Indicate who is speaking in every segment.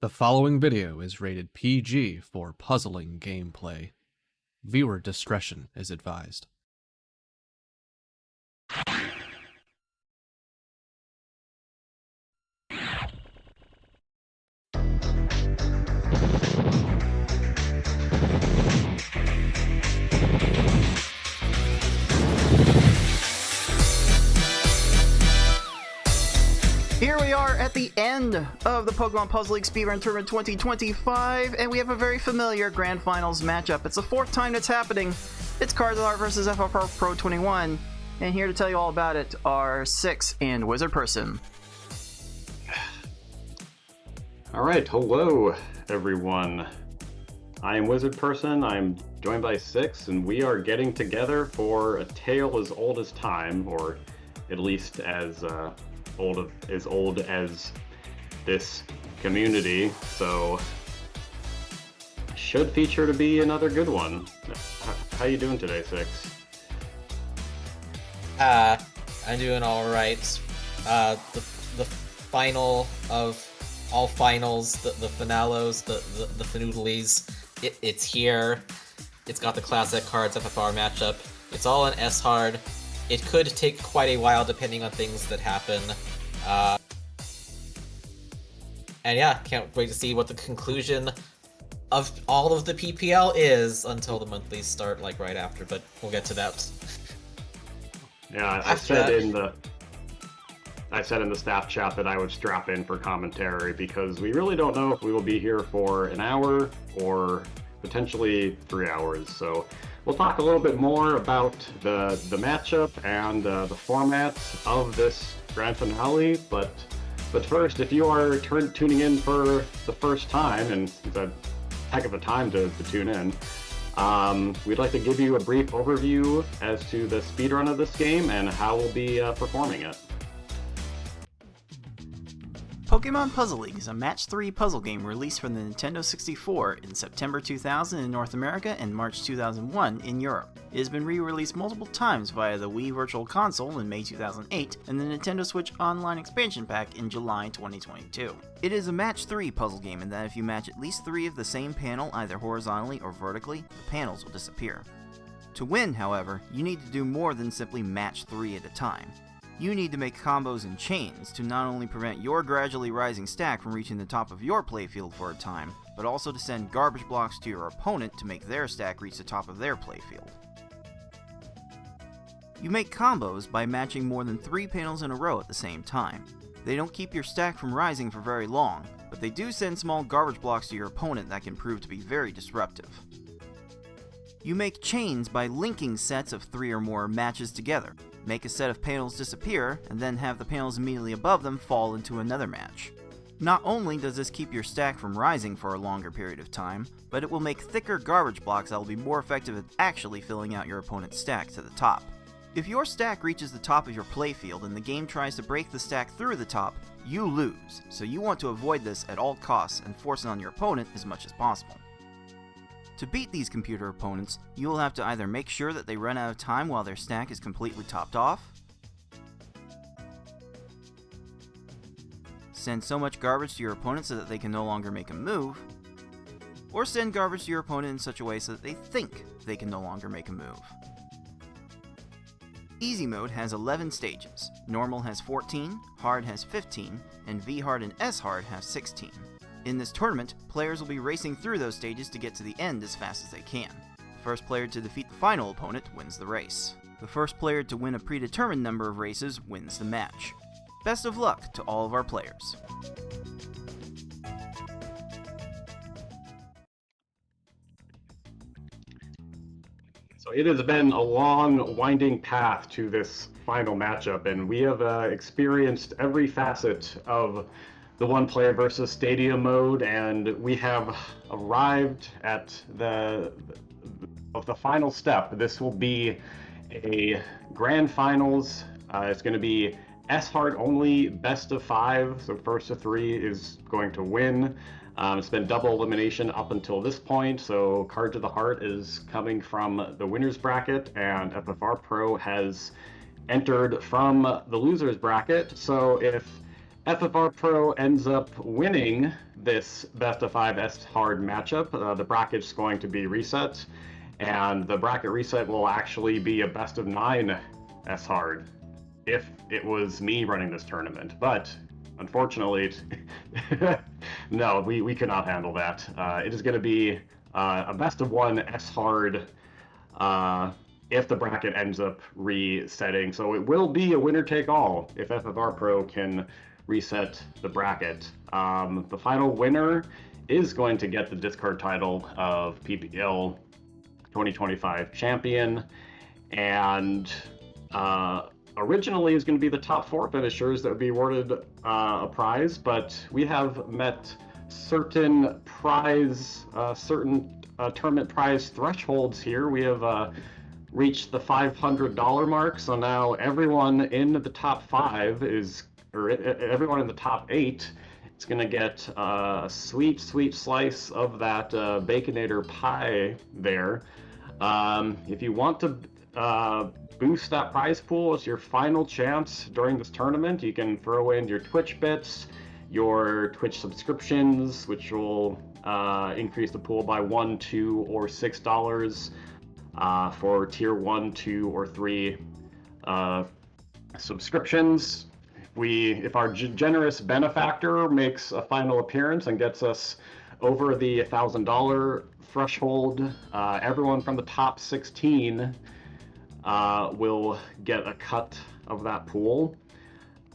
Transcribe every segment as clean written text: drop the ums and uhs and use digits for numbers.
Speaker 1: The following video is rated PG for puzzling gameplay. Viewer discretion is advised.
Speaker 2: Here we are at the end of the Pokemon Puzzle League Speedrun Tournament 2025, and we have a very familiar Grand Finals matchup. It's the fourth time that's happening. It's CardsOfTheHeart versus FFR Pro 21, and here to tell you all about it are Six and Wizard Person.
Speaker 3: Alright, hello everyone. I am Wizard Person, I'm joined by Six, and we are getting together for a tale as old as time, or at least as old as this community, so should feature to be another good one. How you doing today, Six?
Speaker 4: I'm doing all right. The final of all finals, the finalos, the fanoodlies, it's here. It's got the classic Cards FFR matchup. It's all in S-Hard. It could take quite a while depending on things that happen. And yeah, can't wait to see what the conclusion of all of the PPL is until the monthlies start, like right after, but we'll get to that.
Speaker 3: Yeah, I said in the staff chat that I would strap in for commentary because we really don't know if we will be here for an hour or potentially 3 hours. So we'll talk a little bit more about the matchup and the format of this grand finale. But first, if you are tuning in for the first time, and it's a heck of a time to tune in, we'd like to give you a brief overview as to the speedrun of this game and how we'll be performing it.
Speaker 2: Pokemon Puzzle League is a Match 3 puzzle game released for the Nintendo 64 in September 2000 in North America and March 2001 in Europe. It has been re-released multiple times via the Wii Virtual Console in May 2008 and the Nintendo Switch Online expansion pack in July 2022. It is a Match 3 puzzle game in that if you match at least 3 of the same panel either horizontally or vertically, the panels will disappear. To win, however, you need to do more than simply match 3 at a time. You need to make combos and chains to not only prevent your gradually rising stack from reaching the top of your playfield for a time, but also to send garbage blocks to your opponent to make their stack reach the top of their playfield. You make combos by matching more than 3 panels in a row at the same time. They don't keep your stack from rising for very long, but they do send small garbage blocks to your opponent that can prove to be very disruptive. You make chains by linking sets of 3 or more matches together. Make a set of panels disappear, and then have the panels immediately above them fall into another match. Not only does this keep your stack from rising for a longer period of time, but it will make thicker garbage blocks that will be more effective at actually filling out your opponent's stack to the top. If your stack reaches the top of your playfield and the game tries to break the stack through the top, you lose, so you want to avoid this at all costs and force it on your opponent as much as possible. To beat these computer opponents, you will have to either make sure that they run out of time while their stack is completely topped off, send so much garbage to your opponent so that they can no longer make a move, or send garbage to your opponent in such a way so that they think they can no longer make a move. Easy mode has 11 stages, normal has 14, hard has 15, and V-hard and S-hard have 16. In this tournament, players will be racing through those stages to get to the end as fast as they can. The first player to defeat the final opponent wins the race. The first player to win a predetermined number of races wins the match. Best of luck to all of our players.
Speaker 3: So it has been a long, winding path to this final matchup, and we have experienced every facet of the one-player versus stadium mode, and we have arrived at the final step. This will be a grand finals. It's going to be S-Hard only, best of 5, so first to 3 is going to win. It's been double elimination up until this point, so Cards of the Heart is coming from the winner's bracket, and FFR Pro has entered from the loser's bracket. So if FFR Pro ends up winning this best of 5 S hard matchup, the bracket's going to be reset, and the bracket reset will actually be a best of 9 S hard if it was me running this tournament. But unfortunately, no, we cannot handle that. It is going to be a best of 1 S hard if the bracket ends up resetting. So it will be a winner take all if FFR Pro can reset the bracket. The final winner is going to get the discard title of PPL 2025 champion, and originally it was going to be the top 4 finishers that would be awarded a prize, but we have met certain tournament prize thresholds here. We have reached the $500 mark, so now everyone in the top 5 everyone in the top 8 is going to get a sweet slice of that Baconator pie there. If you want to boost that prize pool, it's your final chance during this tournament. You can throw in your Twitch bits, your Twitch subscriptions, which will increase the pool by $1, $2, or $6 for tier 1, 2, or 3 subscriptions. If our generous benefactor makes a final appearance and gets us over the $1,000 threshold, everyone from the top 16 will get a cut of that pool.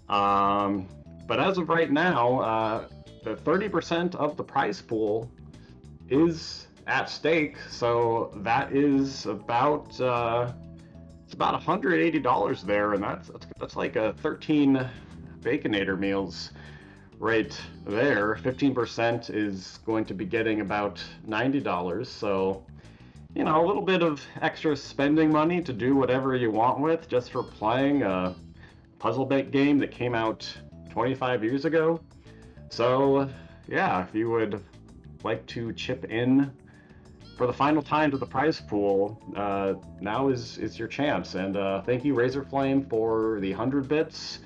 Speaker 3: But as of right now, the 30% of the prize pool is at stake, so that is about it's about $180 there, and that's like a 13 Baconator meals right there. 15% is going to be getting about $90, so a little bit of extra spending money to do whatever you want with just for playing a puzzle game that came out 25 years ago. So yeah, if you would like to chip in for the final time to the prize pool, now is your chance. And thank you Razorflame for the 100 bits,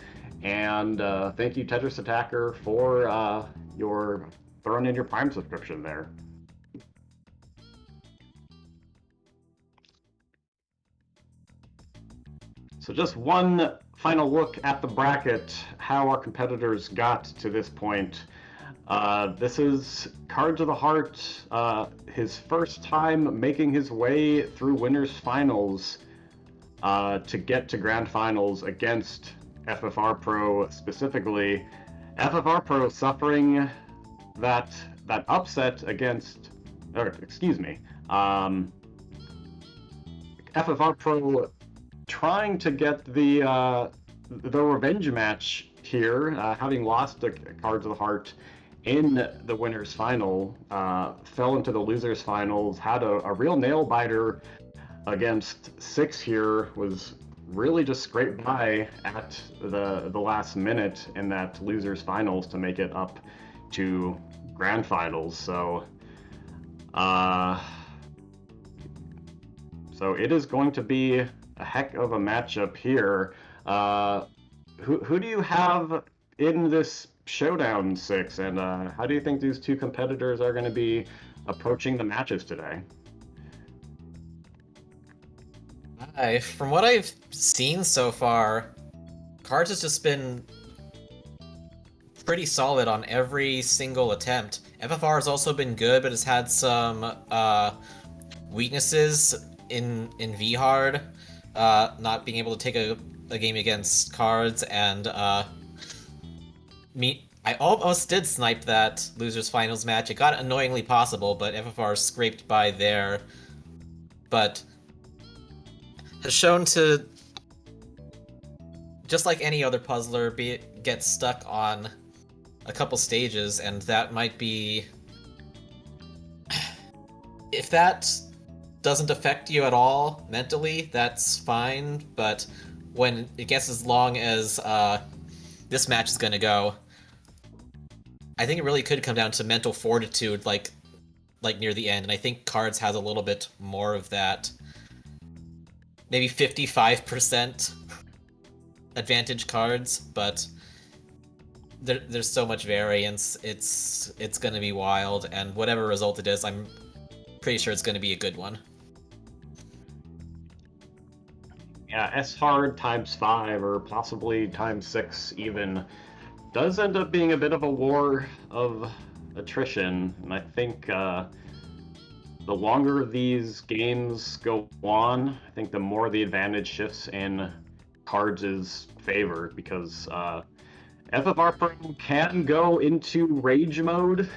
Speaker 3: and thank you Tetris Attacker for your throwing in your Prime subscription there. So just one final look at the bracket, how our competitors got to this point. This is Cards of the Heart, his first time making his way through winners finals to get to grand finals against FFR Pro specifically. FFR Pro suffering that upset against, FFR Pro trying to get the revenge match here, having lost the Cards of the Heart in the winners final, fell into the losers finals, had a real nail biter against 6 here, was really just scraped by at the last minute in that losers finals to make it up to grand finals. So it is going to be a heck of a matchup here. Who do you have in this showdown 6, and how do you think these two competitors are going to be approaching the matches today?
Speaker 4: From what I've seen so far, Cards has just been pretty solid on every single attempt. FFR has also been good, but has had some weaknesses in V-Hard, not being able to take a game against Cards, and I almost did snipe that losers finals match. It got annoyingly possible, but FFR scraped by there. But has shown to, just like any other puzzler, get stuck on a couple stages, and that might be... If that doesn't affect you at all mentally, that's fine, but when it gets as long as this match is gonna go, I think it really could come down to mental fortitude, like near the end, and I think Cards has a little bit more of that. Maybe 55% advantage Cards, but there's so much variance. It's gonna be wild, and whatever result it is, I'm pretty sure it's gonna be a good one.
Speaker 3: Yeah, S hard times 5 or possibly times 6 even does end up being a bit of a war of attrition, and I think the longer these games go on, I think the more the advantage shifts in Cards' favor, because FFR Pro can go into rage mode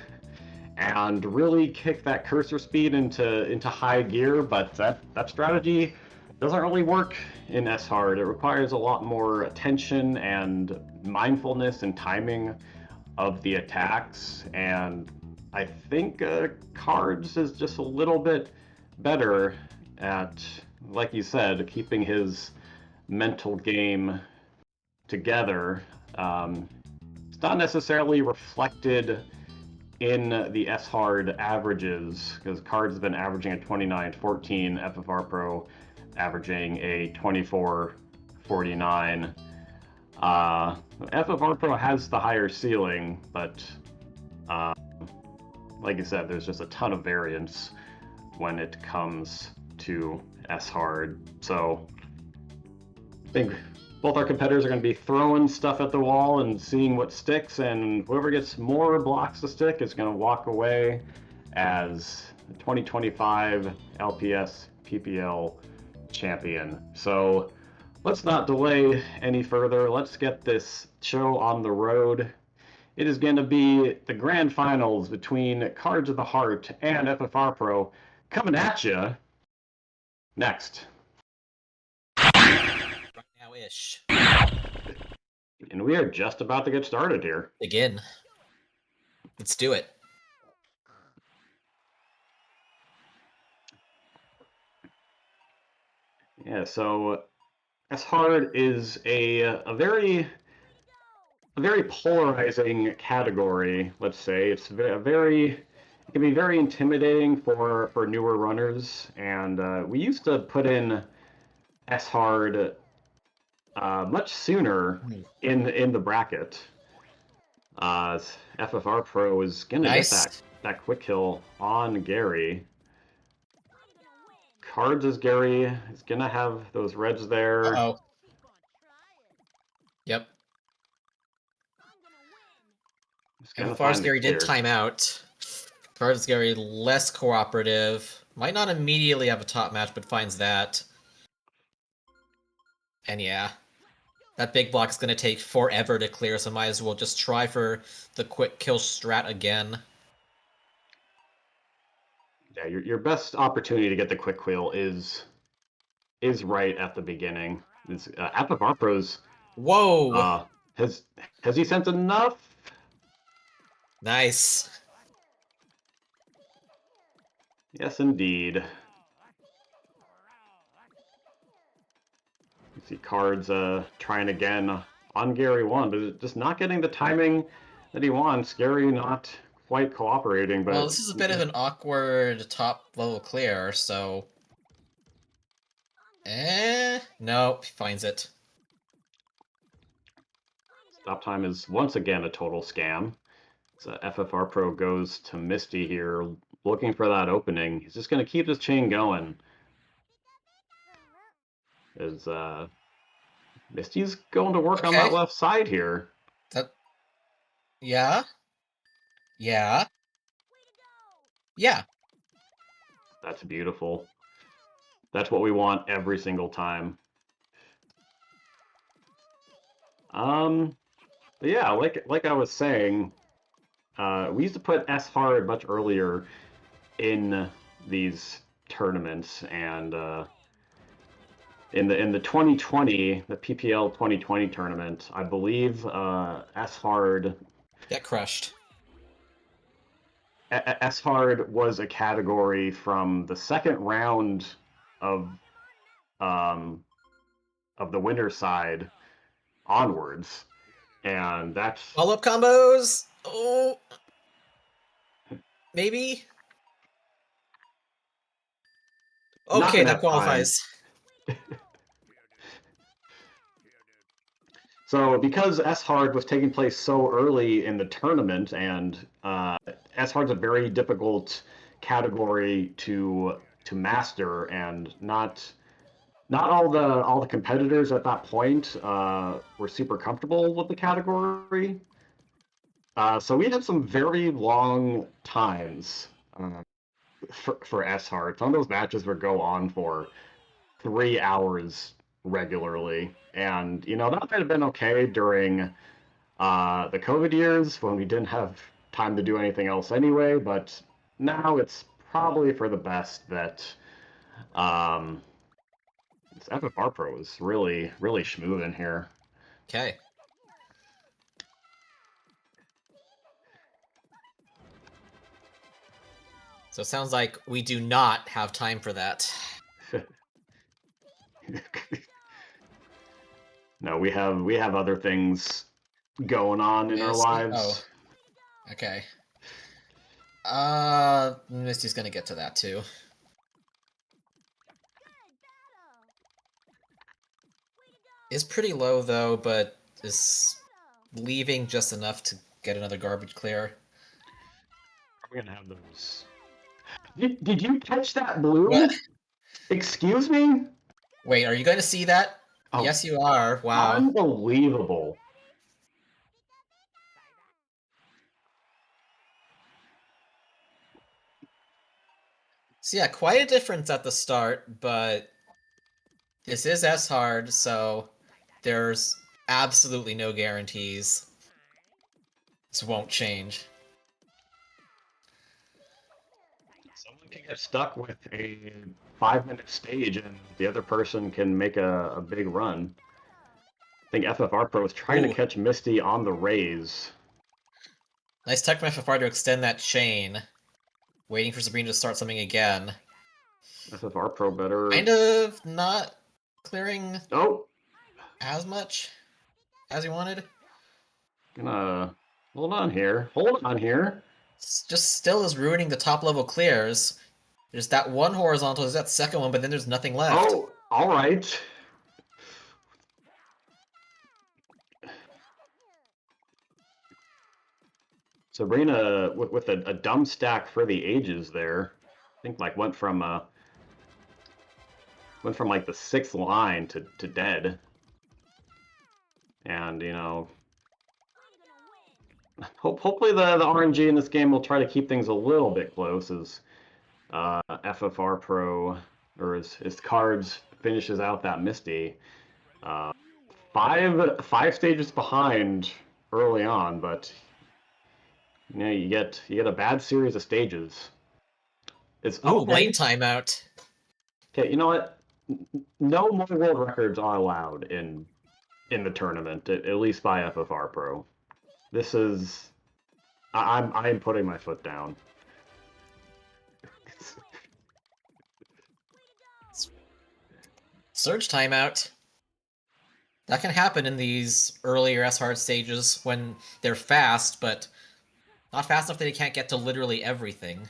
Speaker 3: and really kick that cursor speed into high gear, but that strategy doesn't really work in S hard. It requires a lot more attention and mindfulness and timing of the attacks, and I think Cards is just a little bit better at, like you said, keeping his mental game together. It's not necessarily reflected in the S hard averages, because Cards has been averaging a 29.14, FFR Pro averaging a 24.49. FFR Pro has the higher ceiling, but like you said, there's just a ton of variance when it comes to S hard. So I think both our competitors are going to be throwing stuff at the wall and seeing what sticks, and whoever gets more blocks to stick is going to walk away as the 2025 LPS PPL champion. So let's not delay any further. Let's get this show on the road. It is going to be the grand finals between Cards of the Heart and FFR Pro coming at you next.
Speaker 4: Right now-ish.
Speaker 3: And we are just about to get started here.
Speaker 4: Again. Let's do it.
Speaker 3: Yeah, so S hard is a very polarizing category. Let's say it's it can be very intimidating for newer runners, and we used to put in S hard much sooner in the bracket. FFR Pro is gonna
Speaker 4: Nice.
Speaker 3: get that quick kill on Gary. Cards as Gary is gonna have those reds there.
Speaker 4: Uh-oh. Yep. FFR's Gary did time out. Cards Gary less cooperative. Might not immediately have a top match, but finds that. And yeah. That big block is going to take forever to clear, so might as well just try for the quick kill strat again.
Speaker 3: Yeah, your best opportunity to get the quick kill is right at the beginning. It's FFR Pro's.
Speaker 4: Whoa!
Speaker 3: Has he sent enough?
Speaker 4: Nice.
Speaker 3: Yes, indeed. You see Cards trying again on Gary 1, but just not getting the timing that he wants. Gary not quite cooperating, but...
Speaker 4: Well, this is a bit of an awkward top-level clear, so... Nope, he finds it.
Speaker 3: Stop time is once again a total scam. So FFR Pro goes to Misty here, looking for that opening. He's just going to keep this chain going. As Misty's going to work on that left side here.
Speaker 4: Yeah? Yeah? Yeah.
Speaker 3: That's beautiful. That's what we want every single time. But yeah, like I was saying, we used to put S hard much earlier in these tournaments, and in the 2020, the PPL 2020 tournament, I believe S hard
Speaker 4: Get crushed.
Speaker 3: S hard was a category from the second round of the winner side onwards, and that's
Speaker 4: Follow-up combos. Oh, maybe. Okay, that qualifies.
Speaker 3: So because S-Hard was taking place so early in the tournament, and S-Hard's a very difficult category to master, and not all the competitors at that point were super comfortable with the category. So we had some very long times for S-Hard. Some of those matches would go on for 3 hours regularly. And, that might have been okay during the COVID years when we didn't have time to do anything else anyway, but now it's probably for the best that this FFR Pro is really, really schmoovin' here.
Speaker 4: Okay. So it sounds like we do not have time for that.
Speaker 3: No, we have other things going on in our lives.
Speaker 4: Oh. Okay. Misty's gonna get to that too. Is pretty low though, but is leaving just enough to get another garbage clear.
Speaker 3: Are we gonna have those? Did you catch that blue?
Speaker 4: What?
Speaker 3: Excuse me?
Speaker 4: Wait, are you going to see that?
Speaker 3: Oh,
Speaker 4: Yes, you are. Wow.
Speaker 3: unbelievable.
Speaker 4: So yeah, quite a difference at the start, but this is S-Hard, so there's absolutely no guarantees. This won't change.
Speaker 3: Someone can get stuck with a 5-minute stage and the other person can make a big run. I think FFR Pro is trying to
Speaker 4: Ooh.
Speaker 3: catch Misty on the raise.
Speaker 4: Nice tech from FFR to extend that chain. Waiting for Sabrina to start something again.
Speaker 3: FFR Pro better.
Speaker 4: Kind of not clearing
Speaker 3: Oh!
Speaker 4: as much as he wanted.
Speaker 3: Gonna hold on here. Hold on here.
Speaker 4: Just still is ruining the top level clears. There's that one horizontal, there's that second one, but then there's nothing left.
Speaker 3: Oh, all right. Sabrina with a dumb stack for the ages there. I think like went from like the 6th line to dead. And hopefully the RNG in this game will try to keep things a little bit close as FFR Pro or as Cards finishes out that Misty. Five stages behind early on, but you get a bad series of stages. It's
Speaker 4: Ooh,
Speaker 3: okay.
Speaker 4: lane timeout.
Speaker 3: Okay, you know what? No more world records are allowed in the tournament, at least by FFR Pro. This is I'm putting my foot down.
Speaker 4: Surge timeout. That can happen in these earlier S-Hard stages when they're fast, but not fast enough that they can't get to literally everything.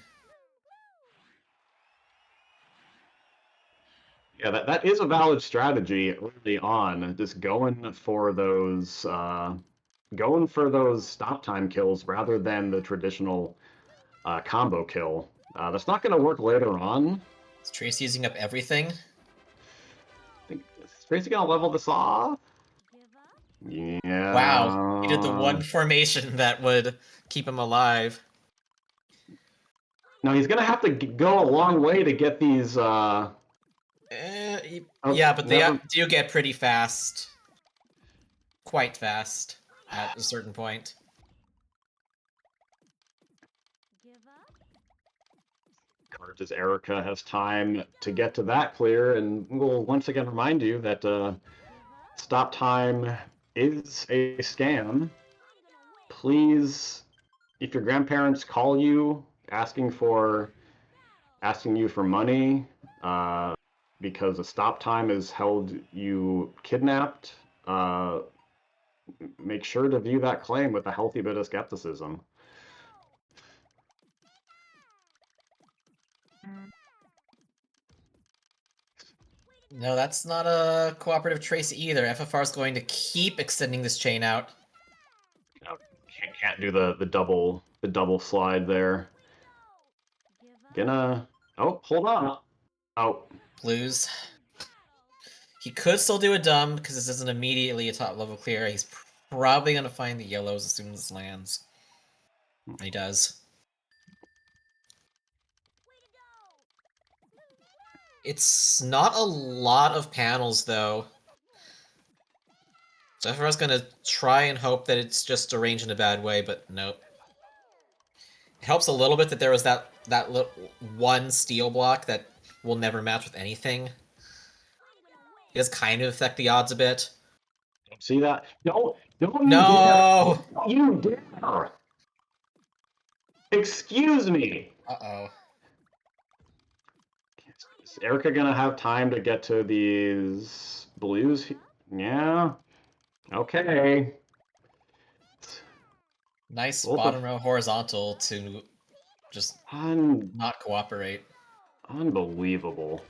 Speaker 3: Yeah, that is a valid strategy early on. Just going for those stop time kills rather than the traditional combo kill. That's not going to work later on.
Speaker 4: Is Tracy using up everything?
Speaker 3: Is Tracy going to level this off? Yeah.
Speaker 4: Wow, he did the one formation that would keep him alive.
Speaker 3: No, he's going to have to go a long way to get these...
Speaker 4: yeah, but they
Speaker 3: never...
Speaker 4: do get pretty fast. Quite fast at a certain point.
Speaker 3: Cards' Erica has time to get to that clear, and we'll once again remind you that stop time is a scam. Please, if your grandparents call you asking you for money because a stop time has held you kidnapped, make sure to view that claim with a healthy bit of skepticism.
Speaker 4: No, that's not a cooperative trace either. FFR is going to keep extending this chain out.
Speaker 3: No, can't do the double slide there. Gonna. Oh, hold on. Oh,
Speaker 4: Blues. He could still do a dumb, because this isn't immediately a top level clear. He's probably going to find the yellows as soon as this lands. And he does. It's not a lot of panels, though. So FFR's going to try and hope that it's just arranged in a bad way, but nope. It helps a little bit that there was that one steel block that will never match with anything. It does kind of affect the odds a bit.
Speaker 3: see that? Don't you
Speaker 4: No!
Speaker 3: dare! Don't you dare! Excuse me.
Speaker 4: Uh-oh.
Speaker 3: Is Erica gonna have time to get to these blues? Yeah. Okay.
Speaker 4: Nice
Speaker 3: Both
Speaker 4: bottom
Speaker 3: of
Speaker 4: row horizontal to just not cooperate.
Speaker 3: unbelievable.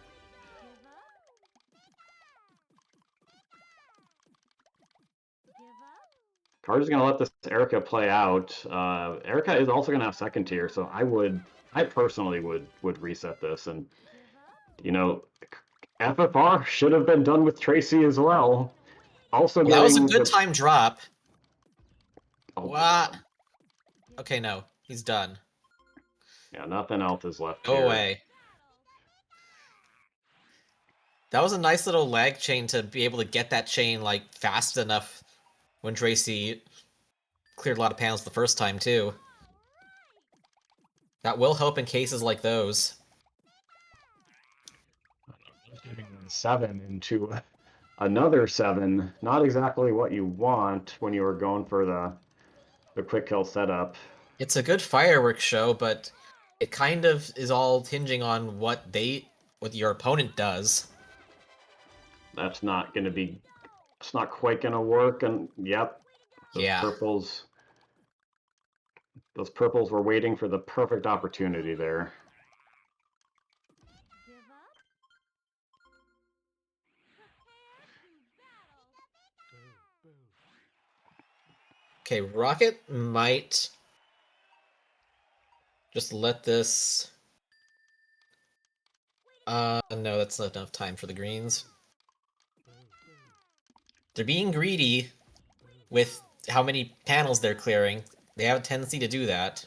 Speaker 3: Card is gonna let this Erica play out. Erica is also gonna have second tier, so I personally would reset this, and you know, FFR should have been done with Tracy as well. Also
Speaker 4: Well, that was a
Speaker 3: getting
Speaker 4: good
Speaker 3: the
Speaker 4: time drop.
Speaker 3: oh,
Speaker 4: What? Okay, no. He's done.
Speaker 3: yeah, nothing else is left
Speaker 4: Go
Speaker 3: here.
Speaker 4: away. That was a nice little lag chain to be able to get that chain, like, fast enough when Tracy cleared a lot of panels the first time, too. That will help in cases like those.
Speaker 3: 7 into another 7. Not exactly what you want when you were going for the quick kill setup.
Speaker 4: It's a good fireworks show, but it kind of is all hinging on what your opponent does.
Speaker 3: That's not going to be. It's not quite going to work. And yep, those
Speaker 4: Yeah.
Speaker 3: purples. Those purples were waiting for the perfect opportunity there.
Speaker 4: Okay, Rocket might just let this... no, that's not enough time for the greens. They're being greedy with how many panels they're clearing. They have a tendency to do that.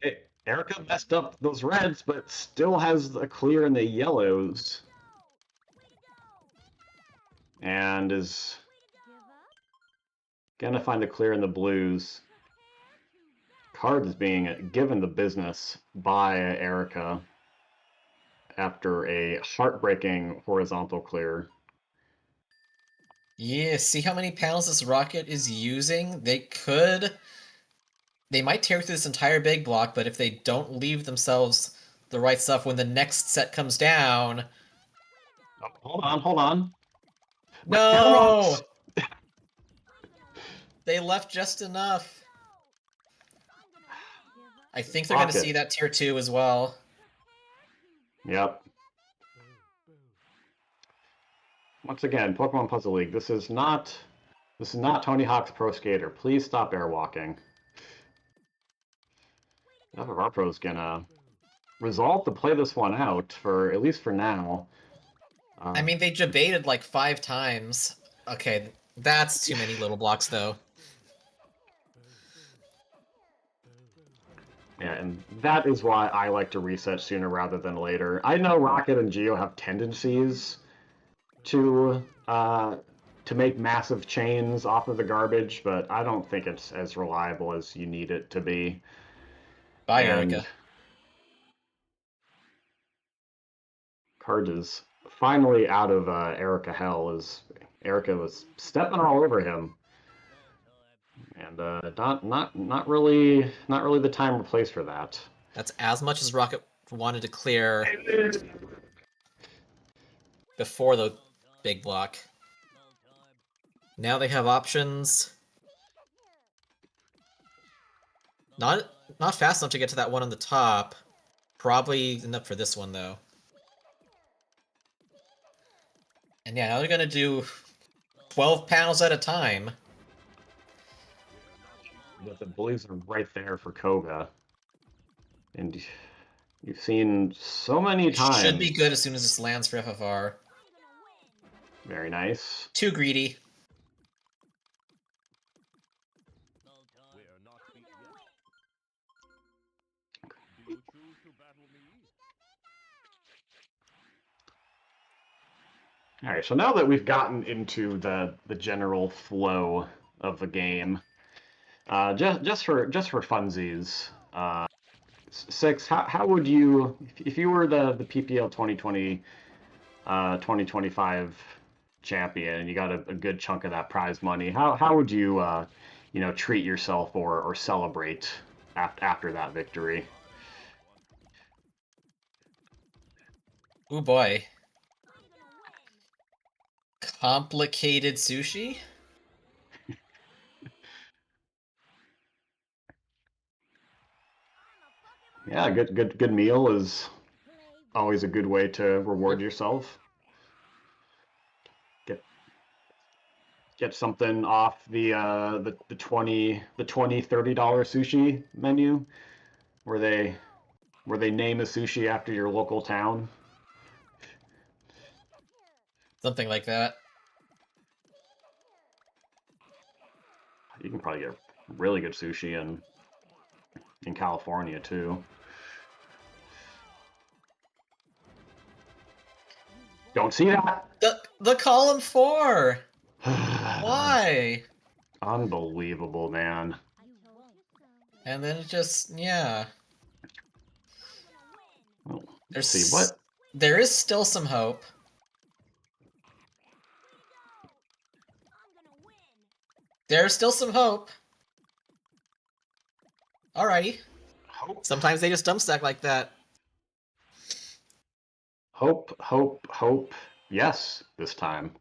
Speaker 3: Hey, Erica messed up those reds, but still has a clear in the yellows. And is gonna find a clear in the blues. Card is being given the business by Erica after a heartbreaking horizontal clear.
Speaker 4: Yeah, see how many panels this rocket is using? They might tear through this entire big block, but if they don't leave themselves the right stuff when the next set comes down...
Speaker 3: Oh, hold on.
Speaker 4: No! They left just enough. I think they're going to see that tier 2 as well.
Speaker 3: Yep. Once again, Pokemon Puzzle League. This is not Tony Hawk's Pro Skater. Please stop airwalking. FFR Pro's gonna resolve to play this one out for at least for now.
Speaker 4: I mean, they debated like 5 times. Okay, that's too many little blocks, though.
Speaker 3: Yeah, and that is why I like to reset sooner rather than later. I know Rocket and Geo have tendencies to make massive chains off of the garbage, but I don't think it's as reliable as you need it to be.
Speaker 4: Bye, Erica.
Speaker 3: Cards is finally out of Erica hell, as Erica was stepping all over him, and not really the time or place for that.
Speaker 4: That's as much as Rocket wanted to clear before the big block. Now they have options. Not fast enough to get to that one on the top. Probably enough for this one, though. And yeah, now they're gonna do 12 panels at a time.
Speaker 3: But the blues are right there for Koga. And you've seen so many
Speaker 4: It should be
Speaker 3: times.
Speaker 4: good as soon as this lands for FFR.
Speaker 3: Very nice.
Speaker 4: Too greedy.
Speaker 3: All right, so now that we've gotten into the general flow of the game, just for funsies, Six, how would you, if you were the PPL 2020 2025 champion and you got a good chunk of that prize money, how would you treat yourself or celebrate after that victory?
Speaker 4: Oh boy. Complicated sushi?
Speaker 3: Yeah, good meal is always a good way to reward yourself. Get something off the 20 $30 sushi menu where they name a sushi after your local town.
Speaker 4: Something like that.
Speaker 3: You can probably get really good sushi in California too. Don't see that.
Speaker 4: The column 4! Why?
Speaker 3: Unbelievable, man.
Speaker 4: And then it just, yeah.
Speaker 3: Well, let's see what.
Speaker 4: There is still some hope. There's still some hope. Alrighty.
Speaker 3: Hope.
Speaker 4: Sometimes they just dump stack like that.
Speaker 3: Hope. Yes, this time.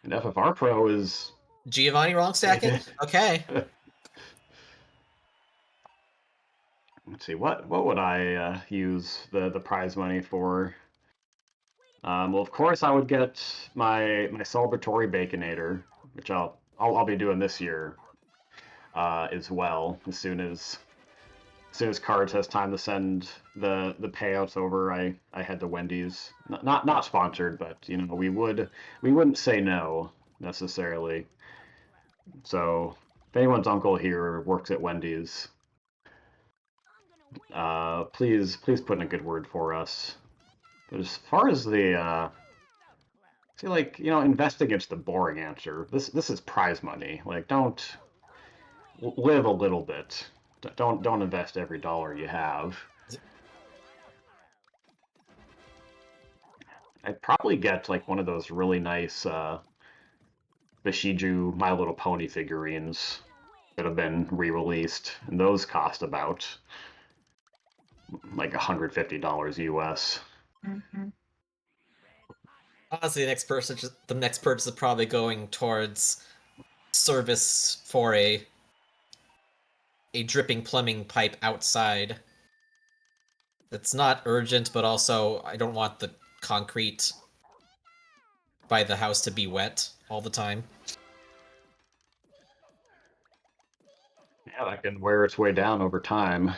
Speaker 3: And FFR Pro is
Speaker 4: Giovanni wrong stacking? Okay.
Speaker 3: Let's see, what would I use the prize money for? Well, of course, I would get my celebratory baconator, which I'll be doing this year as well. As soon as Cards has time to send the payouts over, I head to Wendy's. Not sponsored, but we wouldn't say no necessarily. So if anyone's uncle here works at Wendy's, please put in a good word for us. But as far as the see, like, invest against the boring answer. This is prize money. Like, don't live a little bit. Don't invest every dollar you have. I'd probably get like one of those really nice Bashiju My Little Pony figurines that have been re-released, and those cost about like $150 US.
Speaker 4: Honestly, the next purchase is probably going towards service for a dripping plumbing pipe outside. It's not urgent, but also I don't want the concrete by the house to be wet all the time.
Speaker 3: Yeah, that can wear its way down over time.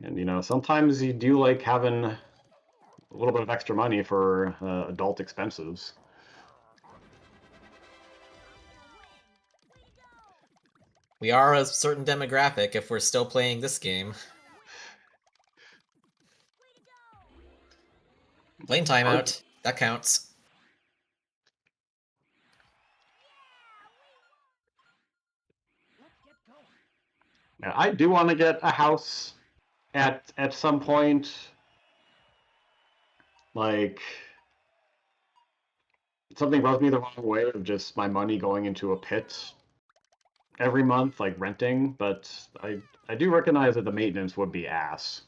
Speaker 3: And sometimes you do like having a little bit of extra money for adult expenses.
Speaker 4: We are a certain demographic if we're still playing this game. Lane timeout. That counts.
Speaker 3: Now, I do want to get a house at some point. Like, something rubs me the wrong way of just my money going into a pit every month, like renting, but I do recognize that the maintenance would be ass.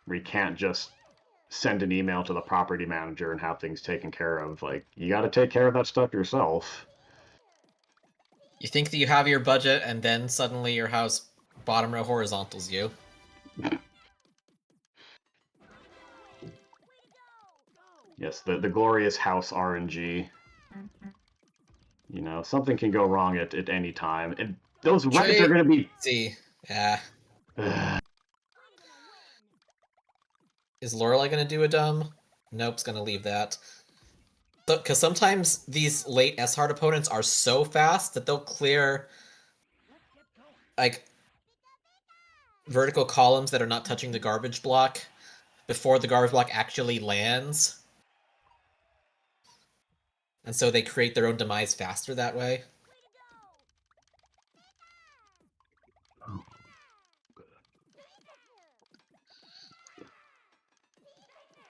Speaker 3: We can't just send an email to the property manager and have things taken care of. Like, you got to take care of that stuff yourself.
Speaker 4: You think that you have your budget, and then suddenly your house bottom row horizontals you.
Speaker 3: Yes, the glorious house RNG. You know, something can go wrong at any time. And those reds are going to be...
Speaker 4: See, yeah. Is Lorelei gonna do a dumb? Nope's gonna leave that. Because sometimes these late S-Hard opponents are so fast that they'll clear, like, vertical columns that are not touching the garbage block before the garbage block actually lands. And so they create their own demise faster that way.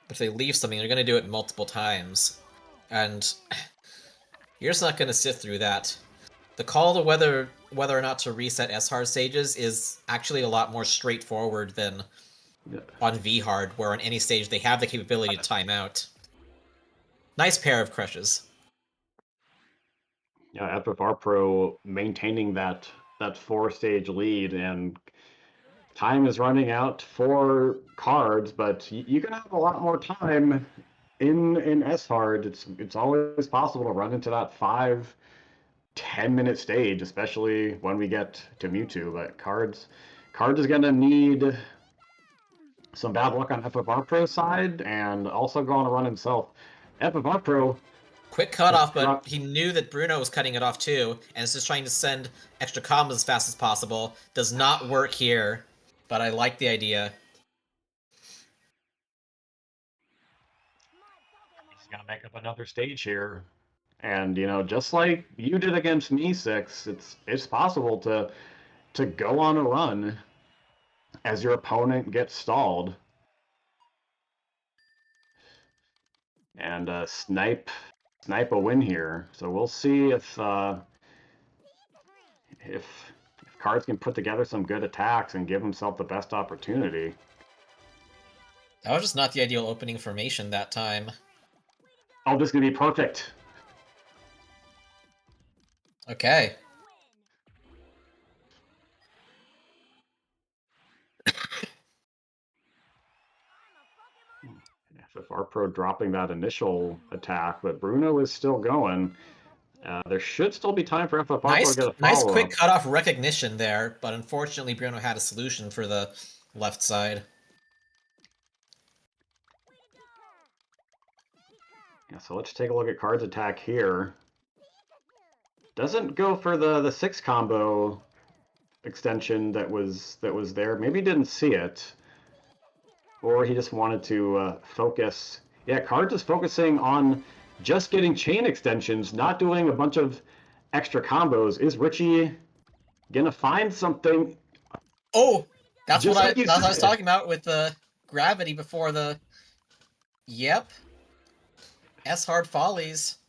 Speaker 4: If they leave something, they're going to do it multiple times. And you're just not going to sit through that. The call to whether or not to reset S-Hard stages is actually a lot more straightforward than on V-Hard, where on any stage they have the capability to time out. Nice pair of crushes.
Speaker 3: Yeah, FFR Pro maintaining that 4-stage lead, and time is running out for cards, but you can have a lot more time in S-Hard. It's always possible to run into that 5-10 minute stage, especially when we get to Mewtwo. But cards is gonna need some bad luck on FFR Pro's side, and also going to run himself. FFR Pro...
Speaker 4: Quick cutoff, but he knew that Bruno was cutting it off too, and is just trying to send extra combos as fast as possible. Does not work here, but I like the idea.
Speaker 3: He's gonna make up another stage here, and you know, just like you did against me, Six, it's possible to go on a run as your opponent gets stalled and snipe a win here. So we'll see if Cards can put together some good attacks and give himself the best opportunity.
Speaker 4: That was just not the ideal opening formation that time.
Speaker 3: Oh, this is gonna be perfect.
Speaker 4: Okay.
Speaker 3: FFR Pro dropping that initial attack, but Bruno is still going. There should still be time for FFR Pro to get a follow-up.
Speaker 4: Nice quick cutoff recognition there, but unfortunately Bruno had a solution for the left side.
Speaker 3: Yeah, so let's take a look at Card's attack here. Doesn't go for the 6 combo extension that was there. Maybe he didn't see it. Or he just wanted to focus. Yeah, Cards is focusing on just getting chain extensions, not doing a bunch of extra combos. Is Richie gonna find something?
Speaker 4: Oh, that's what I was talking about with the gravity before the... Yep. S-Hard Follies.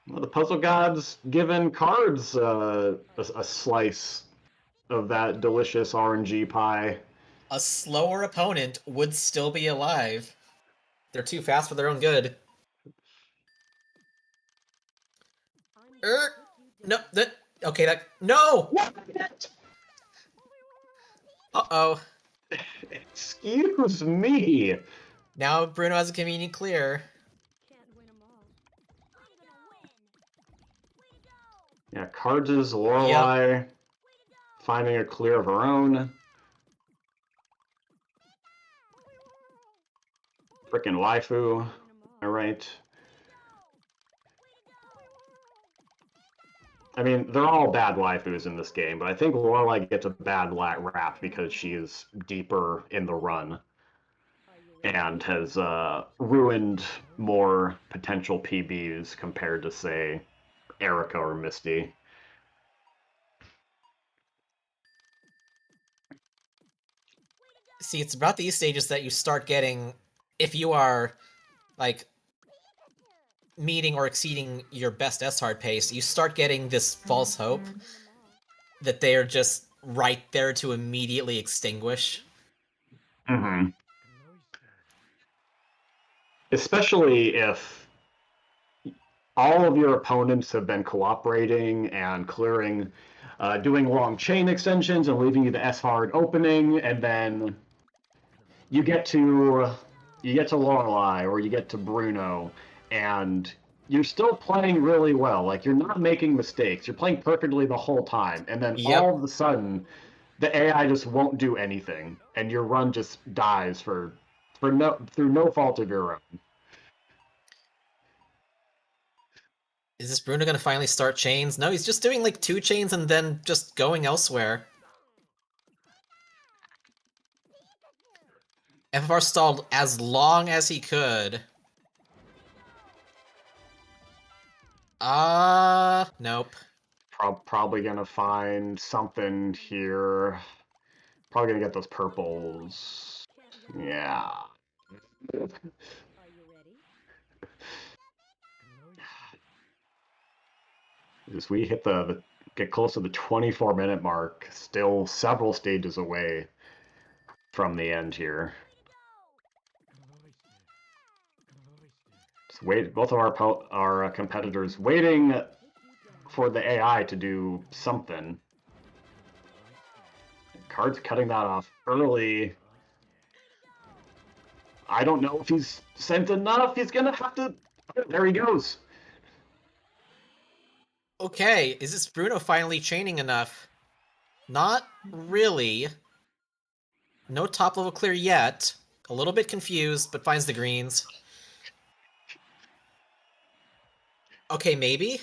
Speaker 3: Well, the Puzzle God's given Cards a slice of that delicious RNG pie.
Speaker 4: A slower opponent would still be alive. They're too fast for their own good. No, okay, no!
Speaker 3: What?
Speaker 4: Uh-oh.
Speaker 3: Excuse me.
Speaker 4: Now Bruno has a convenient clear.
Speaker 3: Yeah, Cards' Lorelei finding a clear of her own. Frickin' waifu. Alright. I mean, they're all bad waifus in this game, but I think Lorelei gets a bad rap because she is deeper in the run and has ruined more potential PBs compared to, say, Erica or Misty.
Speaker 4: See, it's about these stages that you start getting, if you are, like, meeting or exceeding your best S-Hard pace, you start getting this false hope that they are just right there to immediately extinguish.
Speaker 3: Mm-hmm. Especially if all of your opponents have been cooperating and clearing, doing long chain extensions and leaving you the S-Hard opening, and then you get to you get to Lorelei or you get to Bruno, and you're still playing really well. Like you're not making mistakes. You're playing perfectly the whole time, and then
Speaker 4: Yep.
Speaker 3: all of a sudden, the AI just won't do anything, and your run just dies for no through no fault of your own.
Speaker 4: Is this Bruno gonna finally start chains? No, he's just doing like 2 chains and then just going elsewhere. FFR stalled as long as he could. Nope.
Speaker 3: Probably gonna find something here. Probably gonna get those purples. Yeah. As we hit the get close to the 24-minute mark, still several stages away from the end here. Just wait, both of our competitors waiting for the AI to do something. Card's cutting that off early. I don't know if he's sent enough. He's gonna have to. There he goes.
Speaker 4: Okay, is this Bruno finally chaining enough? Not really. No top level clear yet. A little bit confused, but finds the greens. Okay, maybe?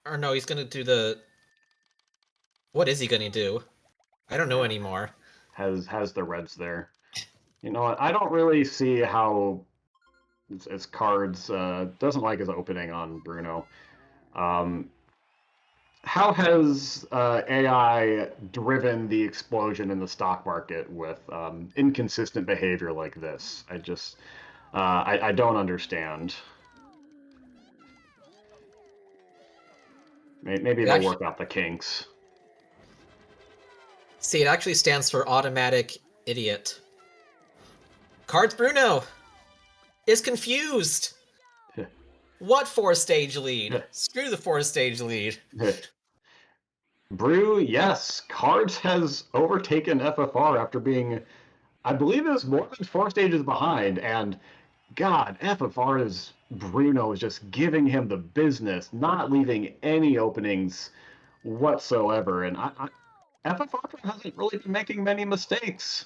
Speaker 4: Or no, he's gonna do the... What is he gonna do? I don't know anymore.
Speaker 3: Has the reds there. You know what? I don't really see how its cards doesn't like his opening on Bruno. How has AI driven the explosion in the stock market with inconsistent behavior like this? I don't understand. Maybe they'll work out the kinks.
Speaker 4: See, it actually stands for automatic idiot. Cards Bruno is confused. What 4-stage lead? Screw the 4-stage lead.
Speaker 3: Brew, yes, Cards has overtaken FFR after being, I believe it was more than 4 stages behind, and God, FFR's Bruno is just giving him the business, not leaving any openings whatsoever, and FFR hasn't really been making many mistakes.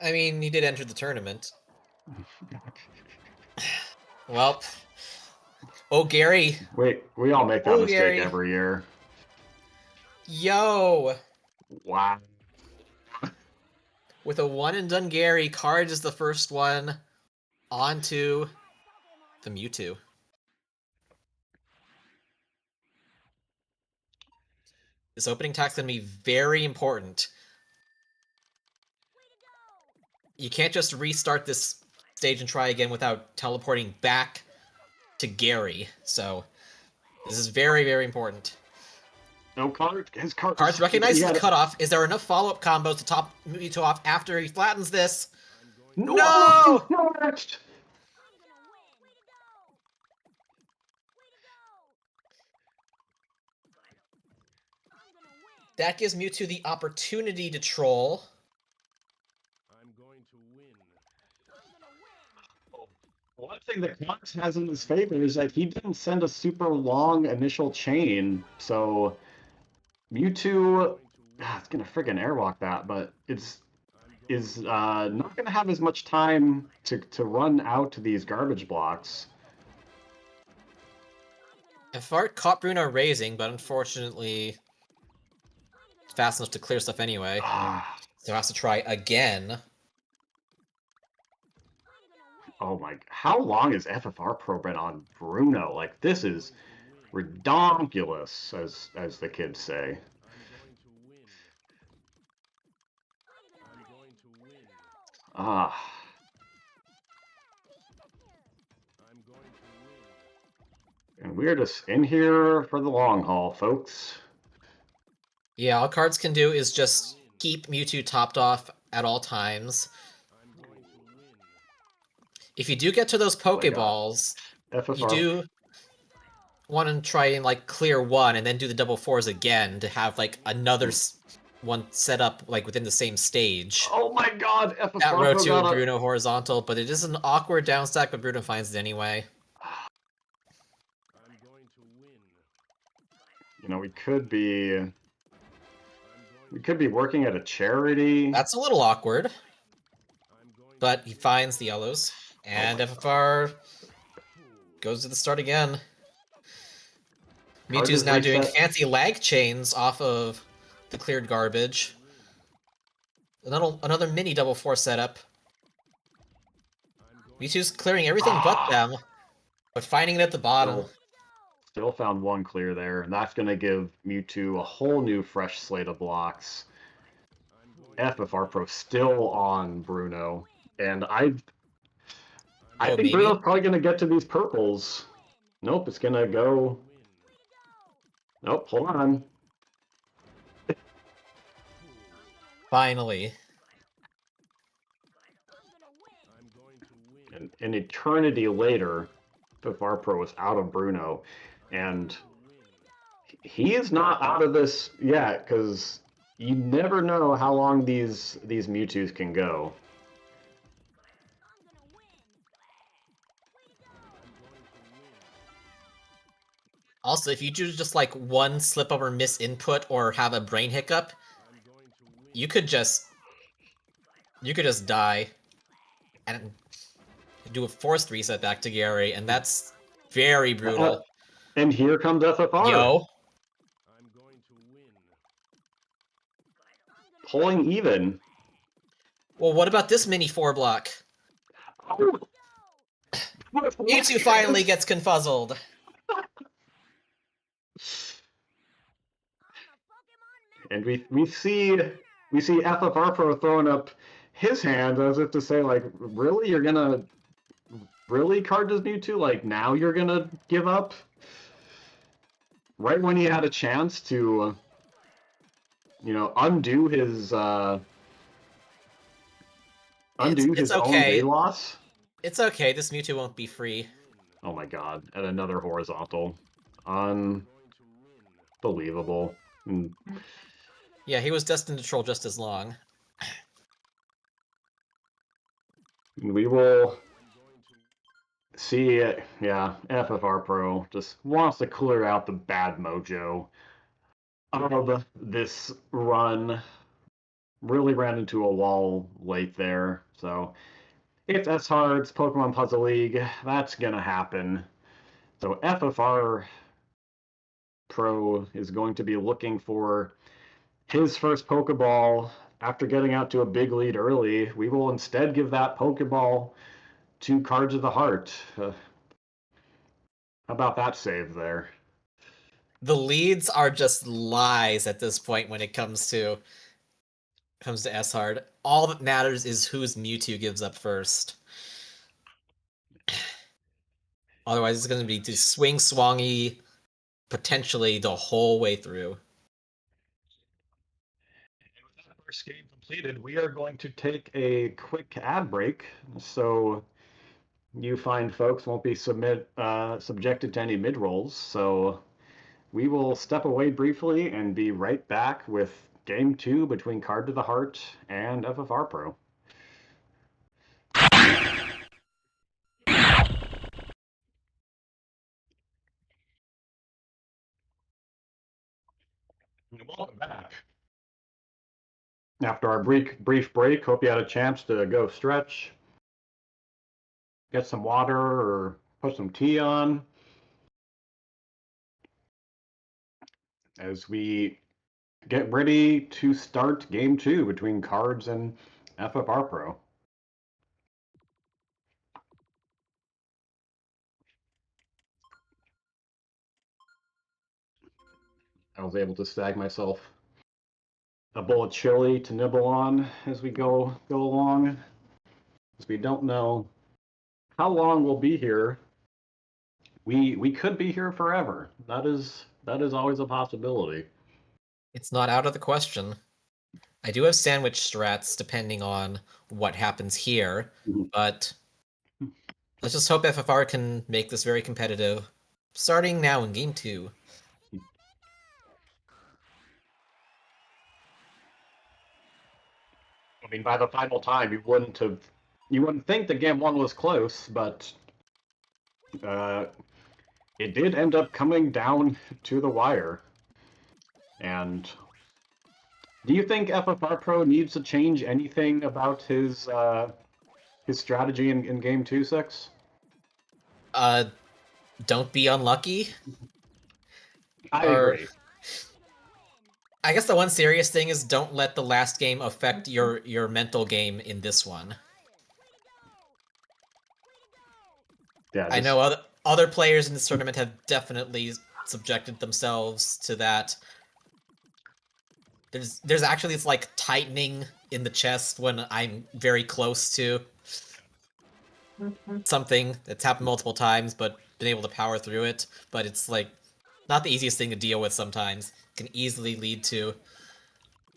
Speaker 4: I mean, he did enter the tournament. Well... Oh, Gary.
Speaker 3: Wait, we all make that mistake every year.
Speaker 4: Yo!
Speaker 3: Wow.
Speaker 4: With a one-and-done Gary, Cards is the first one onto the Mewtwo. This opening attack's gonna be very important. You can't just restart this stage and try again without teleporting back to Gary, so this is very, very important.
Speaker 3: No, his
Speaker 4: Cards recognizes the cutoff. Is there enough follow-up combos to top Mewtwo off after he flattens this? No! That gives Mewtwo the opportunity to troll.
Speaker 3: One thing that Cox has in his favor is that he didn't send a super long initial chain, so Mewtwo, it's gonna friggin' airwalk that, but is not gonna have as much time to run out to these garbage blocks.
Speaker 4: FFR caught Bruno raising, but unfortunately it's fast enough to clear stuff anyway. So has to try again.
Speaker 3: Oh my, how long is FFR Pro been on Bruno? Like, this is redonkulous, as the kids say. And we're just in here for the long haul, folks.
Speaker 4: Yeah, all Cards can do is just keep Mewtwo topped off at all times. If you do get to those Pokeballs, you do want to try and like clear one and then do the double fours again to have like another one set up like within the same stage.
Speaker 3: Oh my god, FFR
Speaker 4: That row
Speaker 3: Pro
Speaker 4: 2,
Speaker 3: got a...
Speaker 4: Bruno horizontal, but it is an awkward down stack, but Bruno finds it anyway.
Speaker 3: You know, we could be working at a charity.
Speaker 4: That's a little awkward. But he finds the yellows, and FFR goes to the start again. Mewtwo's now doing fancy lag chains off of the cleared garbage. Another mini double 4 setup. Mewtwo's clearing everything but them, but finding it at the bottom.
Speaker 3: Still found one clear there, and that's going to give Mewtwo a whole new fresh slate of blocks. FFR Pro still on Bruno, and I think Bruno's probably going to get to these purples. Nope, it's going to go... Nope, hold on.
Speaker 4: Finally.
Speaker 3: An eternity later, FFR Pro is out of Bruno, and he is not out of this yet, because you never know how long these Mewtwo's can go.
Speaker 4: Also, if you do just like one slip up or miss input or have a brain hiccup, you could just die and do a forced reset back to Gary, and that's very brutal.
Speaker 3: And here comes FFR.
Speaker 4: Yo.
Speaker 3: Pulling even.
Speaker 4: Well, what about this mini 4 block?
Speaker 3: Oh.
Speaker 4: Mewtwo finally gets confuzzled.
Speaker 3: And we see FFR Pro throwing up his hand as if to say, like, really, you're gonna card this Mewtwo? Like, now you're gonna give up? Right when he had a chance to, you know, undo his own day loss.
Speaker 4: It's okay. This Mewtwo won't be free.
Speaker 3: Oh my god! And another horizontal, unbelievable.
Speaker 4: Yeah, he was destined to troll just as long.
Speaker 3: We will see it. Yeah, FFR Pro just wants to clear out the bad mojo of this run. Really ran into a wall late there. So it's S-Hard, it's Pokemon Puzzle League. That's going to happen. So FFR Pro is going to be looking for his first Pokeball after getting out to a big lead early. We will instead give that Pokeball to Cards of the Heart. How about that save there?
Speaker 4: The leads are just lies at this point when it comes to S-Hard. All that matters is whose Mewtwo gives up first. Otherwise, it's going to be swing swangy potentially the whole way through.
Speaker 3: First game completed, we are going to take a quick ad break, so you fine folks won't be subjected to any mid-rolls. So we will step away briefly and be right back with Game 2 between Card to the Heart and FFR Pro. Welcome back. After our brief break, hope you had a chance to go stretch, get some water, or put some tea on. As we get ready to start Game 2 between Cards and FFR Pro. I was able to snag myself a bowl of chili to nibble on as we go along, as we don't know how long we'll be here. We could be here forever. That is always a possibility.
Speaker 4: It's not out of the question. I do have sandwich strats depending on what happens here, but let's just hope FFR can make this very competitive. Starting now in Game 2.
Speaker 3: I mean, by the final time, you wouldn't think that game one was close, but it did end up coming down to the wire. And do you think FFR Pro needs to change anything about his strategy in game 2-6?
Speaker 4: Don't be unlucky.
Speaker 3: I
Speaker 4: Or
Speaker 3: agree.
Speaker 4: I guess the one serious thing is don't let the last game affect your mental game in this one.
Speaker 3: Yeah,
Speaker 4: I know other players in this tournament have definitely subjected themselves to that. There's actually it's like tightening in the chest when I'm very close to something that's happened multiple times, but been able to power through it. But it's like not the easiest thing to deal with sometimes. It can easily lead to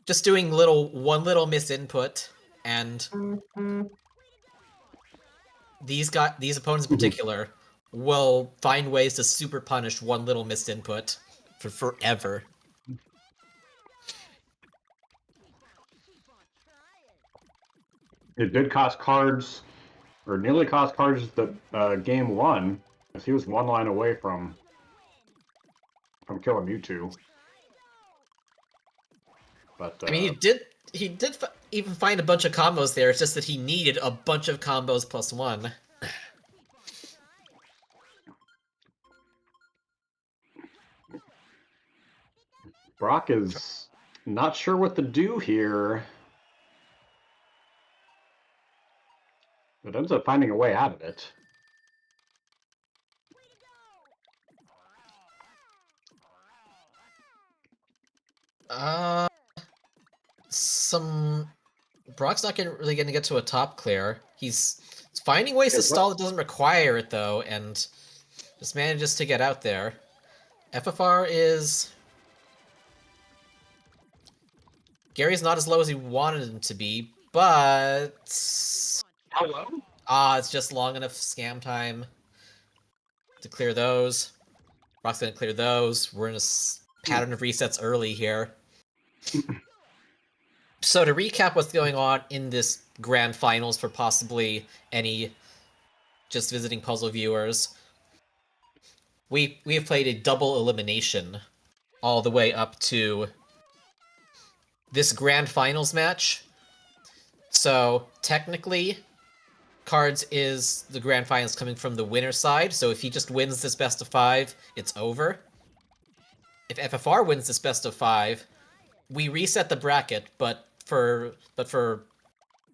Speaker 4: just doing one little misinput, and these opponents in particular will find ways to super punish one little missed input for forever.
Speaker 3: It did cost cards, or nearly cost cards the game one, as he was one line away from killing Mewtwo. But
Speaker 4: I mean, he did even find a bunch of combos there. It's just that he needed a bunch of combos plus one.
Speaker 3: Brock is not sure what to do here, but ends up finding a way out of it.
Speaker 4: Brock's not really going to get to a top clear. He's finding ways to stall that doesn't require it, though, and just manages to get out there. FFR is... Gary's not as low as he wanted him to be, but...
Speaker 3: How low?
Speaker 4: It's just long enough scam time to clear those. Brock's going to clear those. We're in a pattern of resets early here. So to recap what's going on in this grand finals for possibly any just visiting puzzle viewers, we have played a double elimination all the way up to this grand finals match. So technically, Cards is the grand finals coming from the winner side, so if he just wins this best of 5, it's over. If FFR wins this best of 5, we reset the bracket, but for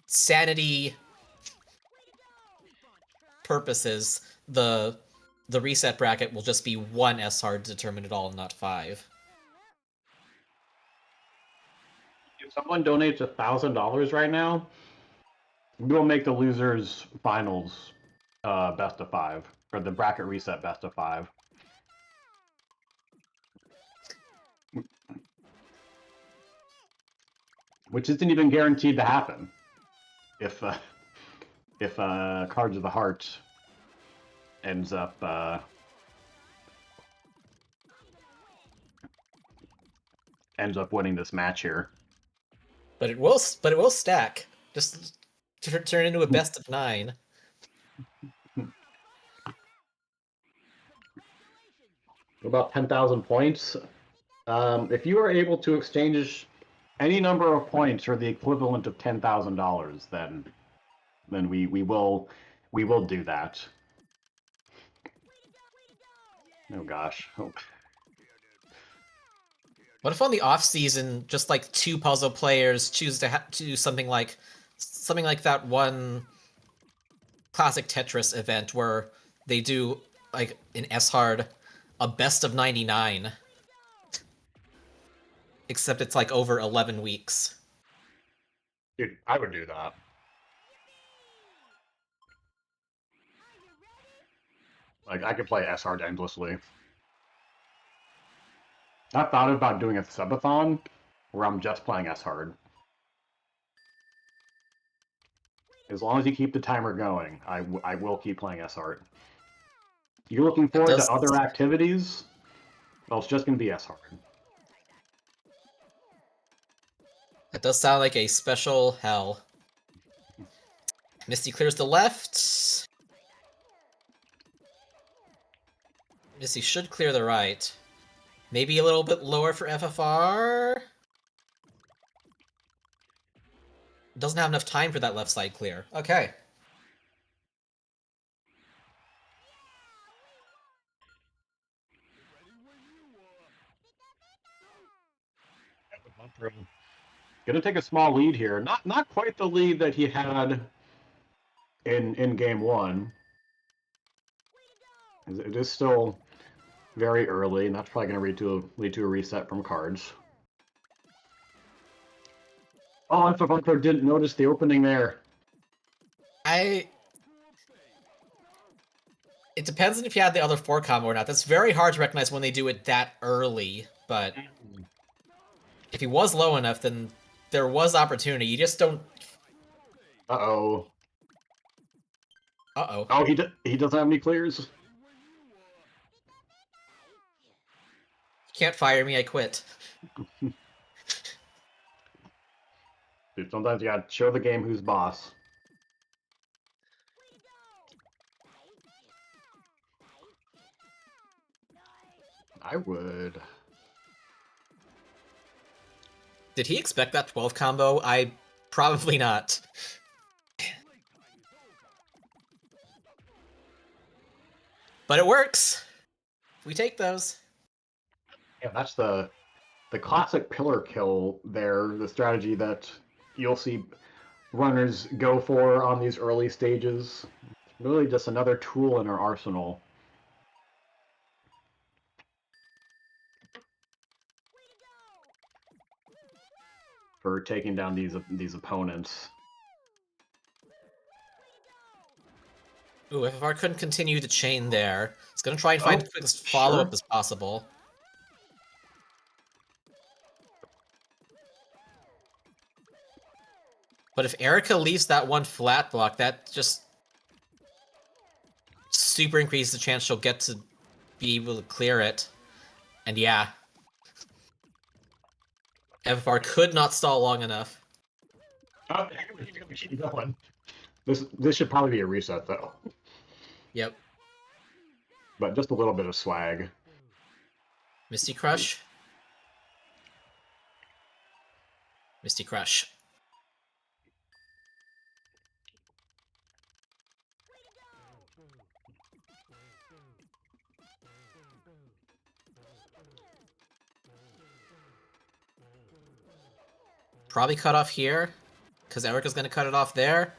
Speaker 4: sanity purposes, the reset bracket will just be 1 S-hard to determine it all, not 5.
Speaker 3: If someone donates $1,000 right now, we'll make the losers finals best of 5, or the bracket reset best of 5. Which isn't even guaranteed to happen if Cards of the Heart ends up winning this match here.
Speaker 4: But it will stack. Just turn into a best of 9.
Speaker 3: About 10,000 points. If you are able to exchange any number of points for the equivalent of $10,000, then we will do that. Oh gosh. Oh.
Speaker 4: What if on the off season, just like 2 puzzle players choose to do something like that one classic Tetris event where they do like an S-hard, a best of 99. Except it's like over 11 weeks.
Speaker 3: Dude, I would do that. Like, I could play S-hard endlessly. I've thought about doing a subathon where I'm just playing S-hard. As long as you keep the timer going, I will keep playing S-hard. You're looking forward to other activities? Well, it's just going to be S-hard.
Speaker 4: That does sound like a special hell. Misty clears the left. Misty should clear the right. Maybe a little bit lower for FFR. Doesn't have enough time for that left side clear. Okay.
Speaker 3: Gonna take a small lead here. Not quite the lead that he had in game one. It is still very early, and that's probably gonna lead to a reset from cards. Oh, FFR didn't notice the opening there.
Speaker 4: It depends on if you had the other 4 combo or not. That's very hard to recognize when they do it that early, but if he was low enough, then there was opportunity. You just don't...
Speaker 3: Uh-oh.
Speaker 4: Uh-oh.
Speaker 3: Oh, he doesn't have any clears?
Speaker 4: You can't fire me, I quit.
Speaker 3: Dude, sometimes you gotta show the game who's boss. I would.
Speaker 4: Did he expect that 12 combo? Probably not. But it works! We take those.
Speaker 3: Yeah, that's the classic pillar kill there, the strategy that you'll see runners go for on these early stages. It's really just another tool in our arsenal. For taking down these opponents.
Speaker 4: Ooh, FFR couldn't continue the chain there. It's gonna try and find the quickest follow-up as possible. But if Erica leaves that one flat block, that just super increases the chance she'll get to be able to clear it. And yeah. FFR could not stall long enough.
Speaker 3: Oh, keep going. This should probably be a reset, though.
Speaker 4: Yep.
Speaker 3: But just a little bit of swag.
Speaker 4: Misty Crush. Misty Crush. Probably cut off here, because Erica's going to cut it off there.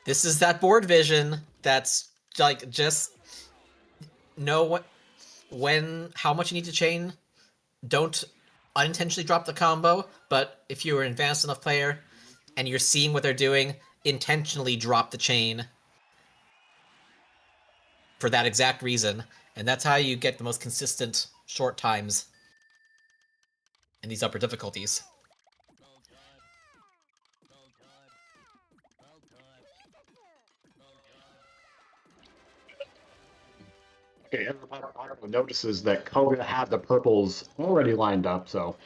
Speaker 4: This is that board vision that's like just know how much you need to chain. Don't unintentionally drop the combo, but if you're an advanced enough player and you're seeing what they're doing, intentionally drop the chain for that exact reason. And that's how you get the most consistent short times in these upper difficulties.
Speaker 3: Okay, everybody notices that Koga had the purples already lined up, so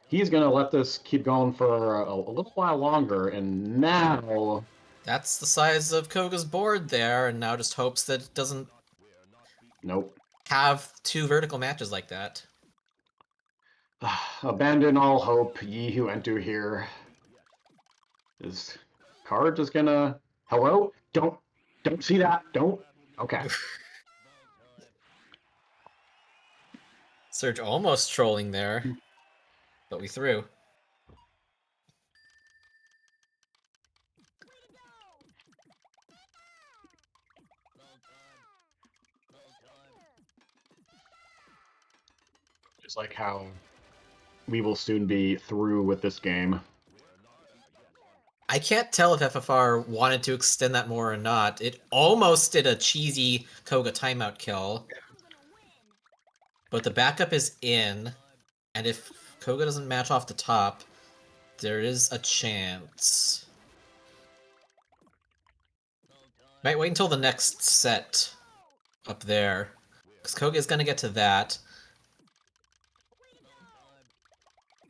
Speaker 3: he's going to let this keep going for a little while longer, and now...
Speaker 4: That's the size of Koga's board there, and now just hopes that it doesn't
Speaker 3: Nope.
Speaker 4: have 2 vertical matches like that.
Speaker 3: Abandon all hope, ye who enter here. Is card just gonna... Hello? Don't see that. Don't. Okay.
Speaker 4: Surge almost trolling there, but we threw.
Speaker 3: Just like how we will soon be through with this game.
Speaker 4: I can't tell if FFR wanted to extend that more or not. It almost did a cheesy Koga timeout kill. But the backup is in, and if Koga doesn't match off the top, there is a chance. Might wait until the next set up there, because Koga is going to get to that.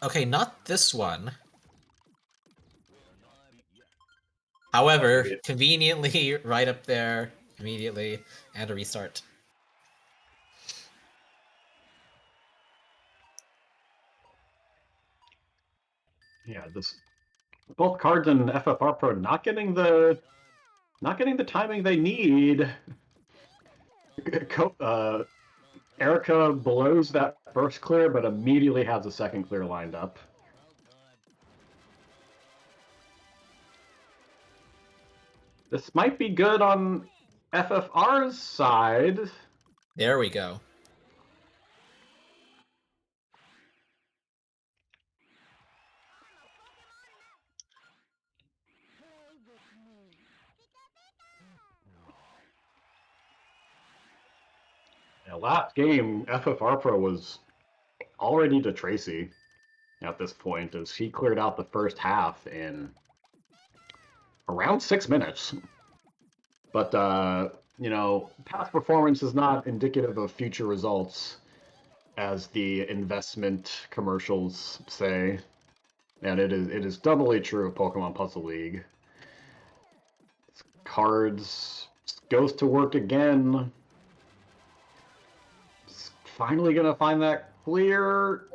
Speaker 4: Okay, not this one. However, conveniently right up there immediately, and a restart.
Speaker 3: Yeah, both cards and FFR Pro not getting the timing they need. Erica blows that first clear, but immediately has a second clear lined up. This might be good on FFR's side.
Speaker 4: There we go.
Speaker 3: Yeah, last game, FFR Pro was already to Tracy at this point, as he cleared out the first half in around 6 minutes. But, past performance is not indicative of future results, as the investment commercials say. And it is doubly true of Pokemon Puzzle League. Cards goes to work again. Finally gonna find that clear.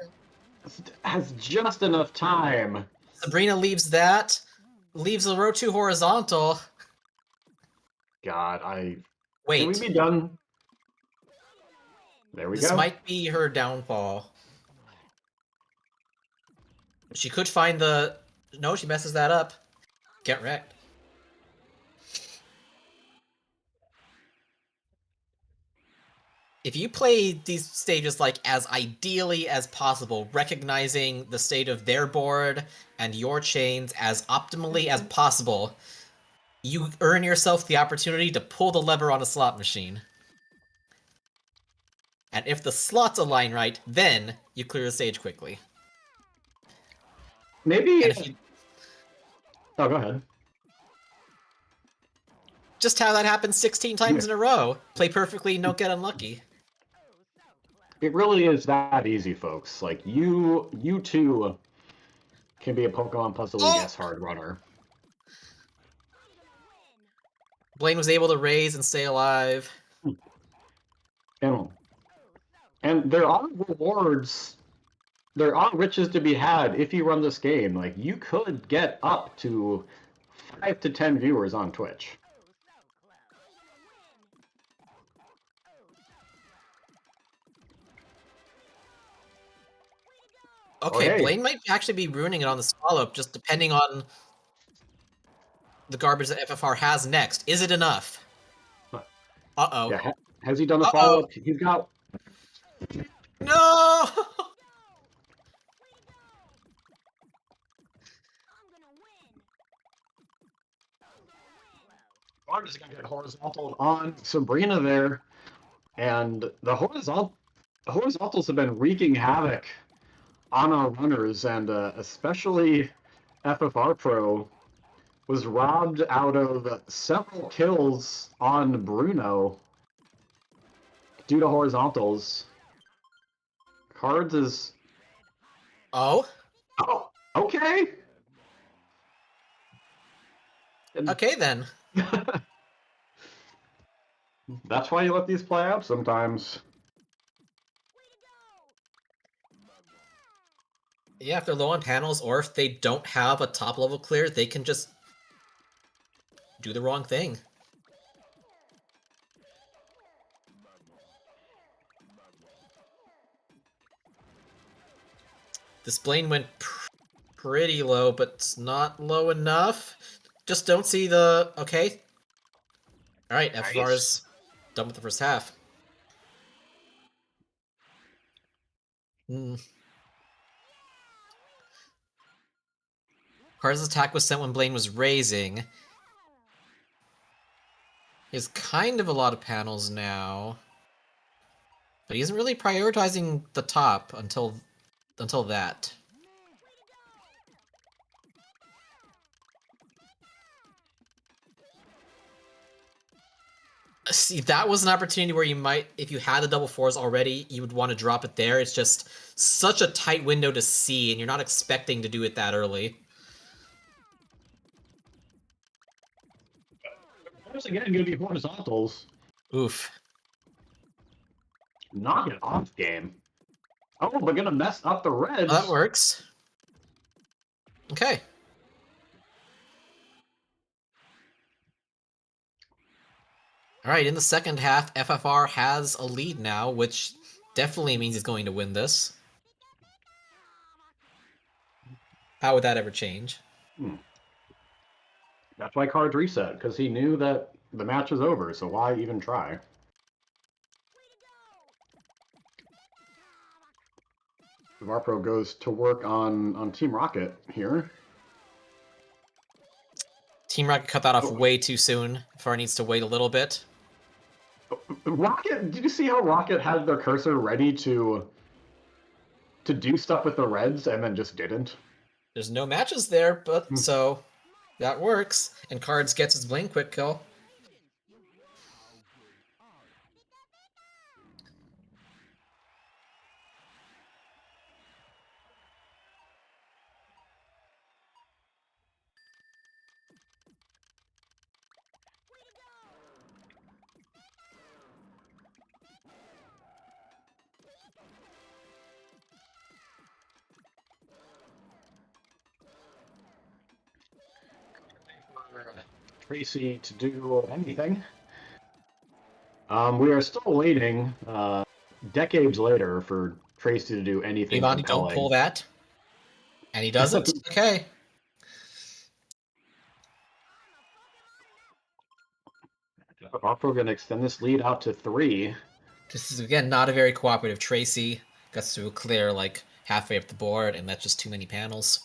Speaker 3: Has just enough time.
Speaker 4: Sabrina leaves the row 2 horizontal.
Speaker 3: God,
Speaker 4: Wait.
Speaker 3: Can we be done? There we go.
Speaker 4: This might be her downfall. She could find the... No, she messes that up. Get wrecked. If you play these stages like as ideally as possible, recognizing the state of their board and your chains as optimally as possible, you earn yourself the opportunity to pull the lever on a slot machine. And if the slots align right, then you clear the stage quickly.
Speaker 3: Maybe.
Speaker 4: And if you...
Speaker 3: Oh, go ahead.
Speaker 4: Just how that happens 16 times in a row. Play perfectly, don't get unlucky.
Speaker 3: It really is that easy, folks. Like, you too can be a Pokemon Puzzle League S-Hard runner.
Speaker 4: Blaine was able to raise and stay alive.
Speaker 3: And there are rewards, there are riches to be had if you run this game. Like, you could get up to 5 to 10 viewers on Twitch.
Speaker 4: Okay,
Speaker 3: hey.
Speaker 4: Blaine might actually be ruining it on the swallow, just depending on the garbage that FFR has next. Is it enough? Uh-oh.
Speaker 3: Yeah, has he done the follow-up? He's got...
Speaker 4: No!
Speaker 3: Bard is going to get horizontal on Sabrina there. And the horizontals have been wreaking havoc on our runners, and especially FFR Pro was robbed out of several kills on Bruno due to horizontals. Cards is...
Speaker 4: Oh,
Speaker 3: okay.
Speaker 4: okay then.
Speaker 3: That's why you let these play out sometimes.
Speaker 4: Yeah, if they're low on panels, or if they don't have a top-level clear, they can just do the wrong thing. This Blaine went pretty low, but not low enough. Just don't see the... Okay. Alright, FFR is done with the first half. Cards' attack was sent when Blaine was raising. He has kind of a lot of panels now. But he isn't really prioritizing the top until that. See, that was an opportunity where you might, if you had the double fours already, you would want to drop it there. It's just such a tight window to see, and you're not expecting to do it that early.
Speaker 3: again going to be horizontals.
Speaker 4: Oof.
Speaker 3: Knock it off, game. Oh, we're going to mess up the reds.
Speaker 4: Well, that works. Okay. All right, in the second half, FFR has a lead now, which definitely means he's going to win this. How would that ever change?
Speaker 3: That's why cards reset, because he knew that the match was over, so why even try? Varpro goes to work on Team Rocket here.
Speaker 4: Team Rocket cut that off way too soon. FFR needs to wait a little bit.
Speaker 3: Rocket, did you see how Rocket had their cursor ready to do stuff with the reds and then just didn't?
Speaker 4: There's no matches there, but so that works. And Cards gets his Blame Quick kill.
Speaker 3: Tracy to do anything. We are still waiting, decades later, for Tracy to do anything.
Speaker 4: Giovanni, don't pull that. And he doesn't? Okay.
Speaker 3: Opera going to extend this lead out to 3.
Speaker 4: This is, again, not a very cooperative Tracy. Gets to clear, like, halfway up the board, and that's just too many panels.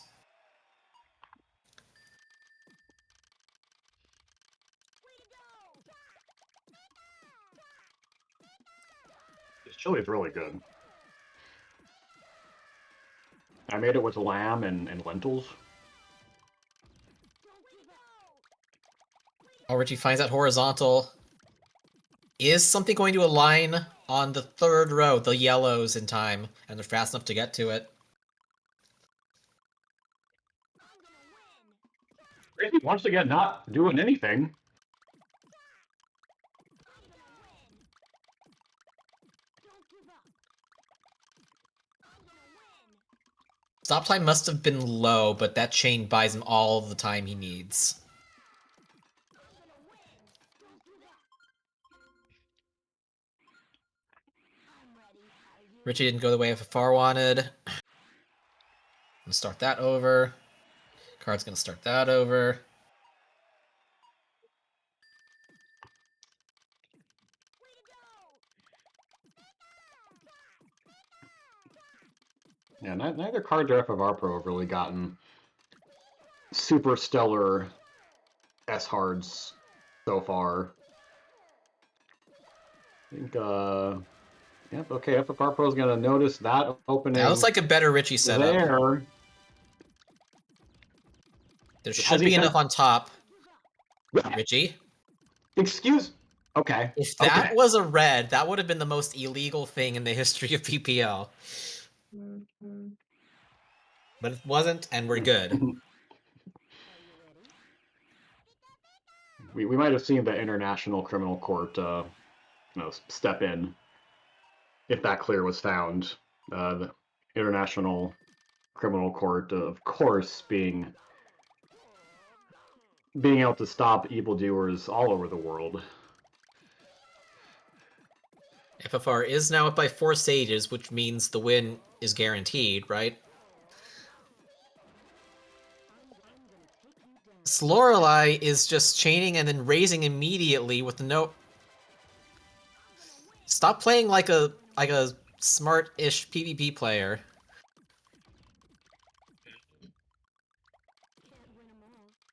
Speaker 3: This chili is really good. I made it with lamb and lentils.
Speaker 4: Oh, Richie finds that horizontal. Is something going to align on the third row, the yellows, in time? And they're fast enough to get to it.
Speaker 3: Tracy once again not doing anything.
Speaker 4: Stop time must have been low, but that chain buys him all the time he needs. Richie didn't go the way FFR wanted. I'm gonna start that over. Card's gonna start that over.
Speaker 3: Yeah, neither Cards or FFR Pro have really gotten super stellar S-hards so far. I think, yep, okay, FFR Pro is going to notice that opening.
Speaker 4: That looks like a better Richie setup. There should be enough on top. Richie?
Speaker 3: Excuse... Okay.
Speaker 4: If that was a red, that would have been the most illegal thing in the history of PPL. But it wasn't, and we're good.
Speaker 3: We might have seen the International Criminal Court step in if that clear was found. The International Criminal Court, of course, being able to stop evildoers all over the world.
Speaker 4: FFR is now up by 4 stages, which means the win is guaranteed, right? Lorelei is just chaining and then raising immediately with no... Stop playing like a smart-ish PvP player.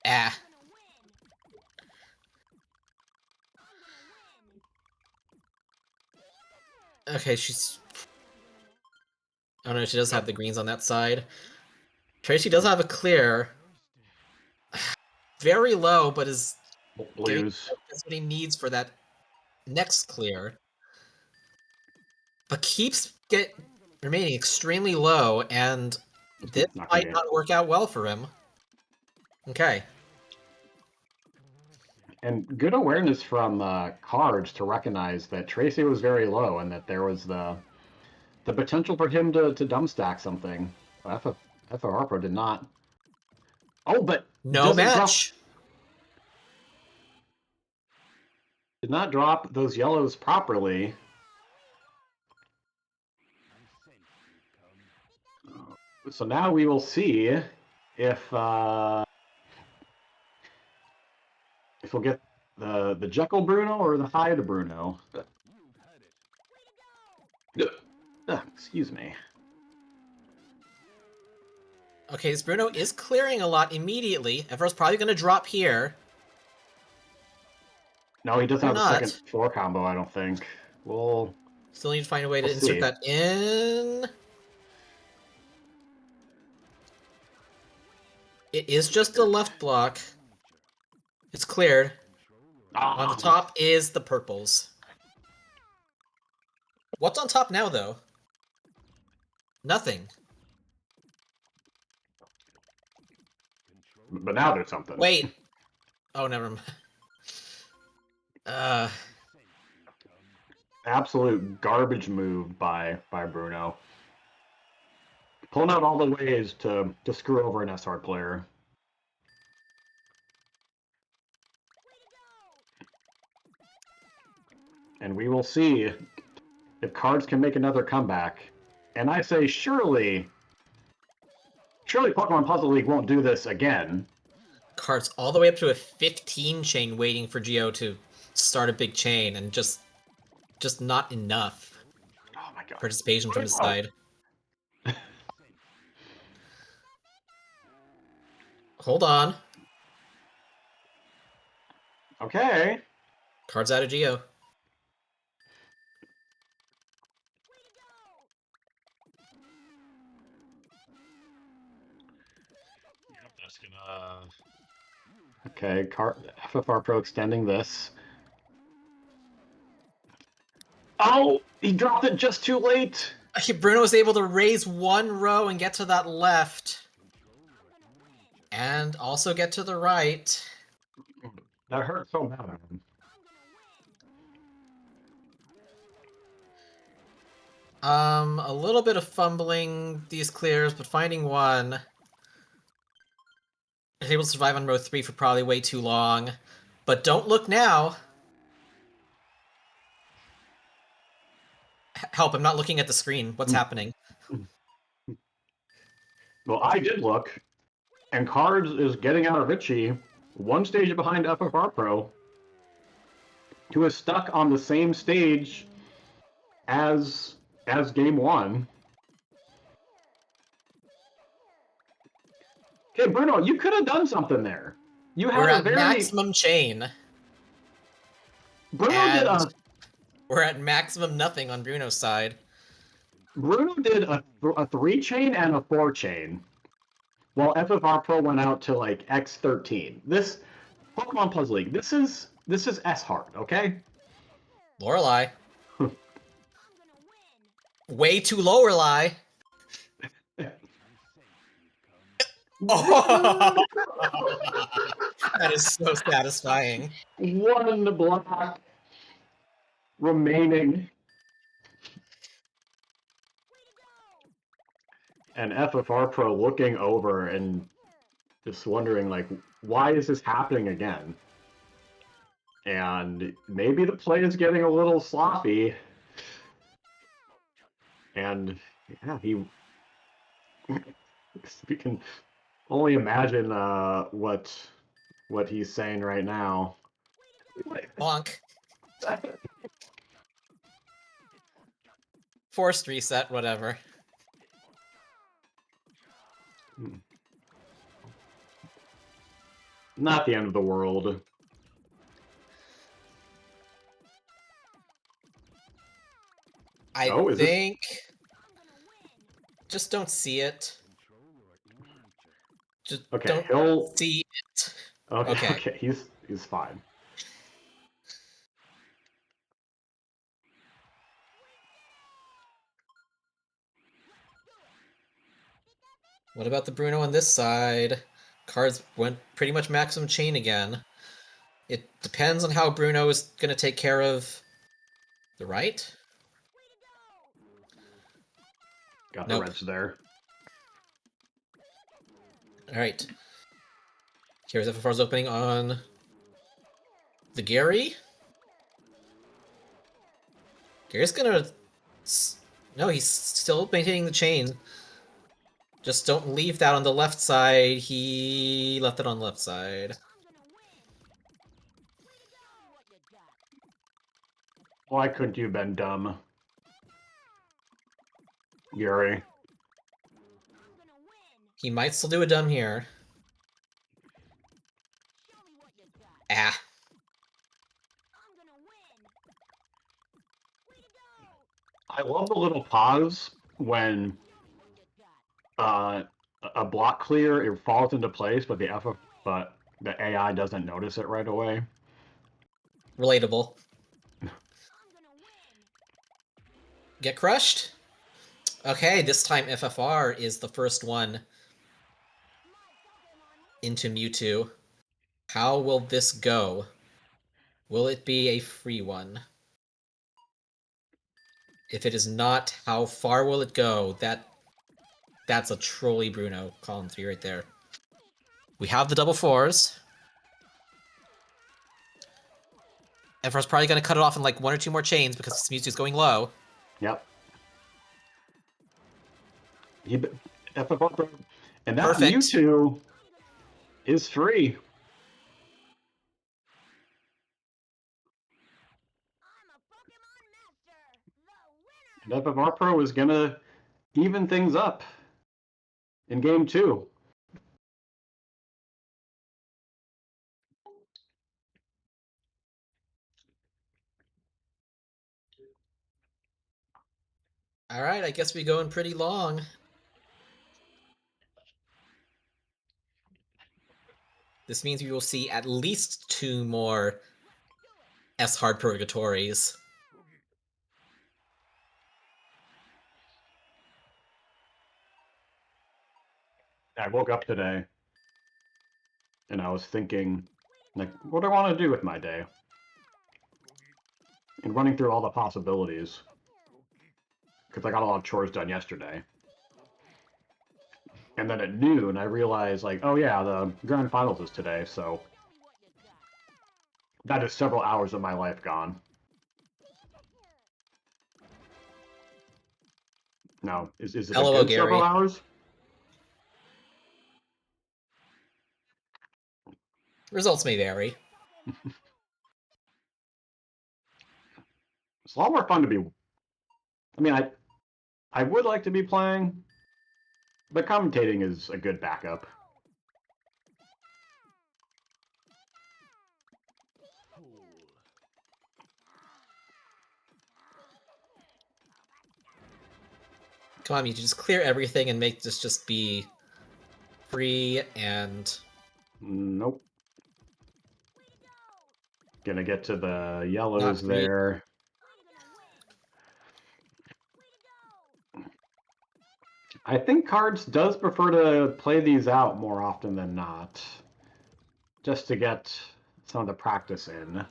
Speaker 4: Ah. Okay, she's... Oh no, she does have the greens on that side. Tracy does have a clear. Very low, but is...
Speaker 3: Blues.
Speaker 4: That's what he needs for that next clear. But keeps remaining extremely low, and this might not work out well for him. Okay.
Speaker 3: And good awareness from Cards to recognize that Tracy was very low and that there was the potential for him to dumb stack something. FFR Pro did not. Oh, but
Speaker 4: No match.
Speaker 3: Did not drop those yellows properly. So now we will see if we'll get the Jekyll Bruno or the Hyde Bruno. Excuse me.
Speaker 4: Okay, this Bruno is clearing a lot immediately. FFR's probably going to drop here.
Speaker 3: No, he doesn't
Speaker 4: Or
Speaker 3: have
Speaker 4: not.
Speaker 3: a second floor combo, I don't think. We'll
Speaker 4: Still need to find a way to
Speaker 3: We'll
Speaker 4: insert
Speaker 3: see.
Speaker 4: that in. It is just the left block. It's cleared. On the top is the purples. What's on top now, though? Nothing.
Speaker 3: But now there's something.
Speaker 4: Wait. Oh, never mind.
Speaker 3: Absolute garbage move by Bruno. Pulling out all the ways to screw over an SR player. And we will see if Cards can make another comeback. And I say surely Pokemon Puzzle League won't do this again.
Speaker 4: Cards all the way up to a 15 chain waiting for Geo to start a big chain, and just not enough
Speaker 3: Oh my god.
Speaker 4: participation from his side. Hold on.
Speaker 3: Okay.
Speaker 4: Cards out of Geo.
Speaker 3: Yep, that's gonna. Okay, FFR Pro extending this. Oh, he dropped it just too late.
Speaker 4: Bruno was able to raise one row and get to that left. And also get to the right.
Speaker 3: That hurt so bad.
Speaker 4: A little bit of fumbling these clears, but finding one. Is able to survive on row 3 for probably way too long. But don't look now. Help, I'm not looking at the screen. What's happening?
Speaker 3: Well, I did look, and Cards is getting out of Itchy one stage behind FFR Pro, who is stuck on the same stage as game 1. Okay, Bruno, you could have done something there. You had
Speaker 4: We're
Speaker 3: a
Speaker 4: at
Speaker 3: very
Speaker 4: maximum chain.
Speaker 3: Bruno
Speaker 4: and
Speaker 3: did a
Speaker 4: we're at maximum nothing on Bruno's side.
Speaker 3: Bruno did a 3-chain and a 4-chain, while FFR Pro went out to like X13. This Pokemon Puzzle League, this is S hard, okay?
Speaker 4: Lorelei. Way too Lorelei. Oh! That is so satisfying.
Speaker 3: One block remaining. And FFR Pro looking over and just wondering, like, why is this happening again? And maybe the play is getting a little sloppy. And yeah, we can only imagine what he's saying right now.
Speaker 4: Bonk. Forced reset, whatever.
Speaker 3: Not the end of the world.
Speaker 4: I think... Just don't see it. Just don't see it.
Speaker 3: Okay, he's fine.
Speaker 4: What about the Bruno on this side? Cards went pretty much maximum chain again. It depends on how Bruno is going to take care of the right.
Speaker 3: Got
Speaker 4: Nope.
Speaker 3: the reds there.
Speaker 4: Alright. Here's FFR's opening on the Gary. Gary's gonna... No, he's still maintaining the chain. Just don't leave that on the left side. He left it on the left side.
Speaker 3: Why couldn't you have been dumb, Gary?
Speaker 4: He might still do a dumb here. Ah.
Speaker 3: I love the little pause when a block clear, it falls into place, but the AI doesn't notice it right away.
Speaker 4: Relatable. Get crushed? Okay, this time FFR is the first one into Mewtwo. How will this go? Will it be a free one? If it is not, how far will it go? That's a trolley Bruno column 3 right there. We have the double fours. FFR's probably going to cut it off in like 1 or 2 more chains because Mewtwo's going low.
Speaker 3: Yep. FFR, and that
Speaker 4: Perfect.
Speaker 3: Mewtwo is free. And FFR Pro is gonna even things up in game 2.
Speaker 4: Alright, I guess we go in pretty long. This means we will see at least 2 more S-Hard Purgatories.
Speaker 3: I woke up today and I was thinking, like, what do I want to do with my day? And running through all the possibilities. Because I got a lot of chores done yesterday. And then at noon, I realized, like, oh yeah, the grand finals is today, so that is several hours of my life gone. Now, is it a
Speaker 4: LOL,
Speaker 3: good
Speaker 4: Gary.
Speaker 3: several hours?
Speaker 4: Results may vary.
Speaker 3: It's a lot more fun to be... I mean, I would like to be playing, but commentating is a good backup.
Speaker 4: Come on, you just clear everything and make this just be free and...
Speaker 3: Nope. Gonna get to the yellows
Speaker 4: Not free.
Speaker 3: there. I think Cards does prefer to play these out more often than not, just to get some of the practice in.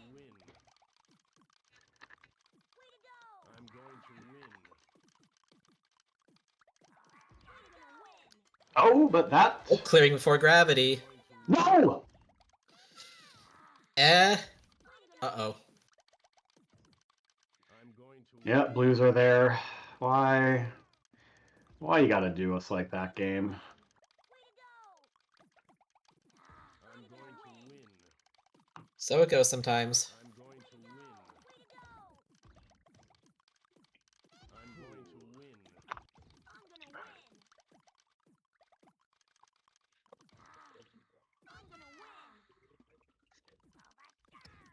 Speaker 3: Oh, but that...
Speaker 4: Oh, clearing before gravity.
Speaker 3: No!
Speaker 4: Uh-oh.
Speaker 3: Yeah, blues are there. Why you gotta do us like that, game?
Speaker 4: So it goes sometimes.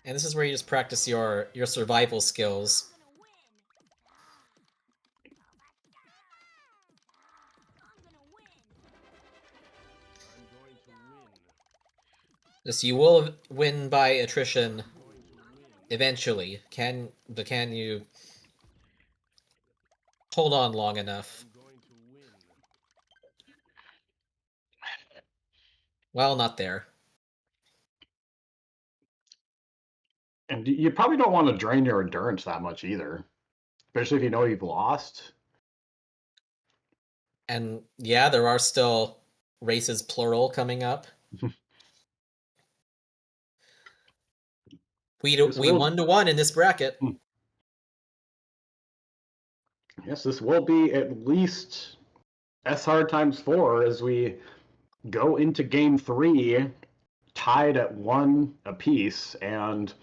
Speaker 4: And this is where you just practice your survival skills. Just you will win by attrition eventually. But can you hold on long enough? Well, not there.
Speaker 3: And you probably don't want to drain your endurance that much either, especially if you know you've lost.
Speaker 4: And yeah, there are still races plural coming up. We 1-1 in this bracket.
Speaker 3: Yes, this will be at least S-Hard times 4 as we go into game 3 tied at 1 apiece, and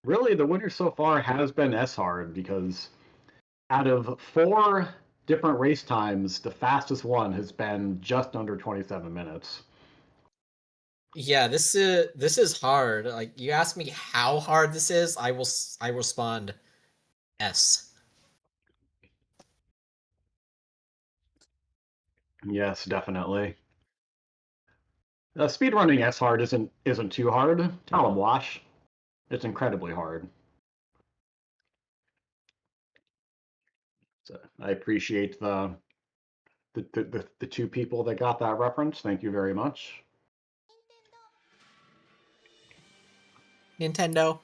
Speaker 3: really the winner so far has been S-Hard because out of 4 different race times, the fastest one has been just under 27 minutes.
Speaker 4: Yeah, this is hard. Like, you ask me how hard this is, I respond S.
Speaker 3: Yes, definitely. Speedrunning S-Hard isn't too hard. Tell 'em Wash. It's incredibly hard. So I appreciate the two people that got that reference. Thank you very much.
Speaker 4: Nintendo.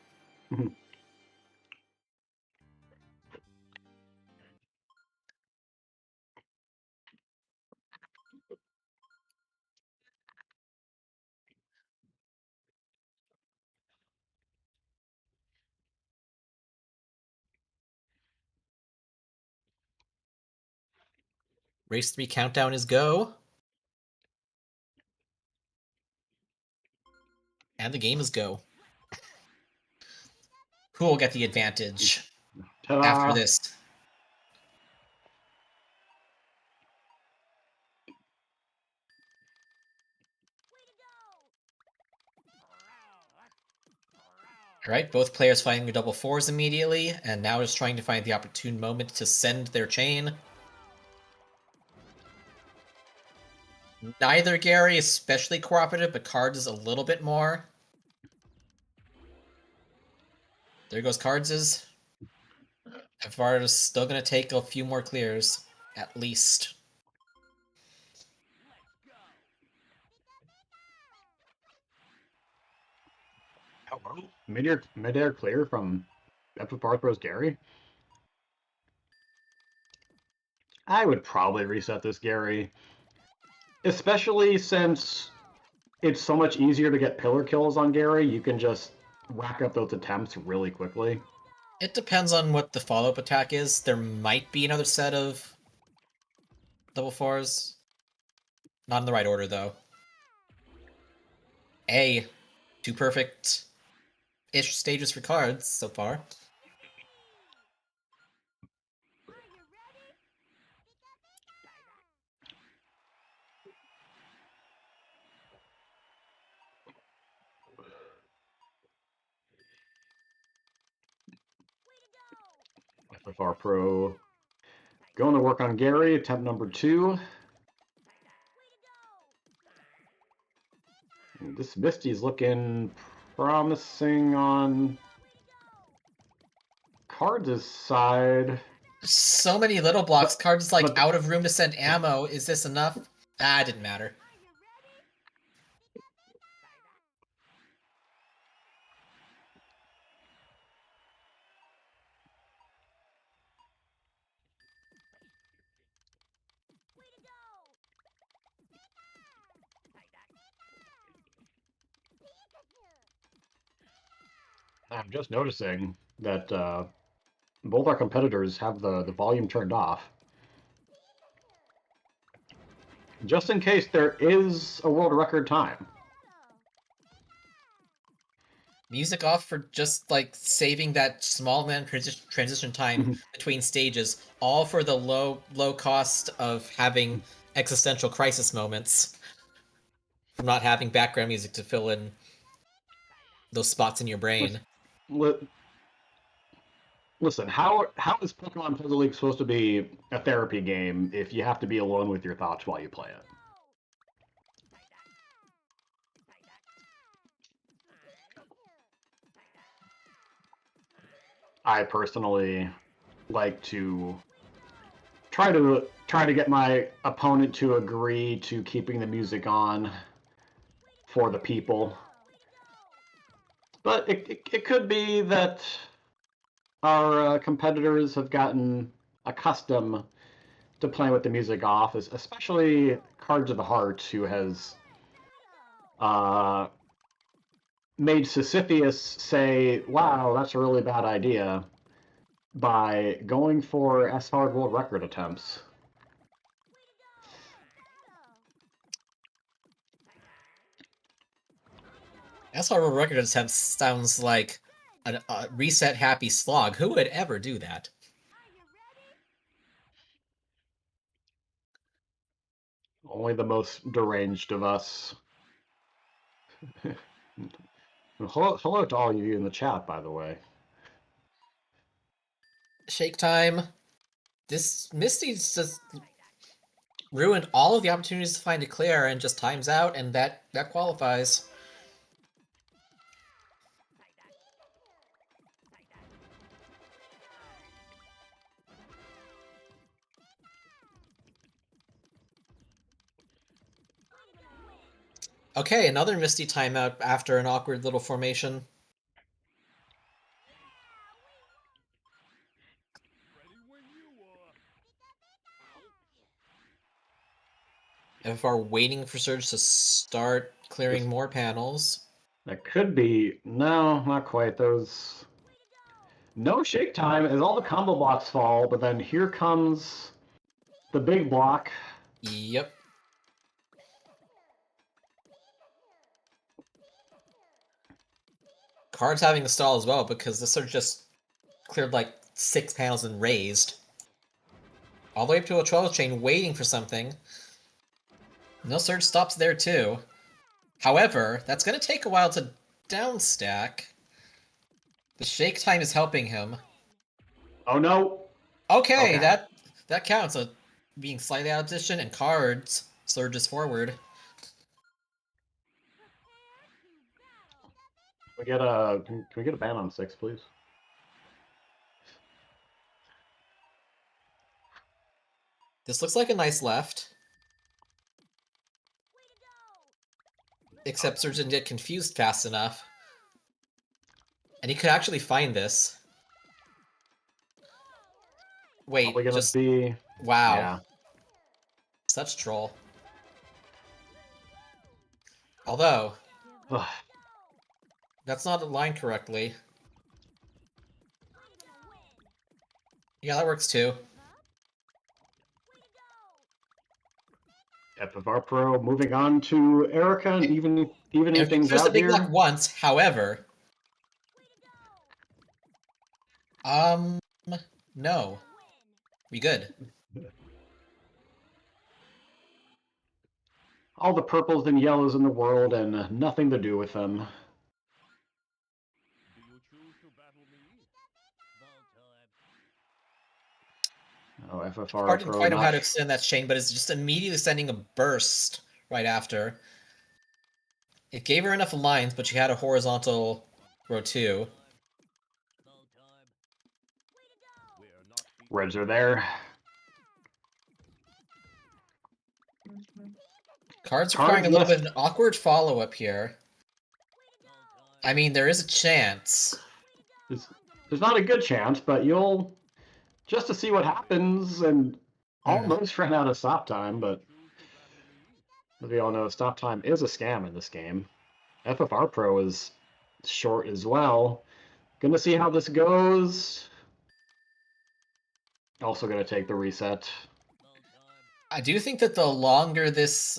Speaker 4: Race 3 countdown is go. And the game is go. Who will get the advantage after
Speaker 3: Ta-da!
Speaker 4: this? Alright, both players finding their double fours immediately, and now just trying to find the opportune moment to send their chain. Neither Gary is especially cooperative, but Cards is a little bit more. There goes Cards'. FFR is still going to take a few more clears, at least.
Speaker 3: Hello? Mid-air clear from FFR throws Gary? I would probably reset this Gary. Especially since it's so much easier to get pillar kills on Gary. You can just rack up those attempts really quickly.
Speaker 4: It depends on what the follow-up attack is. There might be another set of double fours. Not in the right order, though. A. 2 perfect-ish stages for Cards so far.
Speaker 3: FFR Pro going to work on Gary, attempt number 2. This Misty's looking promising on Cards' side.
Speaker 4: So many little blocks. Cards is like
Speaker 3: but-
Speaker 4: out of room to send ammo. Is this enough? Ah, it didn't matter.
Speaker 3: I'm just noticing that both our competitors have the volume turned off. Just in case there is a world record time.
Speaker 4: Music off for just, like, saving that small amount of transition time between stages, all for the low cost of having existential crisis moments from not having background music to fill in those spots in your brain.
Speaker 3: Listen, how is Pokemon Puzzle League supposed to be a therapy game if you have to be alone with your thoughts while you play it? I personally like to try to get my opponent to agree to keeping the music on for the people. But it could be that our competitors have gotten accustomed to playing with the music off, especially Cards of the Heart, who has made Sisypheus say, wow, that's a really bad idea, by going for S-Hard world record attempts.
Speaker 4: SR record attempt sounds like a reset happy slog. Who would ever do that?
Speaker 3: Only the most deranged of us. Hello to all of you in the chat, by the way.
Speaker 4: Shake time. This Misty's just ruined all of the opportunities to find a clear and just times out, and that qualifies. Okay, another Misty timeout after an awkward little formation. FFR waiting for Surge to start clearing more panels.
Speaker 3: That could be... No, not quite. Those... No shake time as all the combo blocks fall, but then here comes the big block.
Speaker 4: Yep. Card's having a stall as well because the Surge just cleared like 6 panels and raised. All the way up to a 12 chain waiting for something. No Surge stops there too. However, that's going to take a while to downstack. The shake time is helping him.
Speaker 3: Oh no!
Speaker 4: Okay. that counts. Being slightly out of position and Cards surges forward.
Speaker 3: Can we get a ban on 6, please?
Speaker 4: This looks like a nice left. Except Surge didn't get confused fast enough. And he could actually find this. Wait,
Speaker 3: Probably gonna
Speaker 4: just...
Speaker 3: be...
Speaker 4: Wow.
Speaker 3: Yeah.
Speaker 4: Such troll. Although,
Speaker 3: Ugh.
Speaker 4: that's not aligned correctly. Yeah, that works too.
Speaker 3: FFR Pro moving on to Erica and evening things
Speaker 4: There's
Speaker 3: out
Speaker 4: a big
Speaker 3: here.
Speaker 4: block once, however... No. We good.
Speaker 3: All the purples and yellows in the world and nothing to do with them. Oh, FFR
Speaker 4: Card didn't
Speaker 3: Pro
Speaker 4: quite know how to
Speaker 3: not...
Speaker 4: extend that chain, but it's just immediately sending a burst right after. It gave her enough lines, but she had a horizontal row 2.
Speaker 3: Reds are there.
Speaker 4: Cards requiring a little bit of an awkward follow-up here. I mean, there is a chance.
Speaker 3: There's not a good chance, but you'll... Just to see what happens, and almost ran out of stop time, but... As we all know, stop time is a scam in this game. FFR Pro is short as well. Gonna see how this goes. Also gonna take the reset.
Speaker 4: I do think that the longer this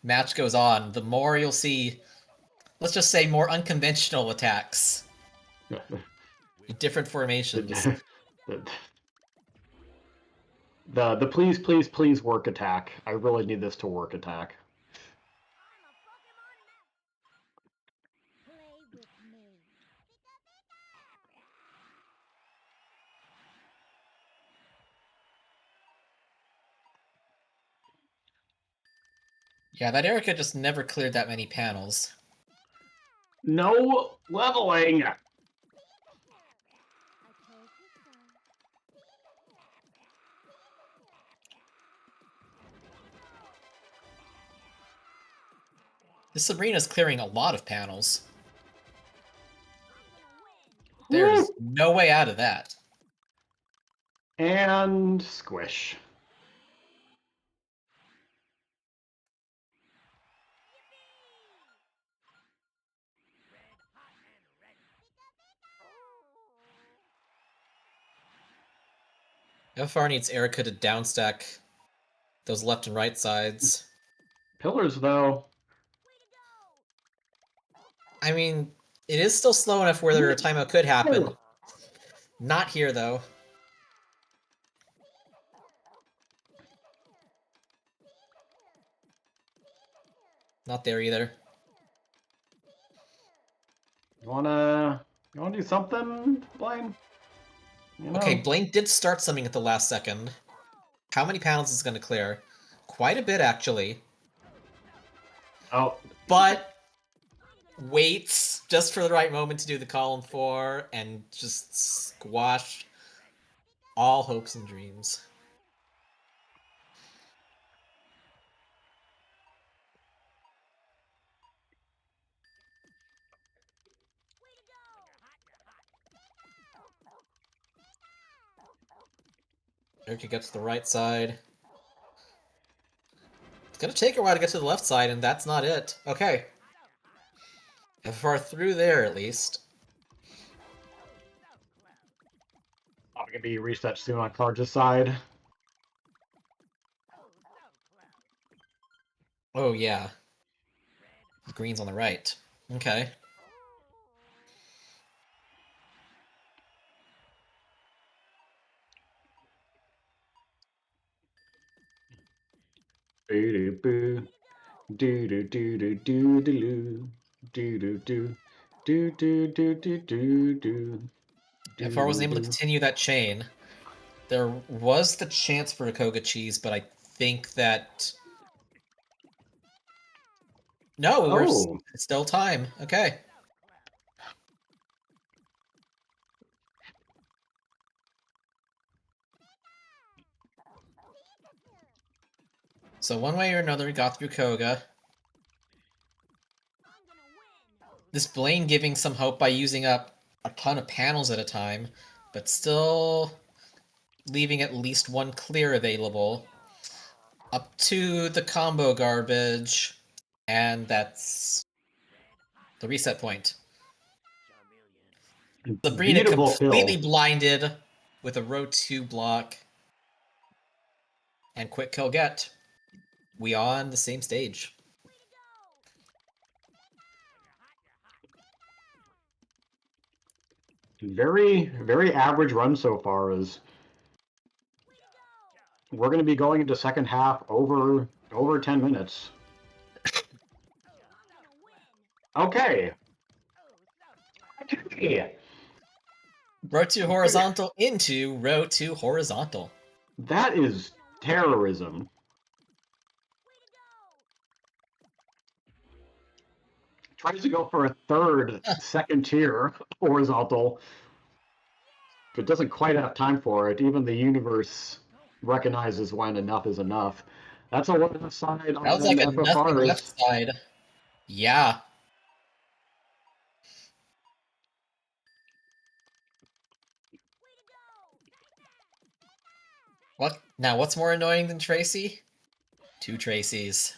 Speaker 4: match goes on, the more you'll see, let's just say, more unconventional attacks. Different formations.
Speaker 3: The please, please, please work attack. I really need this to work attack.
Speaker 4: Yeah, that Erica just never cleared that many panels.
Speaker 3: No leveling!
Speaker 4: This Sabrina's clearing a lot of panels. There's no way out of that.
Speaker 3: And squish.
Speaker 4: FFR needs Erica to downstack those left and right sides.
Speaker 3: Pillars, though.
Speaker 4: I mean, it is still slow enough where a timeout could happen. Not here, though. Not there either.
Speaker 3: You wanna do something, Blaine? You know?
Speaker 4: Okay, Blaine did start something at the last second. How many panels is it going to clear? Quite a bit, actually.
Speaker 3: Oh.
Speaker 4: But waits just for the right moment to do the column 4 and just squash all hopes and dreams. Erica gets to the right side. It's gonna take her a while to get to the left side, and that's not it. Okay. FFR through there, at least.
Speaker 3: Probably gonna be reset soon on Cards' side.
Speaker 4: Oh, yeah. The green's on the right. Okay.
Speaker 3: Boo do do do do do do do do do do do do do do do.
Speaker 4: FFR wasn't able to continue that chain. There was the chance for a Koga cheese, but I think that... No, we're still time. Okay. So one way or another, we got through Koga. This Blaine giving some hope by using up a ton of panels at a time, but still leaving at least one clear available. Up to the combo garbage, and that's the reset point. Sabrina completely blinded with a row 2 block. And quick kill get. We on the same stage.
Speaker 3: Very, very average run so far. Is we're going to be going into second half over 10 minutes. Okay.
Speaker 4: Row 2 horizontal into row 2 horizontal.
Speaker 3: That is terrorism. Tries to go for a third, second tier horizontal, but doesn't quite have time for it. Even the universe recognizes when enough is enough. That's a left side on
Speaker 4: that was like a
Speaker 3: FFRs.
Speaker 4: nothing left side. Yeah. What? Now, what's more annoying than Tracy? 2 Tracys.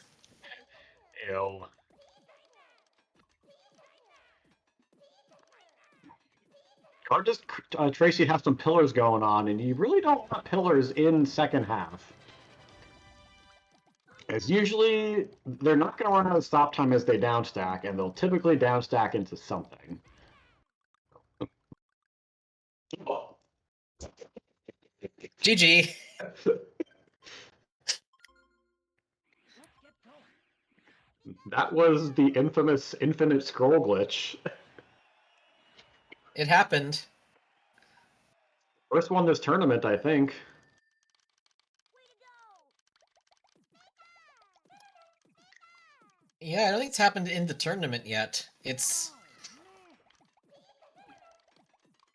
Speaker 3: Ew. Or just Tracy has some pillars going on, and you really don't want pillars in second half. As usually, they're not going to run out of stop time as they downstack, and they'll typically downstack into something.
Speaker 4: GG.
Speaker 3: That was the infamous infinite scroll glitch.
Speaker 4: It happened.
Speaker 3: First one this tournament, I think.
Speaker 4: Yeah, I don't think it's happened in the tournament yet. It's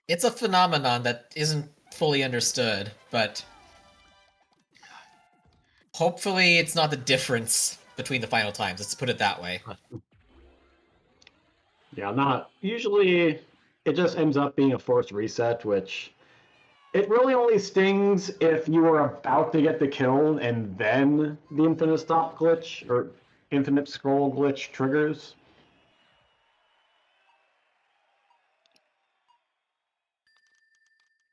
Speaker 4: a phenomenon that isn't fully understood, but hopefully it's not the difference between the final times. Let's put it that way.
Speaker 3: Yeah, not usually. it just ends up being a forced reset, which it really only stings if you are about to get the kill and then the infinite stop glitch or infinite scroll glitch triggers.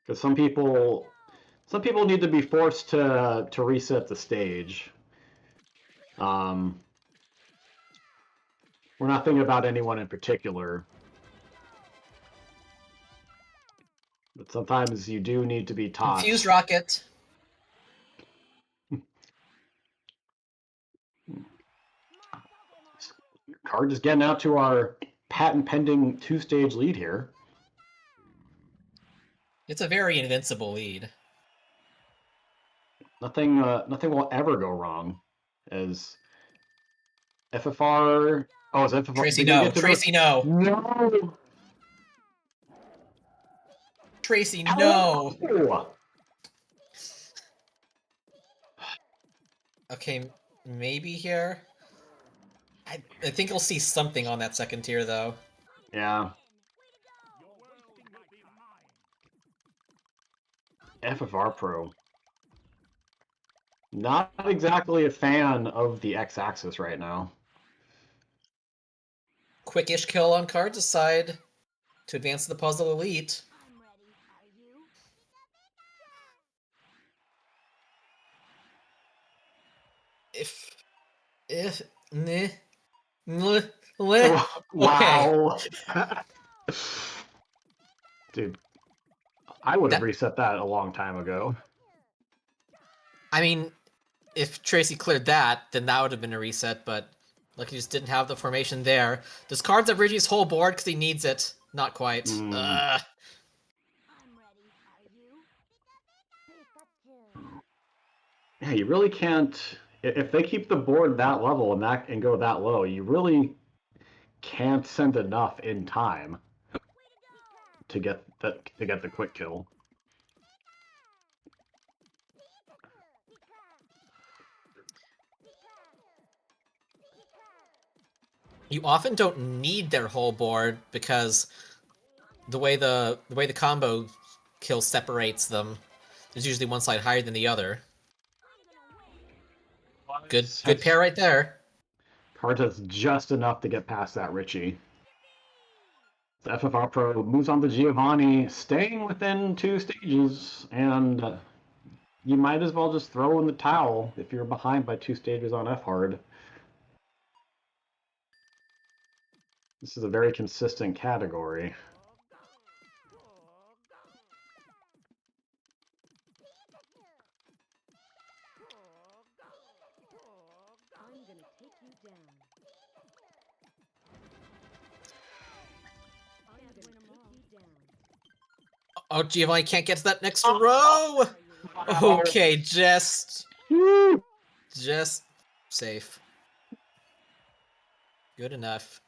Speaker 3: Because some people need to be forced to reset the stage. We're not thinking about anyone in particular, but sometimes you do need to be taught.
Speaker 4: Confused Rocket.
Speaker 3: Card just getting out to our patent pending 2-stage lead here.
Speaker 4: It's a very invincible lead.
Speaker 3: Nothing will ever go wrong, as FFR. Oh, is FFR?
Speaker 4: Tracy, no. Tracy, no.
Speaker 3: No.
Speaker 4: Tracy, no. Okay, maybe here. I think you'll see something on that second tier, though.
Speaker 3: Yeah. FFR Pro. Not exactly a fan of the X-axis right now.
Speaker 4: Quickish kill on cards aside to advance to the Puzzle Elite.
Speaker 3: Wow. Dude, I would have reset that a long time ago.
Speaker 4: I mean, if Tracy cleared that, then that would have been a reset, but like he just didn't have the formation there. Does cards have Reggie's whole board because he needs it? Not quite.
Speaker 3: Yeah, you really can't. If they keep the board that level and go that low, you really can't send enough in time to get the quick kill.
Speaker 4: You often don't need their whole board because the way the combo kill separates them, there's usually one side higher than the other. Good pair right there.
Speaker 3: Cards has just enough to get past that Richie. The FFR Pro moves on to Giovanni, staying within 2 stages, and you might as well just throw in the towel if you're behind by 2 stages on F-Hard. This is a very consistent category.
Speaker 4: Oh, Giovanni can't get to that next row! Okay, just safe. Good enough.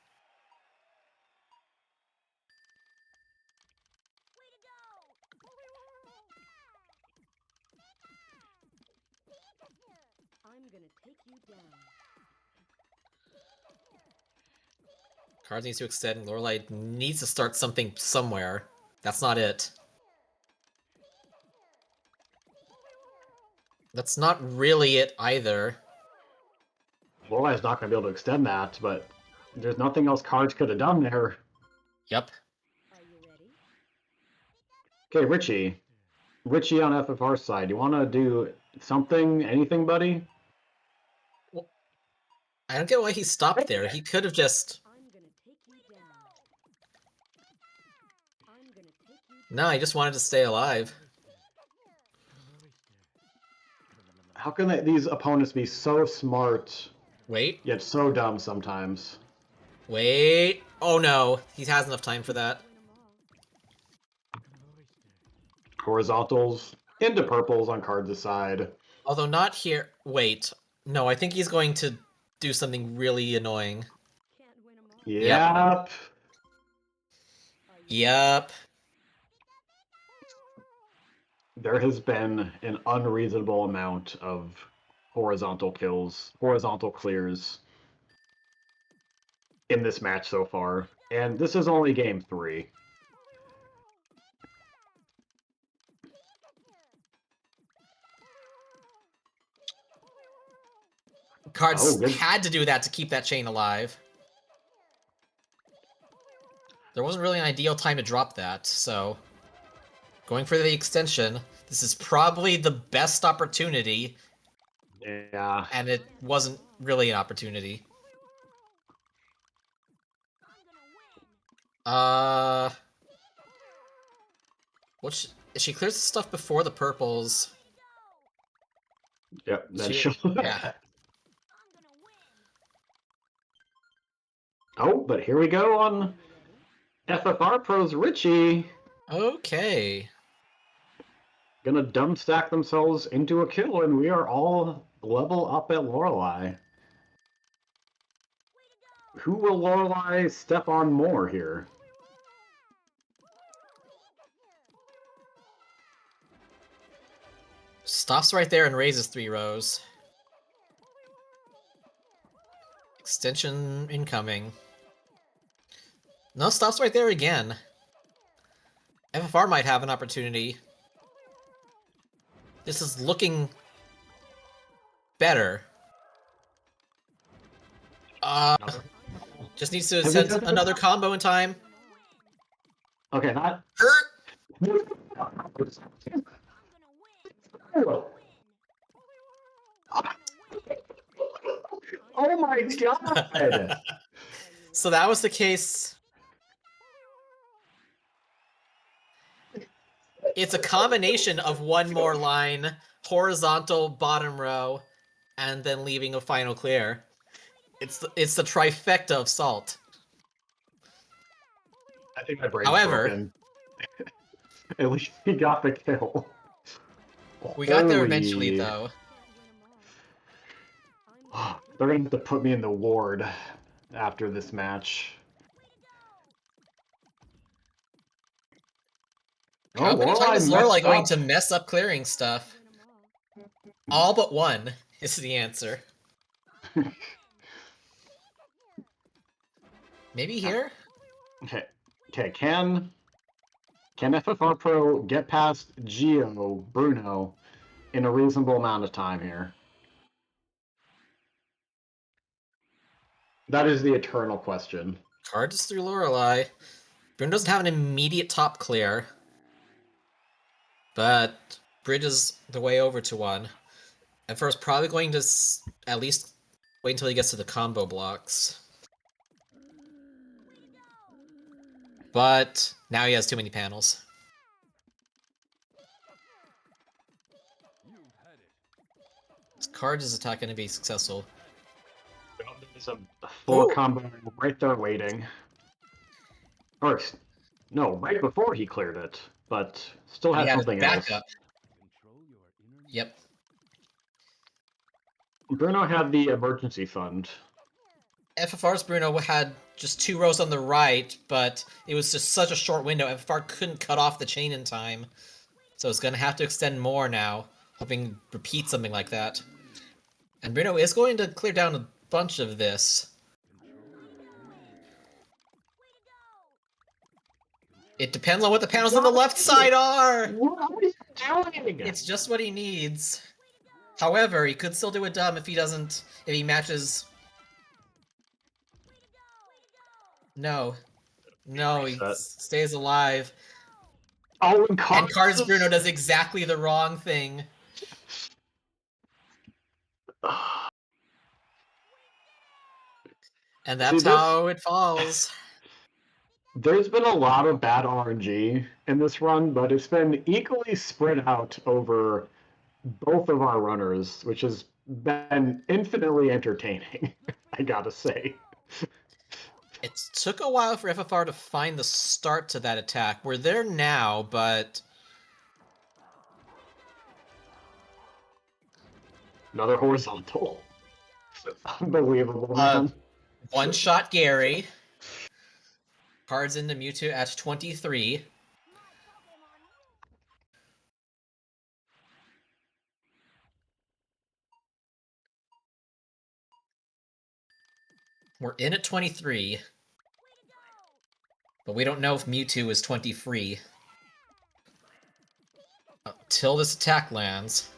Speaker 4: Cards needs to extend. Lorelei needs to start something somewhere. That's not it. That's not really it either.
Speaker 3: Lorelei's not going to be able to extend that, but there's nothing else Cards could have done there.
Speaker 4: Yep.
Speaker 3: Okay, Richie. Richie on FFR side, you want to do something, anything, buddy?
Speaker 4: Well, I don't get why he stopped there. He could have just... No, he just wanted to stay alive.
Speaker 3: How can these opponents be so smart,
Speaker 4: Wait.
Speaker 3: yet so dumb sometimes?
Speaker 4: Wait. Oh no, he has enough time for that.
Speaker 3: Horizontals into purples on Cards aside.
Speaker 4: Although not here. Wait. No, I think he's going to do something really annoying.
Speaker 3: Yep.
Speaker 4: Yep.
Speaker 3: There has been an unreasonable amount of horizontal kills, horizontal clears in this match so far. And this is only game 3.
Speaker 4: Cards
Speaker 3: good.
Speaker 4: had to do that to keep that chain alive. There wasn't really an ideal time to drop that, so... Going for the extension, this is probably the best opportunity,
Speaker 3: Yeah.
Speaker 4: and it wasn't really an opportunity. She clears the stuff before the purples.
Speaker 3: Yep, that
Speaker 4: Yeah.
Speaker 3: Oh, but here we go on FFR Pro's Richie.
Speaker 4: Okay.
Speaker 3: Gonna dumb stack themselves into a kill, and we are all level up at Lorelei. Who will Lorelei step on more here?
Speaker 4: Stops right there and raises 3 rows. Extension incoming. No, stops right there again. FFR might have an opportunity. This is looking better. Just needs to send another combo in time.
Speaker 3: Okay, that... Oh my god!
Speaker 4: So that was the case. It's a combination of one more line, horizontal bottom row, and then leaving a final clear. It's the trifecta of salt.
Speaker 3: I think my brain's
Speaker 4: However,
Speaker 3: broken. At least he got the kill.
Speaker 4: We got there eventually, though.
Speaker 3: They're gonna have to put me in the ward after this match.
Speaker 4: How many times is Lorelei going to mess up clearing stuff? All but one is the answer. Maybe here?
Speaker 3: Okay. Can FFR Pro get past Bruno in a reasonable amount of time here? That is the eternal question.
Speaker 4: Cards through Lorelei. Bruno doesn't have an immediate top clear, but bridges the way over to one. And first, probably going to at least wait until he gets to the combo blocks. But now he has too many panels. Is Cards' attack going to be successful?
Speaker 3: There's a full combo right there waiting. Or, no, right before he cleared it, but still had something else.
Speaker 4: Yep.
Speaker 3: Bruno had the emergency fund.
Speaker 4: FFR's Bruno had just 2 rows on the right, but it was just such a short window. FFR couldn't cut off the chain in time. So it's going to have to extend more now, hoping to repeat something like that. And Bruno is going to clear down a bunch of this. It depends on what the panels on the left side are!
Speaker 3: What are you doing?
Speaker 4: It's just what he needs. However, he could still do a dumb if he matches... No. No, he stays alive.
Speaker 3: Oh,
Speaker 4: and Cards Bruno does exactly the wrong thing. And that's how it falls.
Speaker 3: There's been a lot of bad RNG in this run, but it's been equally spread out over both of our runners, which has been infinitely entertaining, I gotta say.
Speaker 4: It took a while for FFR to find the start to that attack. We're there now, but...
Speaker 3: Another horizontal. Unbelievable, man.
Speaker 4: One-shot Gary. Cards into Mewtwo at 23. We're in at 23. But we don't know if Mewtwo is 23. Until this attack lands.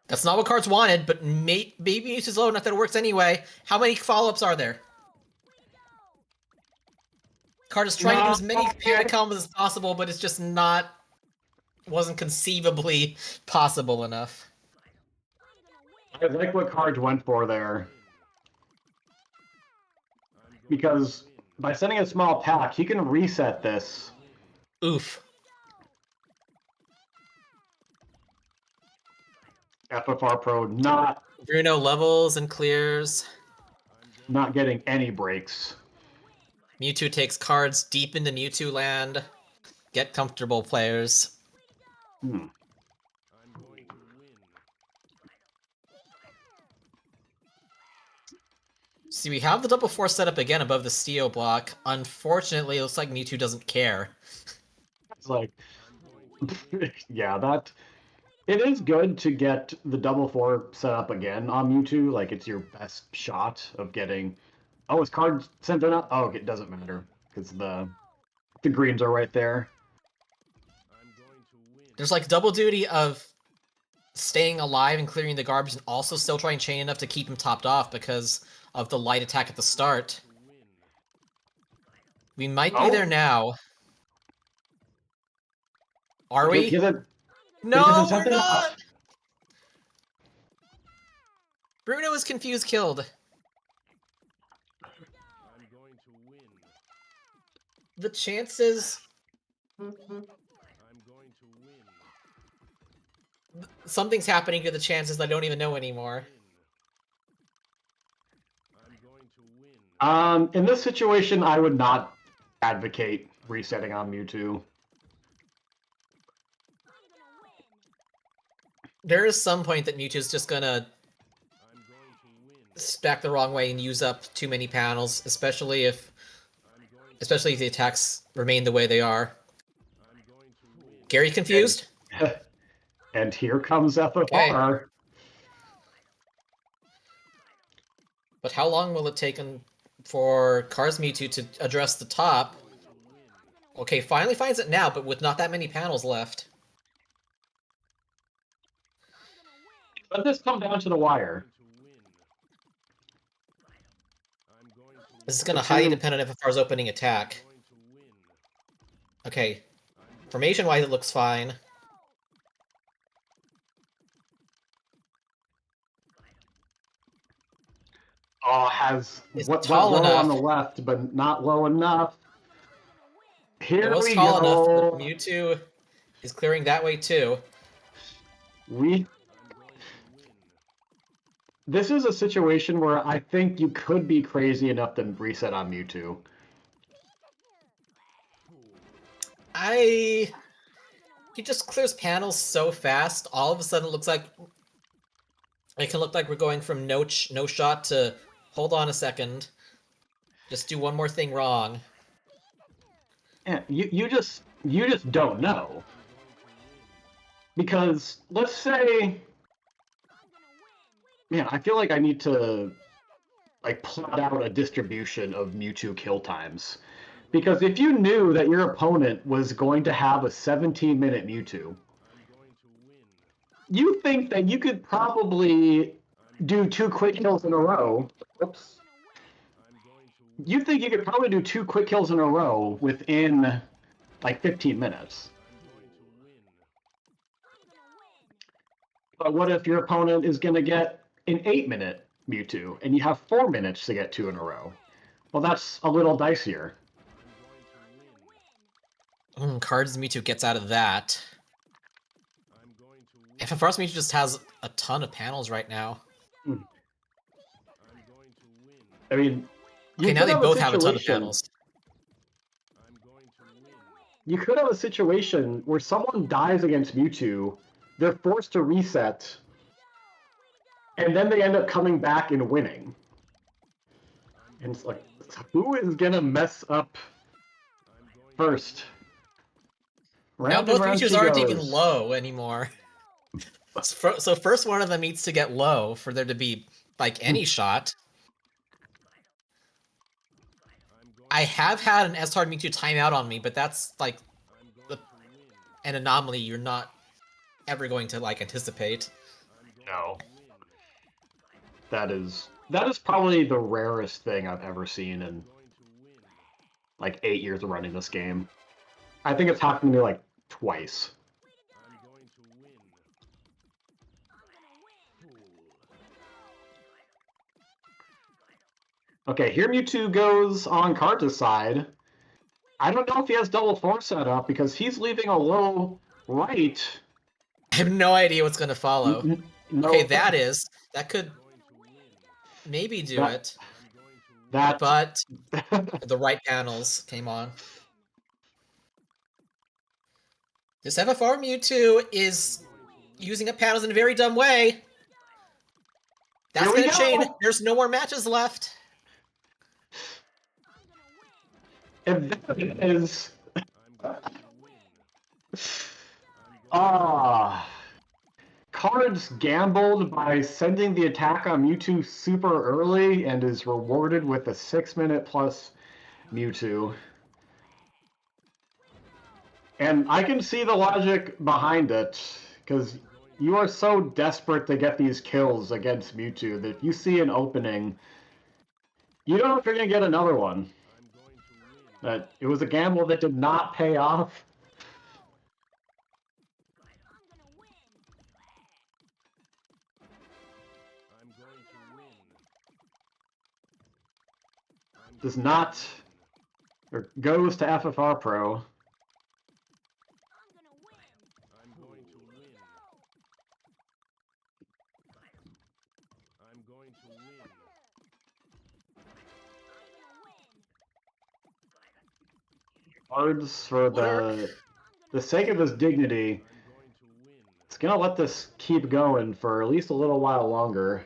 Speaker 4: That's not what Cards wanted, but maybe Mewtwo's low enough that it works anyway. How many follow-ups are there? Card is trying to do as many panic combos as possible, but it's just not... wasn't conceivably possible enough.
Speaker 3: I like what Cards went for there. Because by sending a small pack, he can reset this.
Speaker 4: Oof.
Speaker 3: FFR Pro
Speaker 4: Bruno levels and clears.
Speaker 3: not getting any breaks.
Speaker 4: Mewtwo takes cards deep into Mewtwo land. Get comfortable, players. See, we have the double force set up again above the Steel block. Unfortunately, it looks like Mewtwo doesn't care.
Speaker 3: It's like, yeah, that... It is good to get the double four set up again on Mewtwo. Like, it's your best shot of getting... Oh, is card sent or not? Oh, it doesn't matter, because the greens are right there.
Speaker 4: There's like double duty of staying alive and clearing the garbage and also still trying chain enough to keep him topped off because of the light attack at the start. We might be there now. Are we? No, we're not! Bruno is confused killed. The chances... Something's happening to the chances I don't even know anymore.
Speaker 3: In this situation, I would not advocate resetting on Mewtwo.
Speaker 4: There is some point that Mewtwo's just gonna stack the wrong way and use up too many panels, especially if the attacks remain the way they are. Gary confused?
Speaker 3: And here comes FFR.
Speaker 4: Okay. But how long will it take for Cars Mewtwo to address the top? Okay, finally finds it now, but with not that many panels left.
Speaker 3: Let this come down to the wire.
Speaker 4: This is going to highly depend on FFR's opening attack. Okay. Formation-wise, it looks fine.
Speaker 3: Oh, has what
Speaker 4: tall
Speaker 3: low
Speaker 4: enough.
Speaker 3: on the left, but not low enough. Here
Speaker 4: It was
Speaker 3: we
Speaker 4: tall enough,
Speaker 3: go.
Speaker 4: but Mewtwo is clearing that way too.
Speaker 3: This is a situation where I think you could be crazy enough to reset on Mewtwo.
Speaker 4: He just clears panels so fast. All of a sudden, it looks like it can look like we're going from no shot to hold on a second. Just do one more thing wrong.
Speaker 3: Yeah, you just don't know. Because let's say, man, I feel like I need to like plot out a distribution of Mewtwo kill times. Because if you knew that your opponent was going to have a 17-minute Mewtwo, you think that you could probably do 2 quick kills in a row. Oops. You think you could probably do 2 quick kills in a row within like 15 minutes. But what if your opponent is going to get an 8-minute Mewtwo and you have 4 minutes to get 2 in a row? Well, that's a little dicier.
Speaker 4: Cards Mewtwo gets out of that. FFR's Mewtwo just has a ton of panels right now.
Speaker 3: I mean,
Speaker 4: okay, now they both have a ton of panels.
Speaker 3: You could have a situation where someone dies against Mewtwo, they're forced to reset, and then they end up coming back and winning. And it's like, who is gonna mess up first?
Speaker 4: Now both Mewtwo's aren't even low anymore. So first one of them needs to get low for there to be, like, any shot. I have had an S-Hard Mewtwo timeout on me, but that's, like, an anomaly you're not ever going to, like, anticipate.
Speaker 3: No. That is probably the rarest thing I've ever seen in like 8 years of running this game. I think it's happened to me like twice. Okay, here Mewtwo goes on Cards' side. I don't know if he has double force set up because he's leaving a low right.
Speaker 4: I have no idea what's going to follow.
Speaker 3: No,
Speaker 4: Okay, that could maybe do it.
Speaker 3: That
Speaker 4: But the right panels came on. This FFR Mewtwo is using up panels in a very dumb way. That's
Speaker 3: Here we
Speaker 4: gonna chain.
Speaker 3: go.
Speaker 4: There's no more matches left.
Speaker 3: And that is Cards gambled by sending the attack on Mewtwo super early and is rewarded with a 6-minute plus Mewtwo. And I can see the logic behind it, because you are so desperate to get these kills against Mewtwo that if you see an opening, you don't know if you're going to get another one. But it was a gamble that did not pay off. Does not, or goes to FFR Pro. Cards for the sake of his dignity. It's gonna let this keep going for at least a little while longer.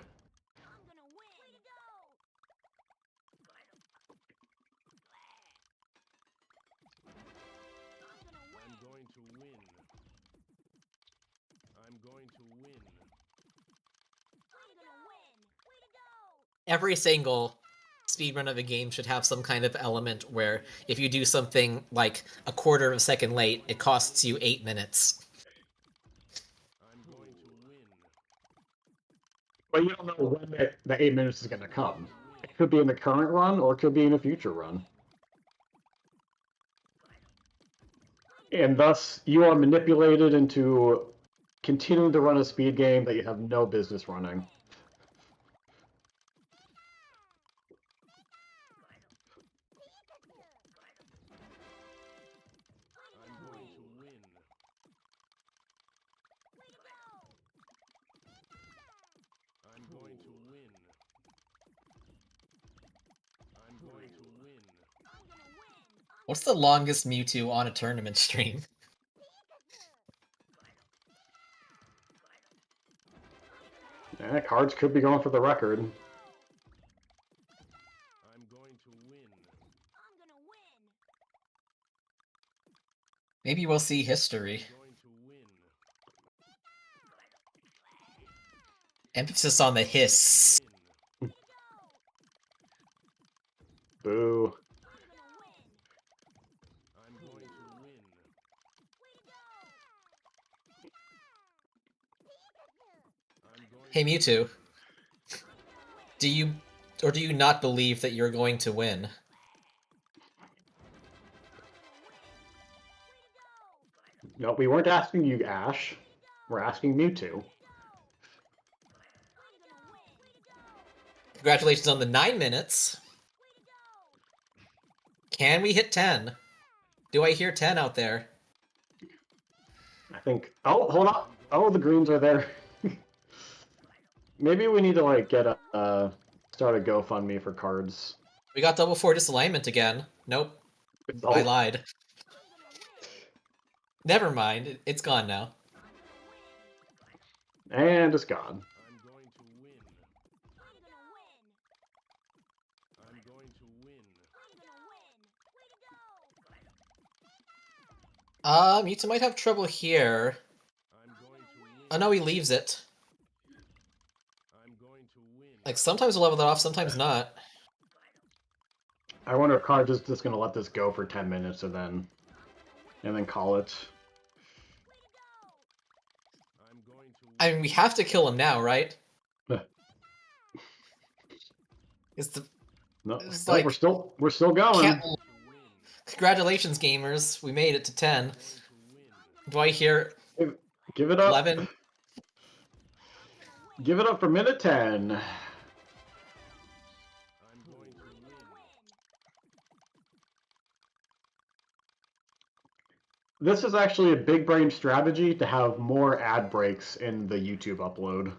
Speaker 4: Every single speedrun of a game should have some kind of element where if you do something like a quarter of a second late, it costs you 8 minutes.
Speaker 3: But you don't know when the 8 minutes is going to come. It could be in the current run, or it could be in a future run. And thus, you are manipulated into continuing to run a speed game that you have no business running.
Speaker 4: What's the longest Mewtwo on a tournament stream?
Speaker 3: Yeah, Cards could be going for the record.
Speaker 4: Maybe we'll see history. Emphasis on the hiss.
Speaker 3: Boo.
Speaker 4: Hey Mewtwo, do you not believe that you're going to win?
Speaker 3: No, we weren't asking you, Ash. We're asking Mewtwo.
Speaker 4: Congratulations on the 9 minutes. Can we hit 10? Do I hear 10 out there?
Speaker 3: I think... Oh, hold on. Oh, the greens are there. Maybe we need to, like, get a... start a GoFundMe for Cards.
Speaker 4: We got double 4 disalignment again. Nope.
Speaker 3: Oh.
Speaker 4: I lied. Never mind. It's gone now.
Speaker 3: And it's gone.
Speaker 4: Mewtwo might have trouble here. Oh no, he leaves it. Like, sometimes we'll level that off, sometimes not.
Speaker 3: I wonder if Cards is just going to let this go for 10 minutes and then call it.
Speaker 4: I mean, we have to kill him now, right? It's the
Speaker 3: No,
Speaker 4: It's
Speaker 3: no,
Speaker 4: like
Speaker 3: we're still going.
Speaker 4: Congratulations, gamers! We made it to 10. Do I hear
Speaker 3: Give it up.
Speaker 4: 11?
Speaker 3: Give it up for minute 10. This is actually a big brain strategy to have more ad breaks in the YouTube upload.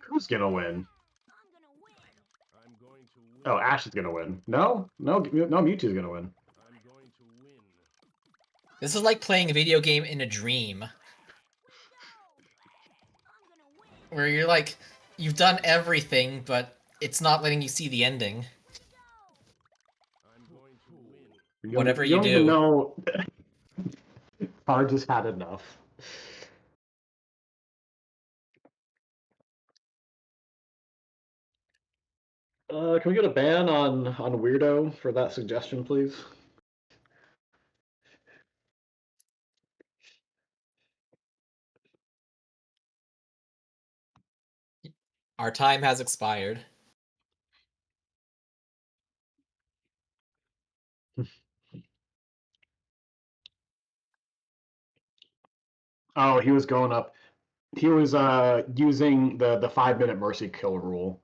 Speaker 3: Who's gonna win? Oh, Ash is gonna win. No, Mewtwo's gonna win.
Speaker 4: This is like playing a video game in a dream. Where you're like, you've done everything, but it's not letting you see the ending. Whatever you
Speaker 3: don't
Speaker 4: do.
Speaker 3: even know. Cards has had enough. Can we get a ban on Weirdo for that suggestion, please?
Speaker 4: Our time has expired.
Speaker 3: Oh, he was going up. He was using the 5-minute mercy kill rule.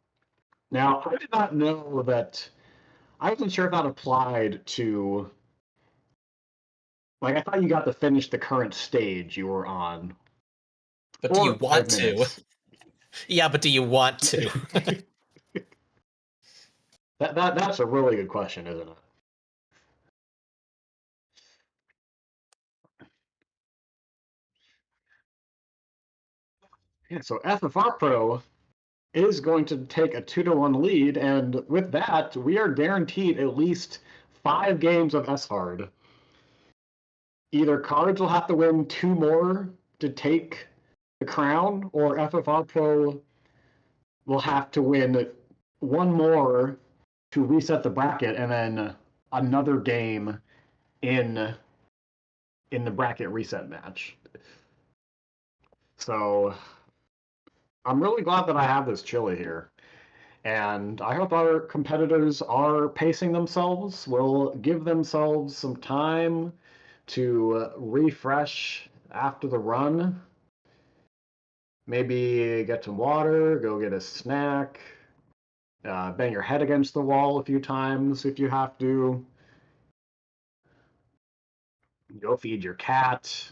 Speaker 3: Now, I did not know that. I wasn't sure if that applied to. Like, I thought you got to finish the current stage you were on.
Speaker 4: But do you want
Speaker 3: 5
Speaker 4: to?
Speaker 3: minutes.
Speaker 4: Yeah, but do you want to?
Speaker 3: That's a really good question, isn't it? Yeah, so FFR Pro is going to take a 2-1 lead, and with that, we are guaranteed at least 5 games of S-Hard. Either Cards will have to win 2 more to take the crown, or FFR Pro will have to win 1 more to reset the bracket, and then another game in the bracket reset match. So I'm really glad that I have this chili here. And I hope our competitors are pacing themselves, will give themselves some time to refresh after the run. Maybe get some water, go get a snack, bang your head against the wall a few times if you have to. Go feed your cat.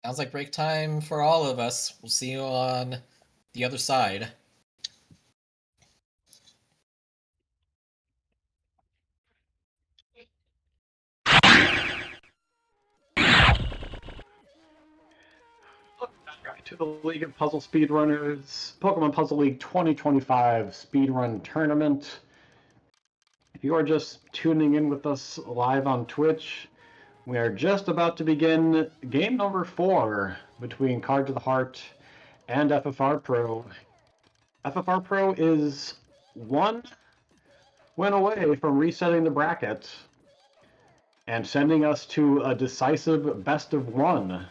Speaker 4: Sounds like break time for all of us. We'll see you on the other side.
Speaker 3: To the League of Puzzle Speedrunners, Pokemon Puzzle League 2025 Speedrun Tournament. If you are just tuning in with us live on Twitch, we are just about to begin game number 4 between Cards of the Heart and FFR Pro. FFR Pro is 1 win away from resetting the bracket and sending us to a decisive best of 1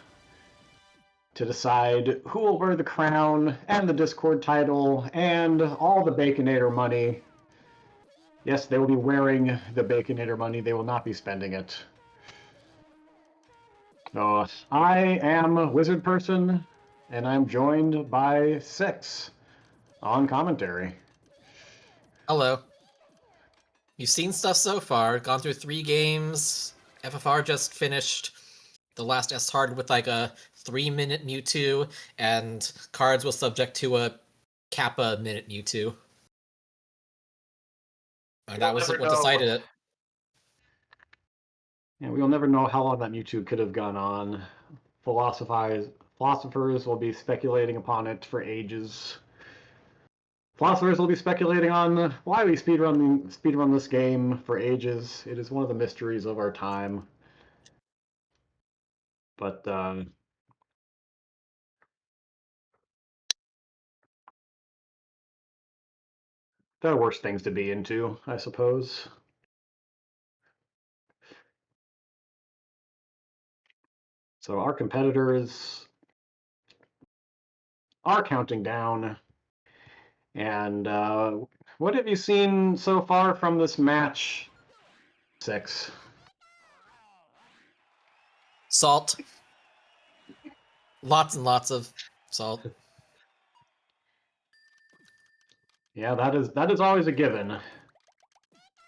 Speaker 3: to decide who will wear the crown and the Discord title and all the Baconator money. Yes, they will be wearing the Baconator money. They will not be spending it. So I am Wizard Person, and I'm joined by Six on commentary.
Speaker 4: Hello. You've seen stuff so far, gone through 3 games. FFR just finished the last S-Hard with like a 3-minute Mewtwo, and Cards was subject to a Kappa minute Mewtwo. And that was what decided it.
Speaker 3: Yeah, we'll never know how long that Mewtwo could have gone on. Philosophers will be speculating upon it for ages. Philosophers will be speculating on why we speedrun this game for ages. It is one of the mysteries of our time. But there are worse things to be into, I suppose. So our competitors are counting down. And what have you seen so far from this match 6?
Speaker 4: Salt. Lots and lots of salt.
Speaker 3: Yeah, that is always a given.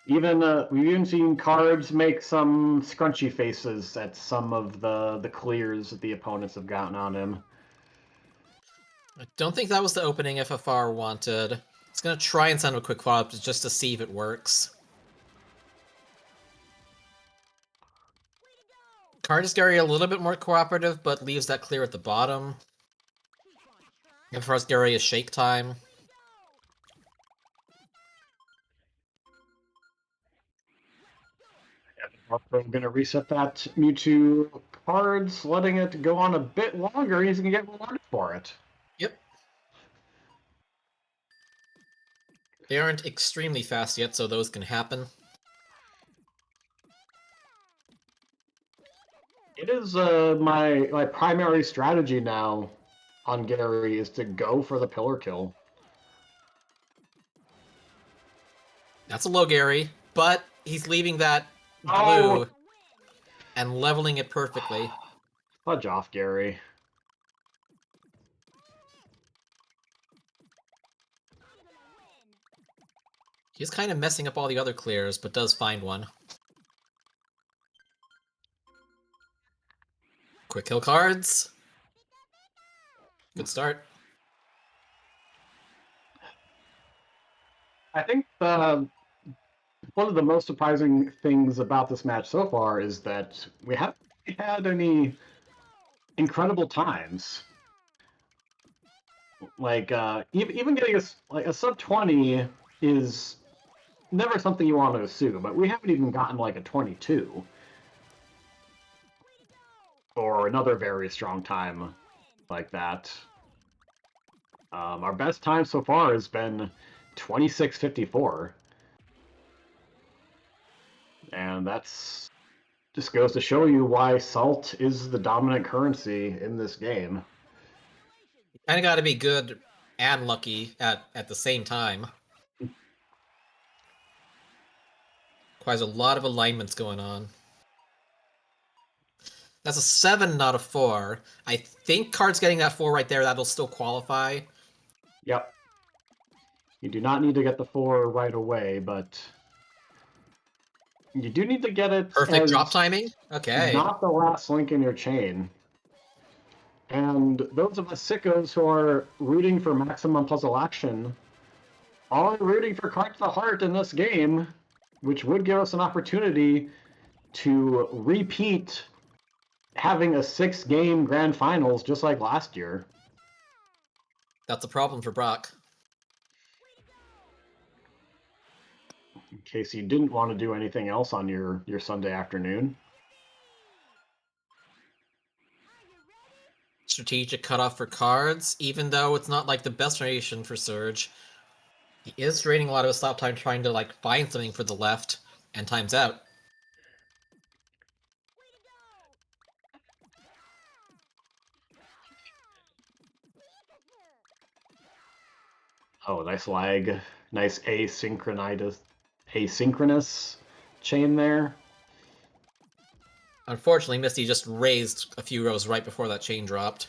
Speaker 3: Even we've even seen Cards make some scrunchy faces at some of the clears that the opponents have gotten on him.
Speaker 4: I don't think that was the opening FFR wanted. It's gonna try and send a quick follow-up just to see if it works. Card is Gary a little bit more cooperative, but leaves that clear at the bottom. FFR's Gary is shake time.
Speaker 3: I'm going to reset that Mewtwo Cards, letting it go on a bit longer. He's going to get rewarded for it.
Speaker 4: Yep. They aren't extremely fast yet, so those can happen.
Speaker 3: It is my primary strategy now on Gary is to go for the pillar kill.
Speaker 4: That's a low Gary, but he's leaving that blue and leveling it perfectly.
Speaker 3: Fudge off, Gary.
Speaker 4: He's kind of messing up all the other clears, but does find one. Quick kill cards. Good start.
Speaker 3: I think one of the most surprising things about this match so far is that we haven't had any incredible times. Like even getting a sub 20 is never something you want to assume, but we haven't even gotten like a 22 or another very strong time like that. Our best time so far has been 26:54. And that's just goes to show you why salt is the dominant currency in this game.
Speaker 4: Kind of got to be good and lucky at the same time. Requires a lot of alignments going on. That's a 7, not a 4. I think Card's getting that 4 right there. That'll still qualify.
Speaker 3: Yep. You do not need to get the 4 right away, but you do need to get it
Speaker 4: Perfect
Speaker 3: as
Speaker 4: drop timing? Okay.
Speaker 3: not the last link in your chain. And those of us sickos who are rooting for maximum puzzle action are rooting for CardsOfTheHeart in this game, which would give us an opportunity to repeat having a 6-game grand finals just like last year.
Speaker 4: That's a problem for Brock.
Speaker 3: In case you didn't want to do anything else on your Sunday afternoon.
Speaker 4: Strategic cutoff for Cards, even though it's not like the best variation for Surge. He is draining a lot of his stop time trying to like find something for the left, and times out.
Speaker 3: Oh, nice lag. Nice asynchronous chain there.
Speaker 4: Unfortunately, Misty just raised a few rows right before that chain dropped.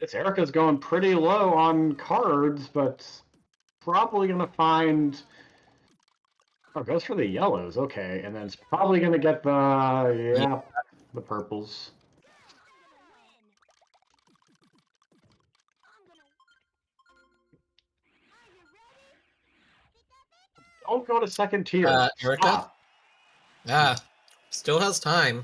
Speaker 3: This Erica's going pretty low on cards, but probably going to find... Oh, goes for the yellows, okay. And then it's probably going to get the purples. Don't go to second tier.
Speaker 4: Erica?
Speaker 3: Stop.
Speaker 4: Ah, Still has time.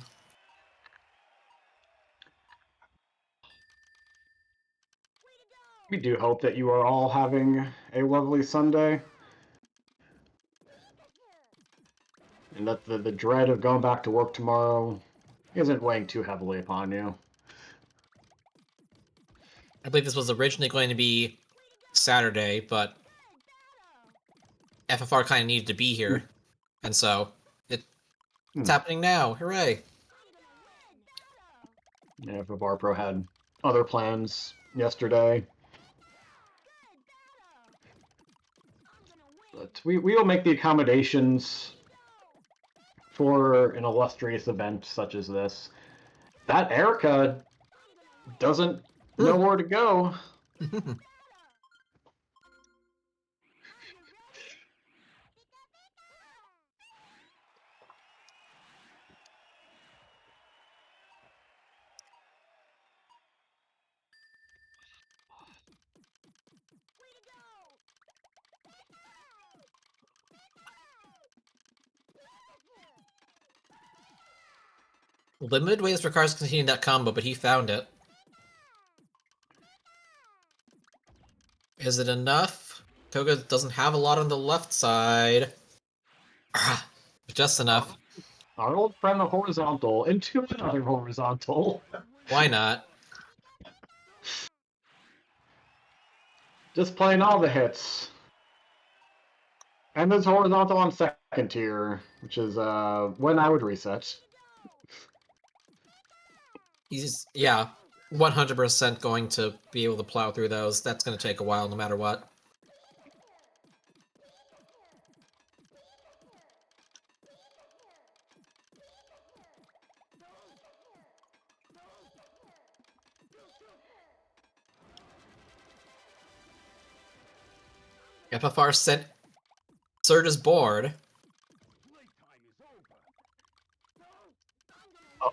Speaker 3: We do hope that you are all having a lovely Sunday. And that the dread of going back to work tomorrow isn't weighing too heavily upon you.
Speaker 4: I believe this was originally going to be Saturday, but FFR kind of needed to be here, and so it's happening now. Hooray!
Speaker 3: Yeah, FFR Pro had other plans yesterday. But we will make the accommodations for an illustrious event such as this. That Erica doesn't know where to go.
Speaker 4: Limited ways for cars to continue that combo, but he found it. Is it enough? Koga doesn't have a lot on the left side. Just enough.
Speaker 3: Our old friend the horizontal into another horizontal.
Speaker 4: Why not?
Speaker 3: Just playing all the hits. And there's horizontal on second tier, which is when I would reset.
Speaker 4: He's, yeah, 100% going to be able to plow through those. That's going to take a while no matter what. FFR sent Surge's board.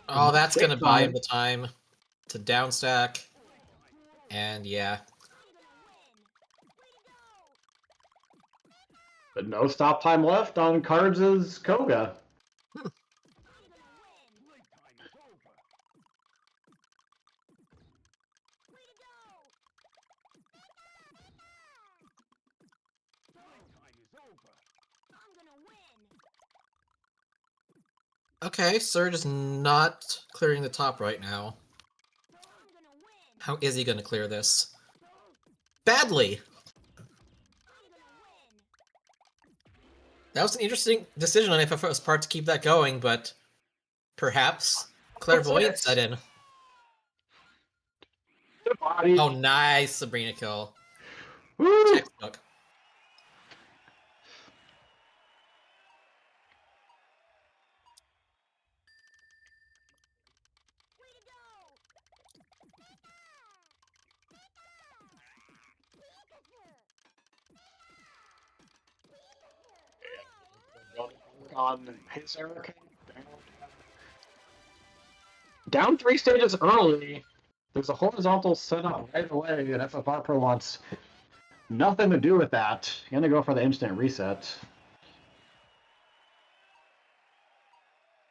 Speaker 4: Oh, that's going to buy him the time to downstack. And yeah.
Speaker 3: But no stop time left on Cards' Koga.
Speaker 4: Okay, Surge is not clearing the top right now. How is he going to clear this? Badly! That was an interesting decision on FFR's part to keep that going, but perhaps clairvoyance set in. Oh, nice Sabrina kill.
Speaker 3: Woo!
Speaker 4: Textbook.
Speaker 3: On his Erica. Down 3 stages early. There's a horizontal set up right away, and FFR Pro wants nothing to do with that. Gonna go for the instant reset.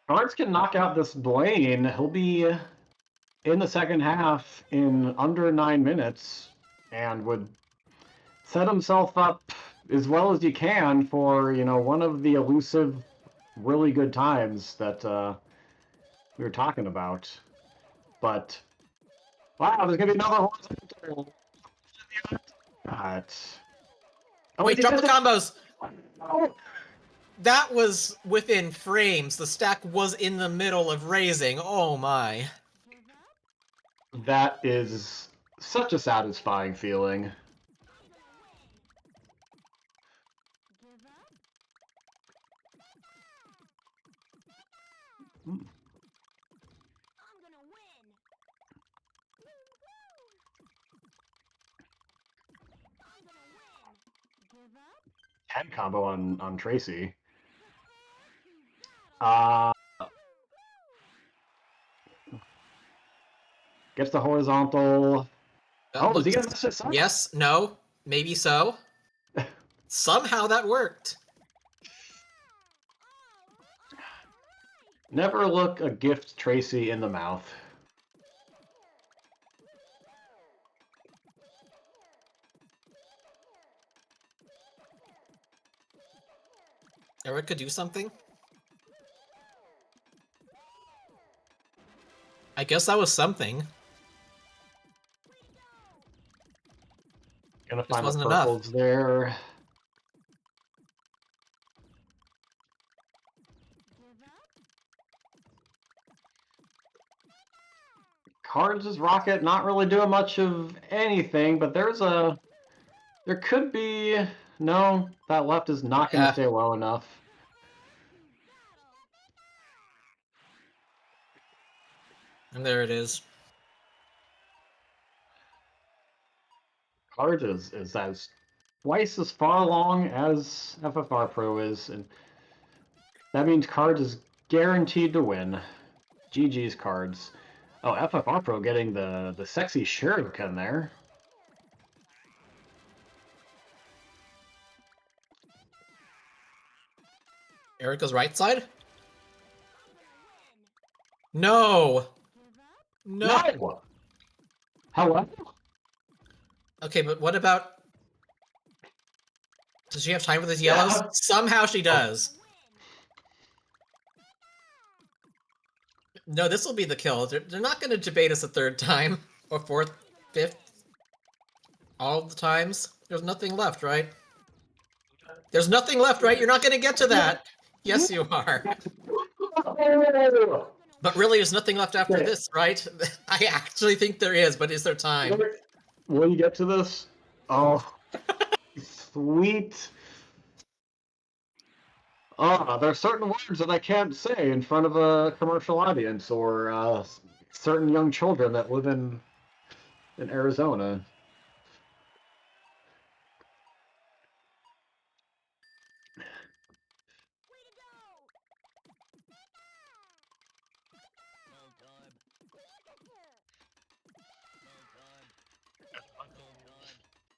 Speaker 3: Cards can knock out this Blaine. He'll be in the second half in under 9 minutes and would set himself up as well as you can for, you know, one of the elusive, really good times that we were talking about. But wow, there's gonna be another horizontal. Oh,
Speaker 4: wait, drop the combos!
Speaker 3: Oh.
Speaker 4: That was within frames. The stack was in the middle of raising. Oh my.
Speaker 3: That is such a satisfying feeling. Hmm. 10 combo on Tracy. Gets the horizontal. Oh, is he gonna miss it?
Speaker 4: Yes, no, maybe so. Somehow that worked.
Speaker 3: Never look a gift Tracy in the mouth.
Speaker 4: Erica do something? I guess that was something.
Speaker 3: Gonna
Speaker 4: Just
Speaker 3: find the
Speaker 4: wasn't enough.
Speaker 3: purples there. Cards is Rocket, not really doing much of anything, but there could be, no, that left is not going to
Speaker 4: Yeah.
Speaker 3: stay low enough.
Speaker 4: And there it is.
Speaker 3: Cards is as twice as far along as FFR Pro is, and that means Cards is guaranteed to win. GG's Cards. Oh, FFR Pro getting the sexy shuriken there.
Speaker 4: Erica's right side? No! No!
Speaker 3: No! Hello?
Speaker 4: Okay, but what about... Does she have time for these yellows?
Speaker 3: Yeah.
Speaker 4: Somehow she does. No, this will be the kill. They're not going to debate us a third time. Or fourth, fifth. All the times. There's nothing left, right? There's nothing left, right? You're not going to get to that. Yes, you are. But really, there's nothing left after this, right? I actually think there is, but is there time?
Speaker 3: Will you get to this? Oh, sweet. There are certain words that I can't say in front of a commercial audience or certain young children that live in Arizona.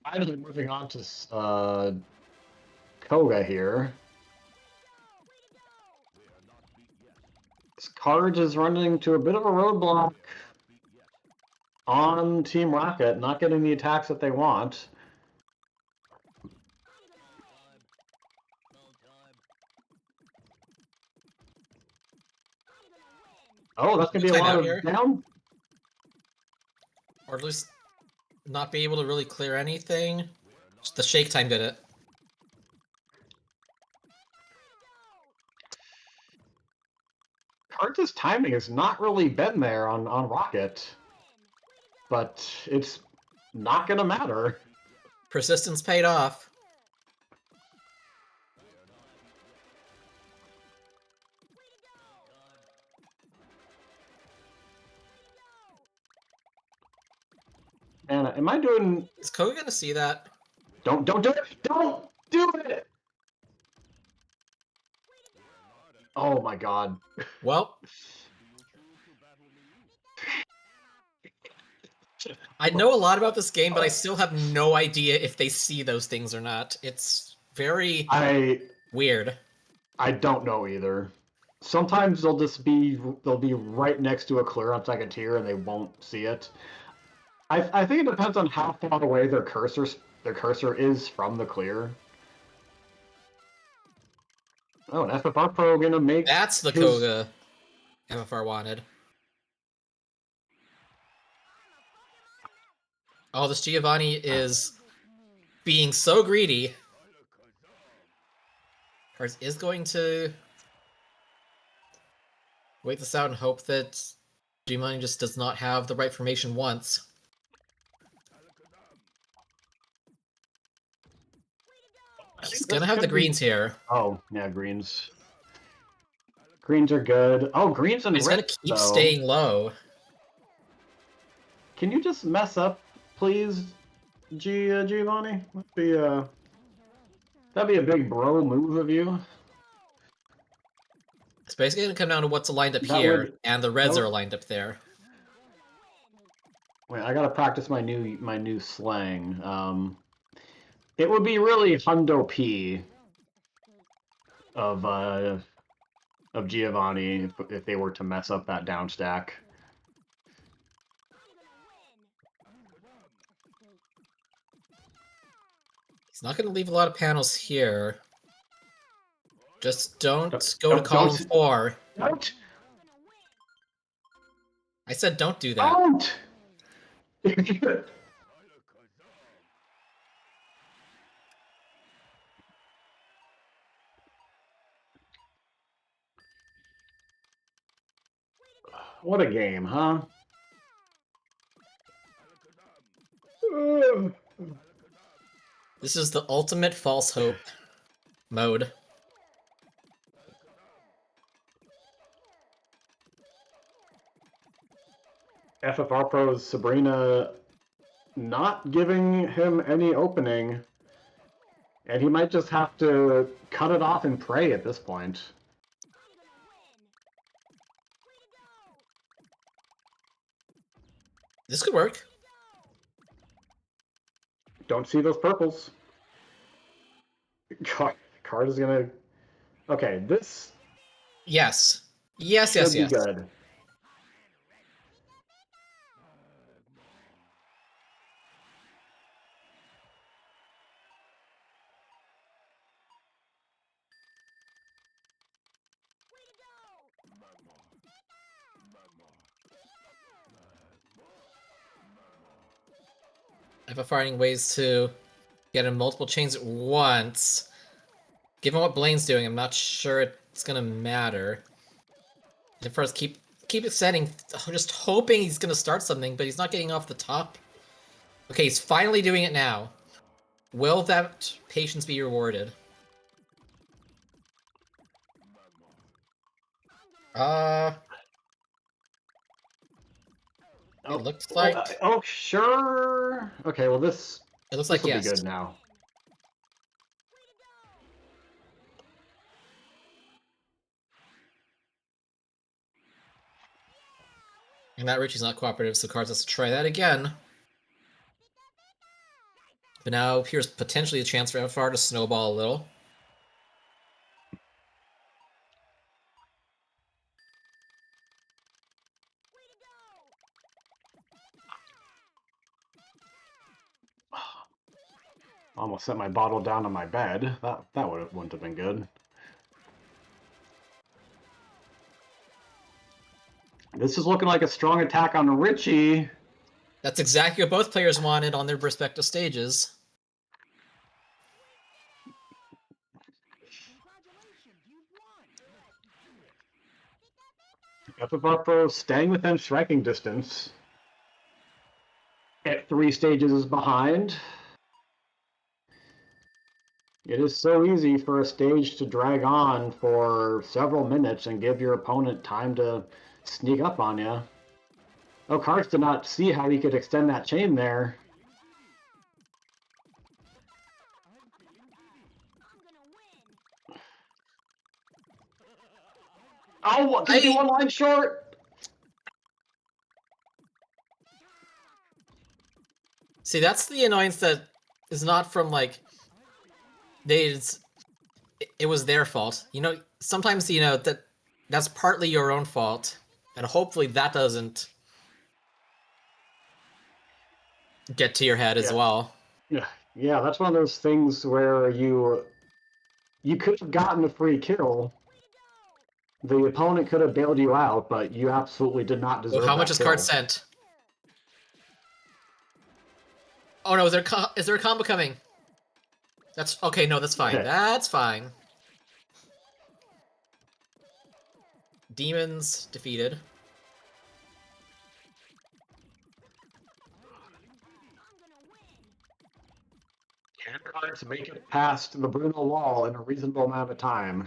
Speaker 3: Finally moving on to Koga here. This Cards is running to a bit of a roadblock on Team Rocket, not getting the attacks that they want. Oh, that's gonna be a lot of down.
Speaker 4: Or at least not be able to really clear anything. Just the shake time did it.
Speaker 3: Cards' timing has not really been there on Rocket, but it's not gonna matter.
Speaker 4: Persistence paid off.
Speaker 3: And am I doing?
Speaker 4: Is Koga gonna see that?
Speaker 3: Don't do it! Don't do it! Oh my god.
Speaker 4: Well, I know a lot about this game, but I still have no idea if they see those things or not. It's very weird.
Speaker 3: I don't know either. Sometimes they'll be right next to a clear on second tier and they won't see it. I think it depends on how far away their cursor is from the clear. Oh, an FFR Pro gonna make...
Speaker 4: That's the Koga FFR wanted. Oh, this Giovanni is being so greedy. Cards is going to wait this out and hope that Giovanni just does not have the right formation once. He's gonna have the greens here.
Speaker 3: Oh, yeah, greens. Greens are good. Oh, greens and
Speaker 4: He's
Speaker 3: red,
Speaker 4: gonna keep
Speaker 3: though.
Speaker 4: staying low.
Speaker 3: Can you just mess up, please, Giovanni? That'd be a big bro move of you.
Speaker 4: It's basically gonna come down to what's aligned up here, and the reds are aligned up there.
Speaker 3: Wait, I gotta practice my new slang. It would be really hundo P of of Giovanni if they were to mess up that down stack.
Speaker 4: He's not going to leave a lot of panels here. Just don't
Speaker 3: Don't-
Speaker 4: go to
Speaker 3: don't-
Speaker 4: column
Speaker 3: don't-
Speaker 4: 4.
Speaker 3: Don't!
Speaker 4: I said don't do that.
Speaker 3: Don't! What a game, huh?
Speaker 4: This is the ultimate false hope mode.
Speaker 3: FFR Pro's Sabrina not giving him any opening, and he might just have to cut it off and pray at this point.
Speaker 4: This could work.
Speaker 3: Don't see those purples. Card is gonna... Okay, this
Speaker 4: Yes. Yes,
Speaker 3: should
Speaker 4: yes,
Speaker 3: be
Speaker 4: yes.
Speaker 3: good.
Speaker 4: If I'm finding ways to get in multiple chains at once, given what Blaine's doing, I'm not sure it's gonna matter. And first, keep extending, just hoping he's gonna start something, but he's not getting off the top. Okay, he's finally doing it now. Will that patience be rewarded? It looks like...
Speaker 3: Oh, sure. Okay, well this
Speaker 4: It looks like
Speaker 3: will
Speaker 4: yes.
Speaker 3: be good now.
Speaker 4: And that Richie's not cooperative, so Cards has to try that again. But now here's potentially a chance for FFR to snowball a little.
Speaker 3: Almost set my bottle down on my bed. That wouldn't have been good. This is looking like a strong attack on Richie.
Speaker 4: That's exactly what both players wanted on their respective stages.
Speaker 3: FFR Pro staying within striking distance. At 3 stages behind. It is so easy for a stage to drag on for several minutes and give your opponent time to sneak up on you. Oh, Cards did not see how he could extend that chain there. Oh, what? Maybe one line short.
Speaker 4: See, that's the annoyance that is not from, like, it was their fault. You know, sometimes, you know, that's partly your own fault, and hopefully that doesn't get to your head as well.
Speaker 3: Yeah, that's one of those things where you could have gotten a free kill. The opponent could have bailed you out, but you absolutely did not deserve
Speaker 4: So how much is
Speaker 3: kill.
Speaker 4: Card sent? Oh no, is there a combo coming? That's okay, no, that's fine.
Speaker 3: Okay.
Speaker 4: That's fine. Demons defeated.
Speaker 3: Can Cards make it past the Bruno wall in a reasonable amount of time?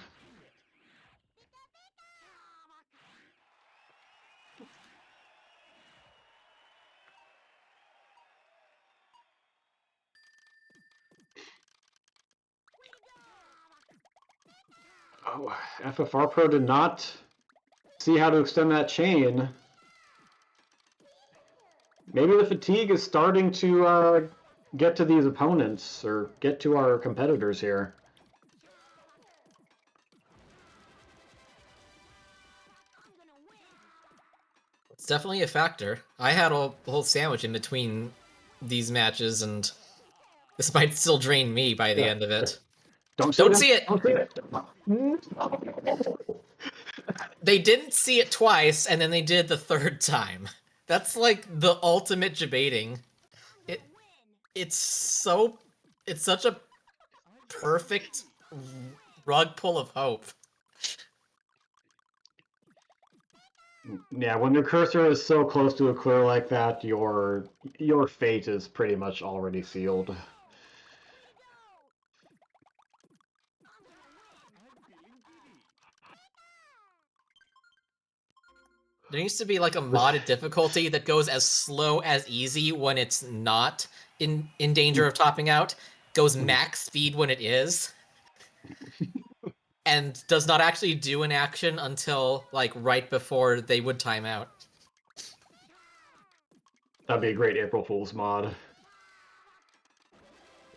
Speaker 3: Oh, FFR Pro did not see how to extend that chain. Maybe the fatigue is starting to get to these opponents, or get to our competitors here.
Speaker 4: definitely a factor. I had a whole sandwich in between these matches, and this might still drain me by the end of it.
Speaker 3: Don't
Speaker 4: Don't see it!
Speaker 3: Don't see it!
Speaker 4: They didn't see it twice, and then they did the third time. That's like the ultimate debating. It's such a perfect rug pull of hope.
Speaker 3: Yeah, when your cursor is so close to a clear like that, your fate is pretty much already sealed.
Speaker 4: There needs to be like a modded difficulty that goes as slow as easy when it's not in danger of topping out, goes max speed when it is, and does not actually do an action until like right before they would time out.
Speaker 3: That'd be a great April Fool's mod.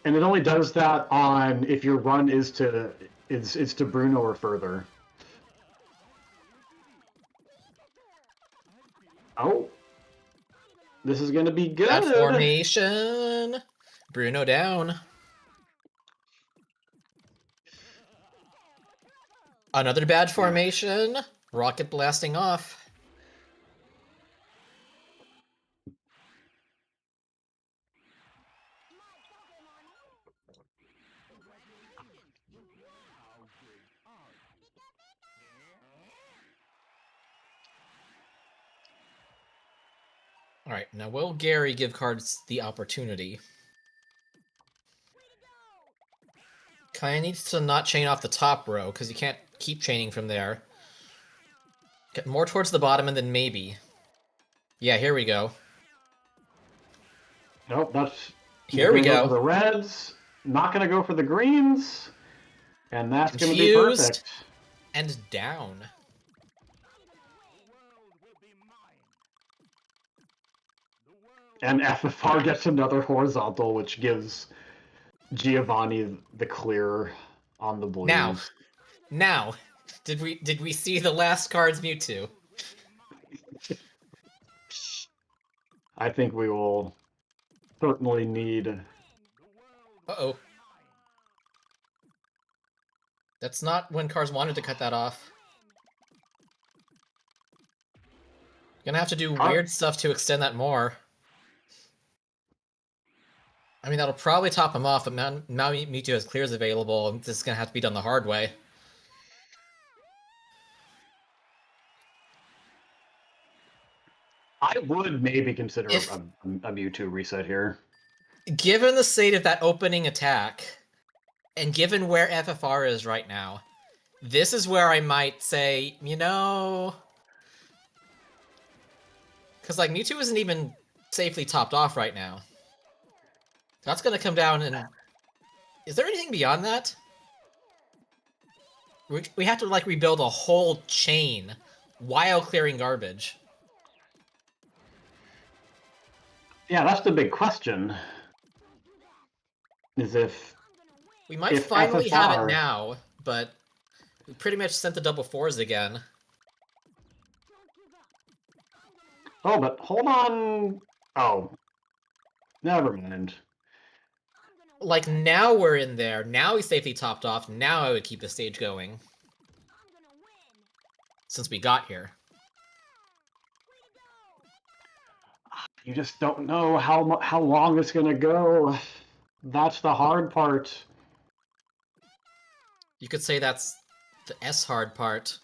Speaker 3: And it only does that on if your run is to Bruno or further. Oh. This is gonna be good.
Speaker 4: Bad formation. Bruno down. Another bad formation. Rocket blasting off. All right, now will Gary give cards the opportunity? Kinda needs to not chain off the top row, because you can't keep chaining from there. Get more towards the bottom and then maybe. Yeah, here we go.
Speaker 3: Nope, that's...
Speaker 4: Here we
Speaker 3: go
Speaker 4: go.
Speaker 3: for the reds, not gonna go for the greens, and that's gonna be
Speaker 4: Confused.
Speaker 3: perfect.
Speaker 4: And down.
Speaker 3: And FFR gets another horizontal, which gives Giovanni the clear on the blues.
Speaker 4: Now, did we see the last card's Mewtwo?
Speaker 3: I think we will certainly need...
Speaker 4: Uh-oh. That's not when Cars wanted to cut that off. Gonna have to do weird stuff to extend that more. I mean, that'll probably top him off, but now Mewtwo has clears available, and this is gonna have to be done the hard way.
Speaker 3: I would maybe consider a Mewtwo reset here.
Speaker 4: Given the state of that opening attack, and given where FFR is right now, this is where I might say, you know... Because, like, Mewtwo isn't even safely topped off right now. That's gonna come down and... Is there anything beyond that? We have to, like, rebuild a whole chain while clearing garbage.
Speaker 3: Yeah, that's the big question. Is if...
Speaker 4: We might finally have it now, but we pretty much sent the double fours again.
Speaker 3: Oh, but hold on... Oh. Never mind.
Speaker 4: Like, now we're in there. Now he's safely topped off. Now I would keep the stage going. Since we got here.
Speaker 3: You just don't know how long it's gonna go. That's the hard part.
Speaker 4: You could say that's the S hard part.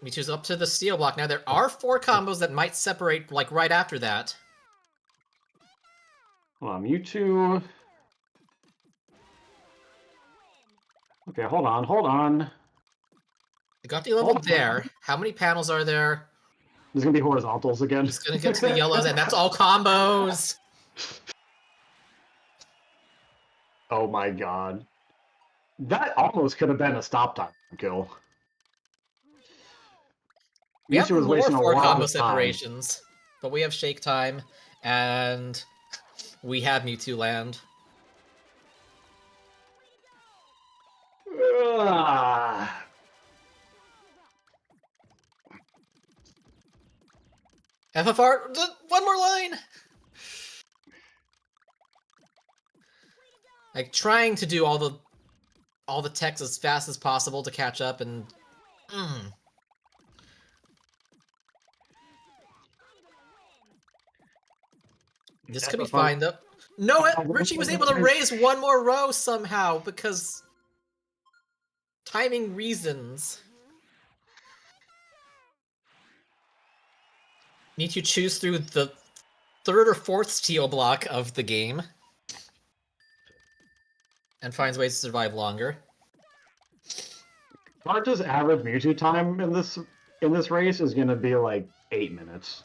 Speaker 4: Mewtwo's up to the steel block. Now, there are 4 combos that might separate, like, right after that.
Speaker 3: Hold on, Mewtwo... Okay, hold on.
Speaker 4: I got the level there. How many panels are there?
Speaker 3: There's gonna be horizontals again.
Speaker 4: He's gonna get to the yellows, and that's all combos!
Speaker 3: Oh my god. That almost could have been a stop time kill.
Speaker 4: We have
Speaker 3: was
Speaker 4: more
Speaker 3: wasting a
Speaker 4: 4
Speaker 3: lot
Speaker 4: combo
Speaker 3: of time.
Speaker 4: separations, but we have Shake Time, and we have Mewtwo land. FFR, one more line. Like trying to do all the text as fast as possible to catch up, and this could be fine though. No, Richie was able to raise one more row somehow because timing reasons. Need to choose through the third or fourth steel block of the game and finds ways to survive longer.
Speaker 3: Cards' average Mewtwo time in this race is going to be like 8 minutes.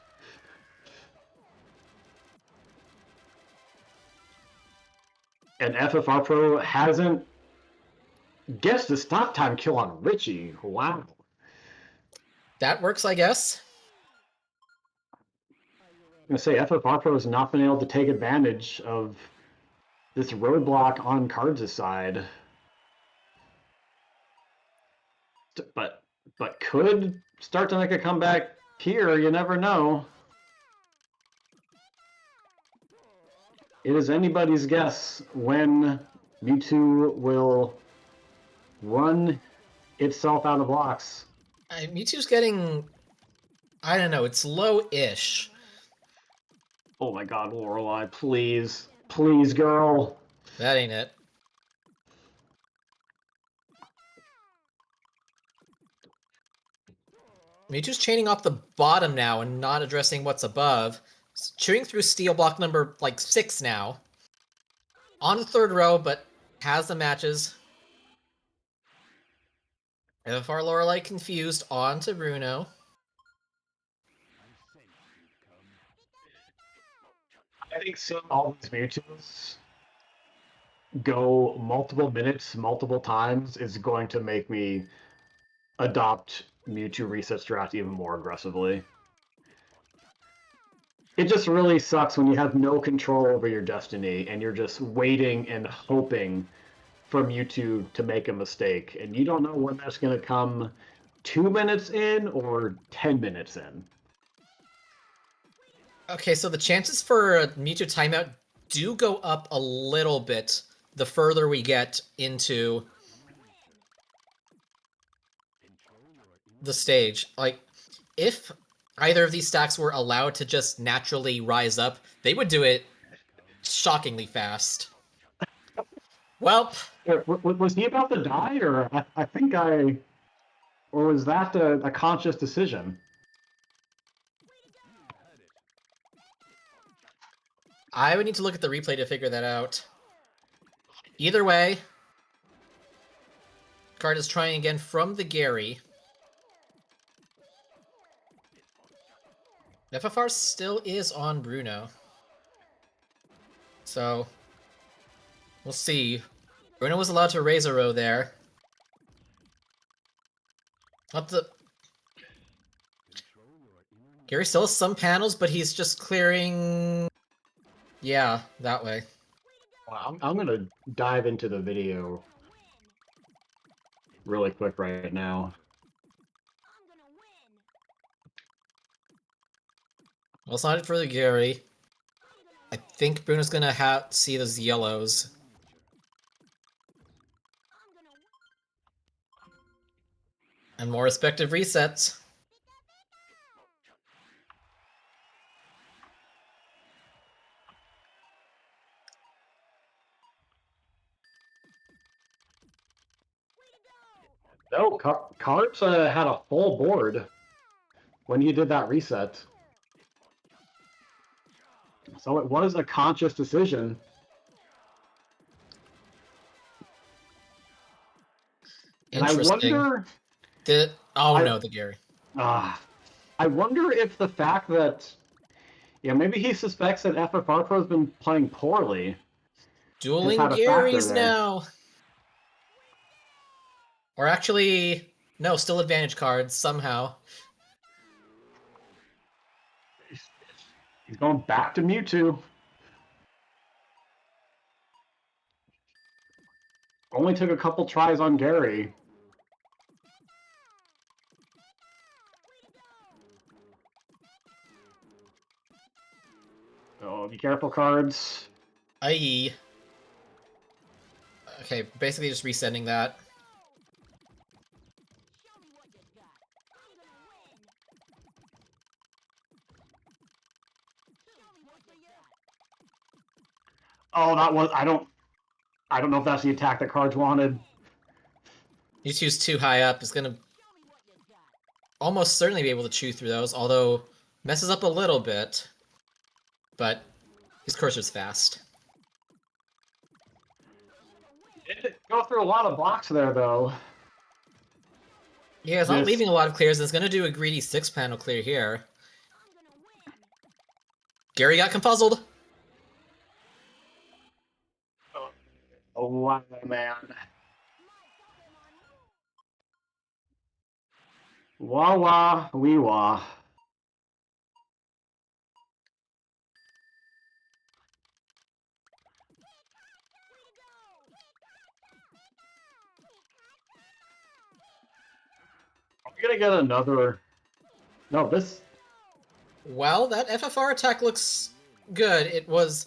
Speaker 3: And FFR Pro hasn't guessed a stop time kill on Richie. Wow.
Speaker 4: That works, I guess.
Speaker 3: I'm going to say FFR Pro has not been able to take advantage of this roadblock on Cards' side. But could start to make a comeback here. You never know. It is anybody's guess when Mewtwo will run itself out of blocks.
Speaker 4: Mewtwo's getting, I don't know, it's low-ish.
Speaker 3: Oh my god, Lorelei, please. Please, girl.
Speaker 4: That ain't it. Mewtwo's chaining off the bottom now and not addressing what's above. Chewing through steel block number, 6 now. On the third row, but has the matches. FFR Lorelei confused, on to Bruno.
Speaker 3: I think seeing all these Mewtwo's go multiple minutes, multiple times is going to make me adopt Mewtwo reset strat even more aggressively. It just really sucks when you have no control over your destiny and you're just waiting and hoping for Mewtwo to make a mistake, and you don't know when that's going to come 2 minutes in or 10 minutes in.
Speaker 4: Okay, so the chances for a Mewtwo timeout do go up a little bit the further we get into the stage. If either of these stacks were allowed to just naturally rise up, they would do it shockingly fast. Well,
Speaker 3: was he about to die, or or was that a conscious decision?
Speaker 4: I would need to look at the replay to figure that out. Either way, Card is trying again from the Gary. FFR still is on Bruno. So, we'll see. Bruno was allowed to raise a row there. Gary still has some panels, but he's just clearing... Yeah, that way.
Speaker 3: Well, I'm going to dive into the video really quick right now.
Speaker 4: Well, it's not for the Gary. I think Bruno's gonna see those yellows. And more respective resets.
Speaker 3: No, Cards had a full board when he did that reset. So it was a conscious decision.
Speaker 4: Interesting.
Speaker 3: And I wonder...
Speaker 4: the Gary.
Speaker 3: I wonder if the fact that... Yeah, maybe he suspects that FFR Pro's been playing poorly.
Speaker 4: Dueling Garys now! Or actually... No, still advantage cards, somehow.
Speaker 3: He's going back to Mewtwo. Only took a couple tries on Gary. Oh, be careful, cards.
Speaker 4: Aye. Okay, basically just resending that.
Speaker 3: Oh, that was I don't know if that's the attack that cards wanted.
Speaker 4: Mewtwo's too high up. Is gonna almost certainly be able to chew through those, although messes up a little bit. But his cursor's fast.
Speaker 3: It go through a lot of blocks there, though.
Speaker 4: Yeah, it's not leaving a lot of clears, and it's gonna do a greedy 6-panel clear here. Gary got confuzzled.
Speaker 3: Oh, wow, man. Wah wah, wee wah. Are we gonna get another? No, this.
Speaker 4: Well, that FFR attack looks good. It was...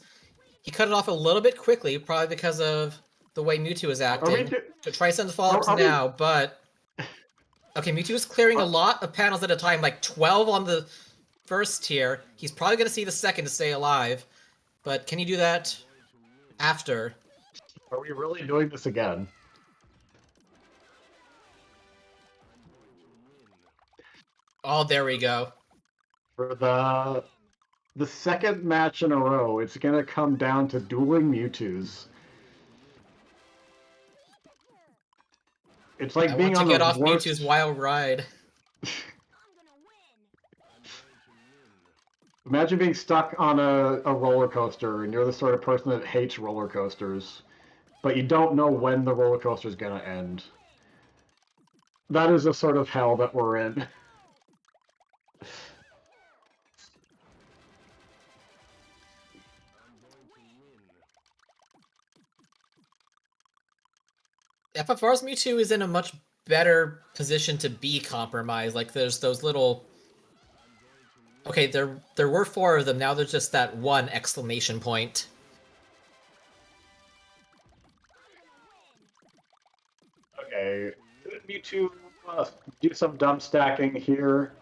Speaker 4: He cut it off a little bit quickly, probably because of the way Mewtwo is acting. To try send the follow-ups now, but... Okay, Mewtwo is clearing a lot of panels at a time, like 12 on the first tier. He's probably going to see the second to stay alive, but can he do that after?
Speaker 3: Are we really doing this again?
Speaker 4: Oh, there we go.
Speaker 3: For the second match in a row, it's gonna come down to dueling Mewtwo's. It's like
Speaker 4: I
Speaker 3: being
Speaker 4: want to
Speaker 3: on
Speaker 4: get
Speaker 3: the
Speaker 4: off
Speaker 3: worst...
Speaker 4: Mewtwo's wild ride.
Speaker 3: Imagine being stuck on a roller coaster, and you're the sort of person that hates roller coasters, but you don't know when the roller coaster is gonna end. That is the sort of hell that we're in.
Speaker 4: FFR's Mewtwo is in a much better position to be compromised. Like, there's those little... Okay, there were 4 of them, now there's just that one exclamation point.
Speaker 3: Okay, Mewtwo do some dump stacking here.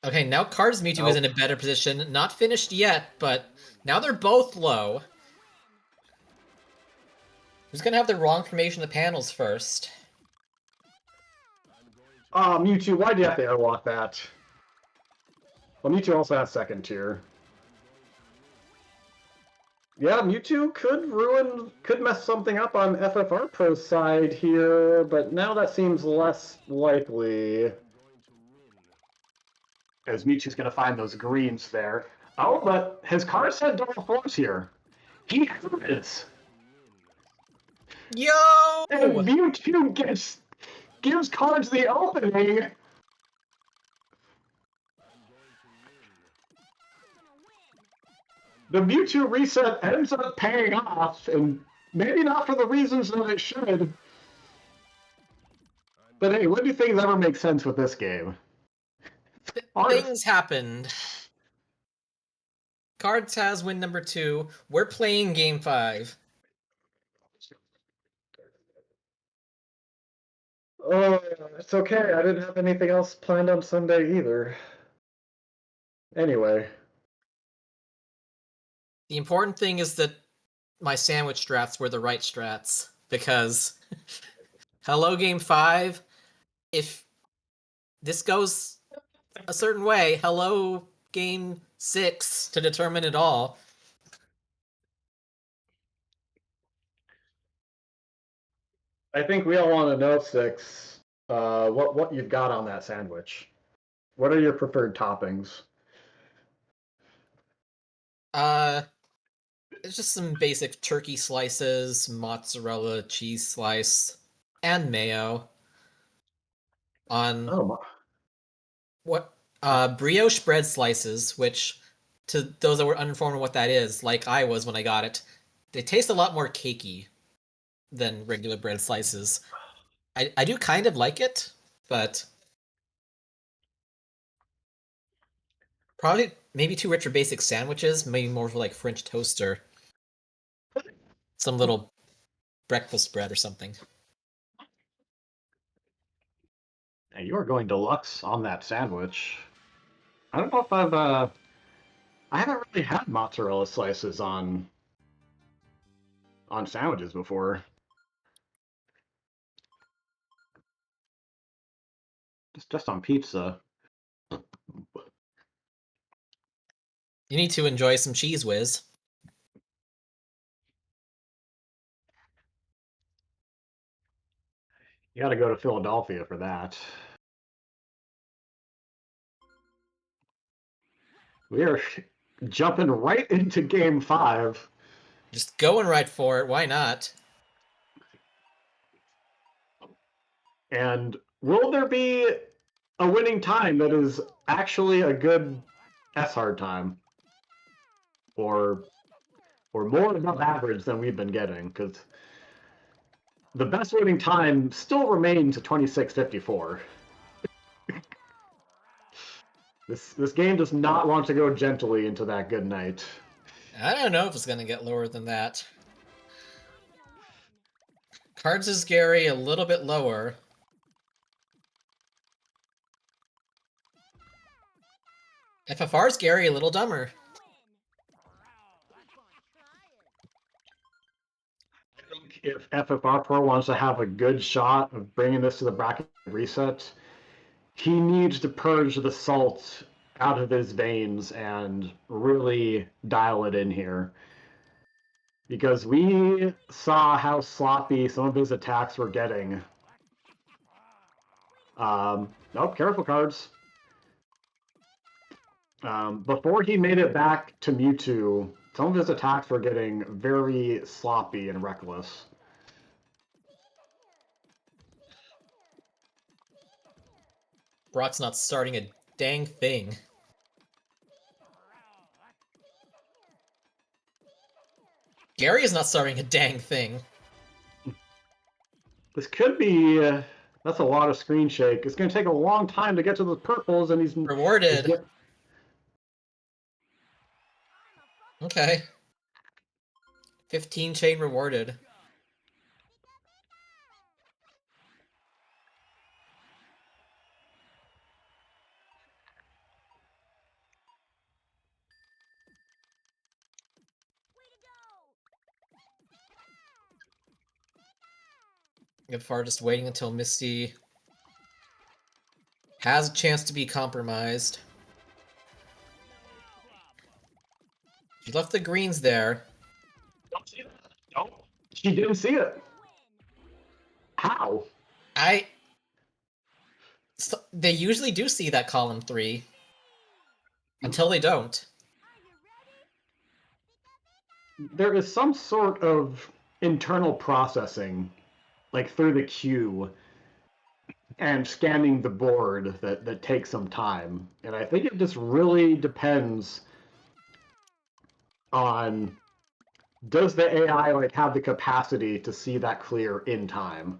Speaker 4: Okay, now Cards Mewtwo is in a better position. Not finished yet, but now they're both low. Who's gonna have the wrong formation of the panels first?
Speaker 3: Mewtwo, why do you have to airlock that? Well, Mewtwo also has second tier. Yeah, Mewtwo could mess something up on FFR Pro's side here, but now that seems less likely. As Mewtwo's going to find those greens there. Oh, but his card said double force here. He is.
Speaker 4: Yo!
Speaker 3: And Mewtwo gives cards the opening. The Mewtwo reset ends up paying off, and maybe not for the reasons that it should. But hey, when do things ever make sense with this game?
Speaker 4: Things happened. Cards has win number 2. We're playing game 5.
Speaker 3: Oh, it's okay. I didn't have anything else planned on Sunday either. Anyway.
Speaker 4: The important thing is that my sandwich strats were the right strats, because hello game 5, if this goes a certain way, hello game 6 to determine it all.
Speaker 3: I think we all want to know, Six, what you've got on that sandwich. What are your preferred toppings?
Speaker 4: It's just some basic turkey slices, mozzarella cheese slice, and mayo. On what brioche bread slices, which to those that were uninformed of what that is, like I was when I got it, they taste a lot more cakey than regular bread slices. I do kind of like it, but maybe too rich for basic sandwiches. Maybe more for like French toast or some little breakfast bread or something.
Speaker 3: Yeah, you are going deluxe on that sandwich. I don't know if I haven't really had mozzarella slices on sandwiches before. Just on pizza.
Speaker 4: You need to enjoy some Cheese Whiz.
Speaker 3: You got to go to Philadelphia for that. We are jumping right into game 5.
Speaker 4: Just going right for it. Why not?
Speaker 3: And will there be a winning time that is actually a good S-hard time? Or more above average than we've been getting? Because the best winning time still remains 26:54. This game does not want to go gently into that good night.
Speaker 4: I don't know if it's gonna get lower than that. Cards is Gary a little bit lower. FFR's Gary a little dumber.
Speaker 3: I think if FFR Pro wants to have a good shot of bringing this to the bracket reset, he needs to purge the salt out of his veins and really dial it in here. Because we saw how sloppy some of his attacks were getting. Nope, careful cards. Before he made it back to Mewtwo, some of his attacks were getting very sloppy and reckless.
Speaker 4: Brock's not starting a dang thing. Gary is not starting a dang thing.
Speaker 3: This could be... that's a lot of screen shake. It's going to take a long time to get to the purples, and he's...
Speaker 4: Rewarded. Okay. 15 chain rewarded. FFR just waiting until Misty has a chance to be compromised. She left the greens there.
Speaker 3: Don't see that. Don't. She didn't see it. How?
Speaker 4: They usually do see that column 3. Until they don't.
Speaker 3: There is some sort of internal processing, like through the queue, and scanning the board that takes some time. And I think it just really depends on, does the AI like have the capacity to see that clear in time?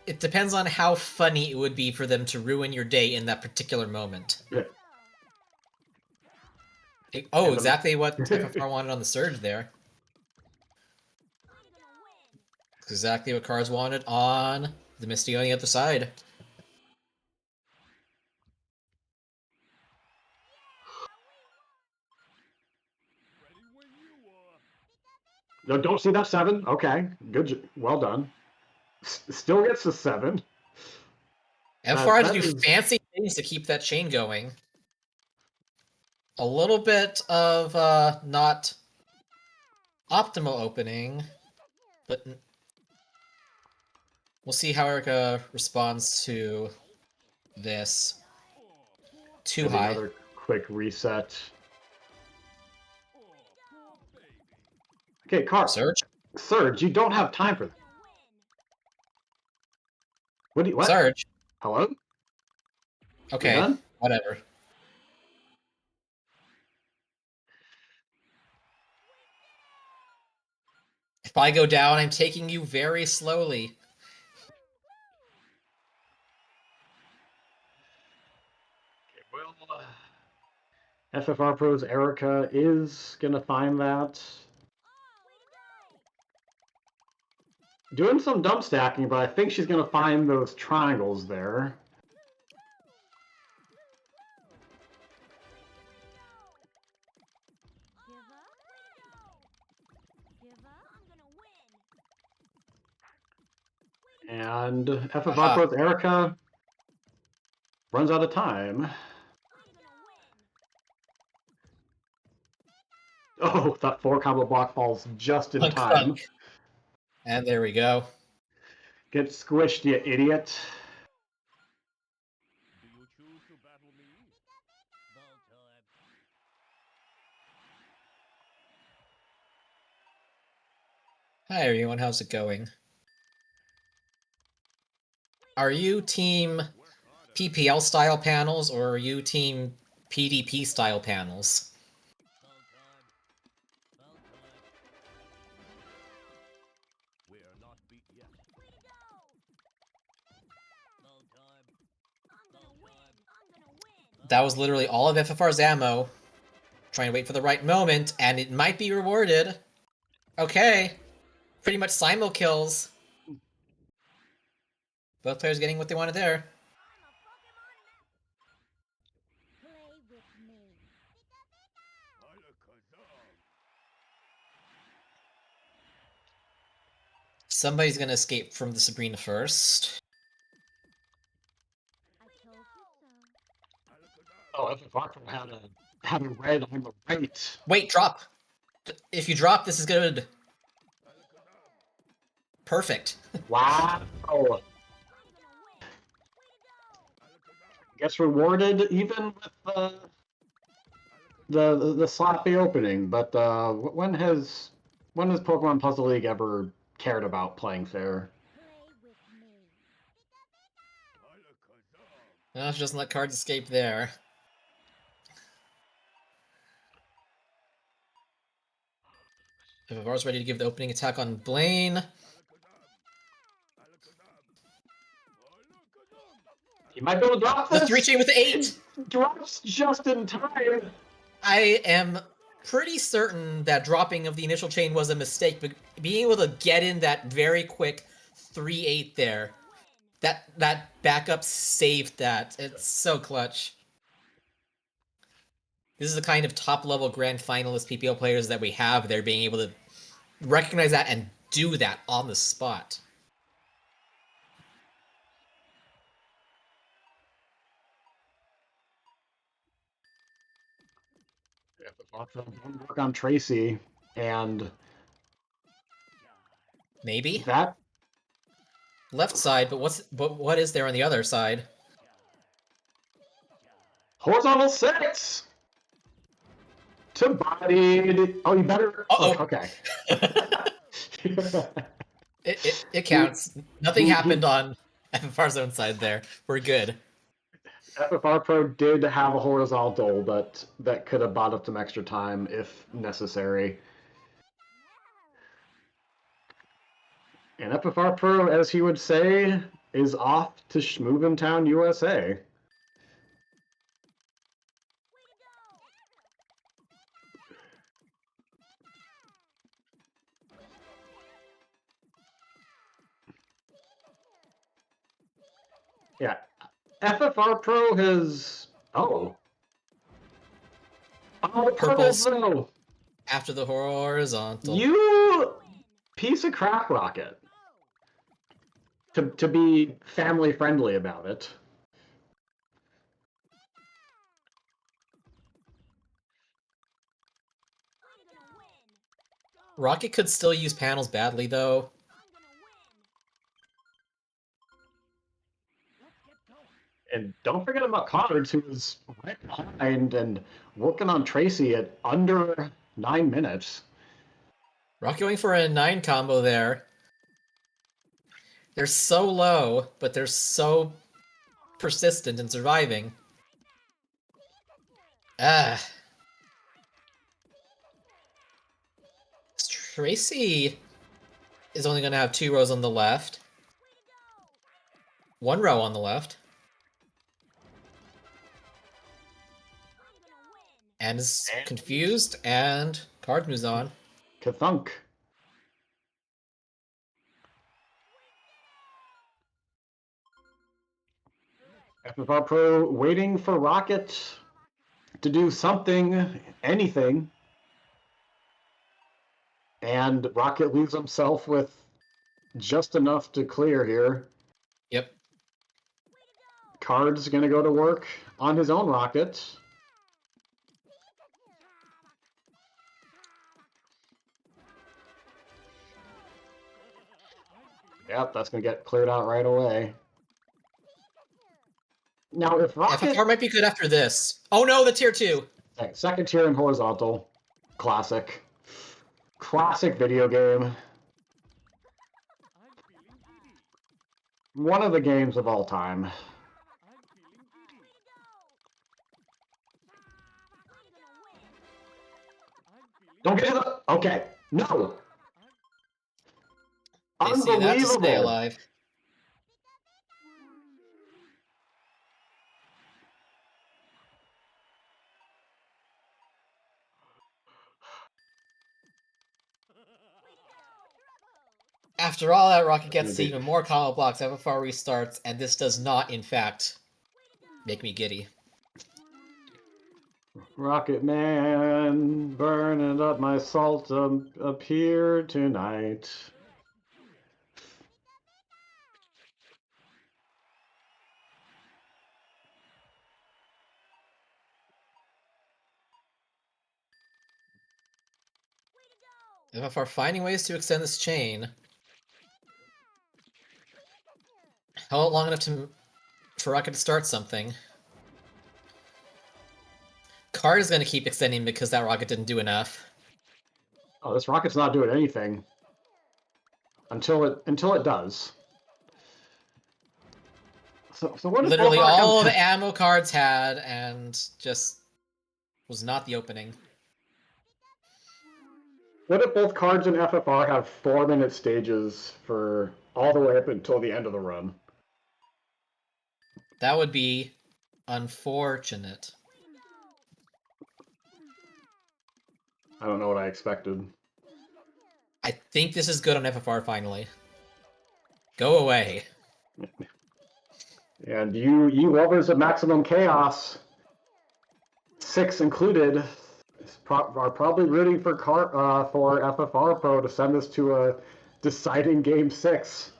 Speaker 4: It depends on how funny it would be for them to ruin your day in that particular moment.
Speaker 3: Yeah.
Speaker 4: Exactly what FFR wanted on the surge there. Exactly what Cards wanted on the Misty on the other side.
Speaker 3: No, don't see that 7. Okay, good, well done. Still gets the 7.
Speaker 4: FFR had to do fancy things to keep that chain going. A little bit of not optimal opening, but we'll see how Erica responds to this. Too
Speaker 3: Maybe
Speaker 4: high.
Speaker 3: Another quick reset. Okay, Carl. Surge, you don't have time for that. What?
Speaker 4: Surge.
Speaker 3: Hello?
Speaker 4: Okay, whatever. If I go down, I'm taking you very slowly.
Speaker 3: Well, FFR Pro's Erica is gonna find that. Doing some dump stacking, but I think she's gonna find those triangles there. And FFR Pro's Erica runs out of time. Oh, that 4 combo block falls just in
Speaker 4: Clunk,
Speaker 3: time.
Speaker 4: clunk. And there we go.
Speaker 3: Get squished, you idiot.
Speaker 4: Hi everyone, how's it going? Are you team PPL style panels or are you team PDP style panels? That was literally all of FFR's ammo. Trying to wait for the right moment, and it might be rewarded. Okay. Pretty much simul kills. Both players getting what they wanted there. Somebody's gonna escape from the Sabrina first.
Speaker 3: Oh, FFR had a red on the right.
Speaker 4: Wait, drop! If you drop, this is good. Perfect.
Speaker 3: Wow. Gets rewarded even with the sloppy opening, but when has Pokemon Puzzle League ever cared about playing fair?
Speaker 4: No, she doesn't let cards escape there. FFR's ready to give the opening attack on Blaine.
Speaker 3: You might be able to drop this.
Speaker 4: The 3-chain with the 8!
Speaker 3: Drops just in time.
Speaker 4: I am pretty certain that dropping of the initial chain was a mistake, but being able to get in that very quick 3-8 there, that backup saved that. It's so clutch. This is the kind of top-level grand finalist PPO players that we have there, being able to recognize that and do that on the spot.
Speaker 3: Work on Tracy, and
Speaker 4: Maybe
Speaker 3: that
Speaker 4: left side, but what is there on the other side?
Speaker 3: horizontal 6 to body. Oh, you better.
Speaker 4: Uh-oh.
Speaker 3: Okay.
Speaker 4: It counts. Nothing happened on FFR's own side there. We're good.
Speaker 3: FFR Pro did have a horizontal, but that could have bought up some extra time if necessary. And FFR Pro, as he would say, is off to Schmoovin' USA. Yeah. FFR Pro has... Oh. Oh, the purples, though.
Speaker 4: After the horizontal.
Speaker 3: You piece of crap, Rocket. To be family friendly about it.
Speaker 4: Rocket could still use panels badly, though.
Speaker 3: And don't forget about Cards, who was right behind and working on Tracy at under 9 minutes.
Speaker 4: Rocket going for a 9 combo there. They're so low, but they're so persistent in surviving. Ah. Tracy is only going to have 2 rows on the left. 1 row on the left. And is confused, and Cards moves on.
Speaker 3: Kathunk. FFR Pro waiting for Rocket to do something, anything. And Rocket leaves himself with just enough to clear here.
Speaker 4: Yep.
Speaker 3: Card's going to go to work on his own Rocket. Yep, that's going to get cleared out right away. Now, if Rocket...
Speaker 4: FFR might be good after this. Oh no, the tier 2!
Speaker 3: Okay, second tier and horizontal. Classic. Classic video game. One of the games of all time. Don't get to the... Okay, no!
Speaker 4: They see that to stay
Speaker 3: Unbelievable!
Speaker 4: alive. After all that, Rocket gets to even more combo blocks, FFR restarts, and this does not, in fact, make me giddy.
Speaker 3: Rocket Man, burning up my salt up here tonight.
Speaker 4: FFR finding ways to extend this chain. Held long enough for Rocket to start something. Card is going to keep extending because that Rocket didn't do enough.
Speaker 3: Oh, this Rocket's not doing anything until it does. So what?
Speaker 4: Literally all the ammo Cards had, and just was not the opening.
Speaker 3: What if both Cards and FFR have 4-minute stages for all the way up until the end of the run?
Speaker 4: That would be unfortunate.
Speaker 3: I don't know what I expected.
Speaker 4: I think this is good on FFR finally. Go away.
Speaker 3: And you lovers of Maximum Chaos, 6 included, are probably rooting for FFR Pro to send us to a deciding Game 6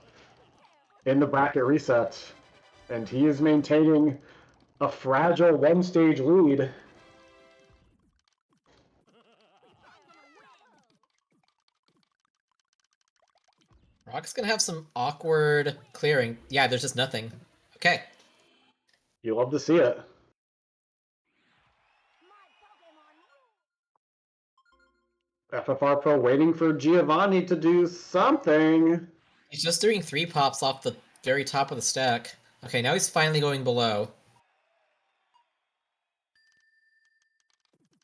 Speaker 3: in the bracket reset. And he is maintaining a fragile one-stage lead.
Speaker 4: Rock's gonna have some awkward clearing. Yeah, there's just nothing. Okay.
Speaker 3: You love to see it. FFR Pro waiting for Giovanni to do something.
Speaker 4: He's just doing 3 pops off the very top of the stack. Okay, now he's finally going below.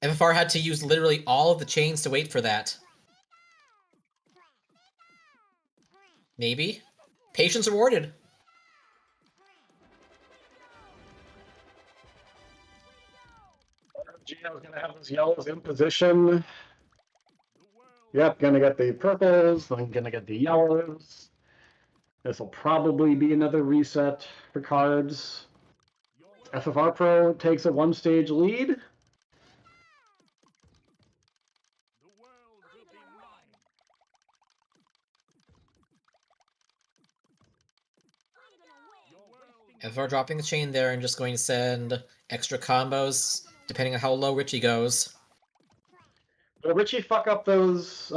Speaker 4: FFR had to use literally all of the chains to wait for that. Maybe? Patience rewarded.
Speaker 3: Gio's gonna have those yellows in position. Yep, gonna get the purples, then gonna get the yellows. This will probably be another reset for Cards. FFR Pro takes a one-stage lead.
Speaker 4: FFR dropping the chain there and just going to send extra combos, depending on how low Richie goes.
Speaker 3: Will Richie fuck up those,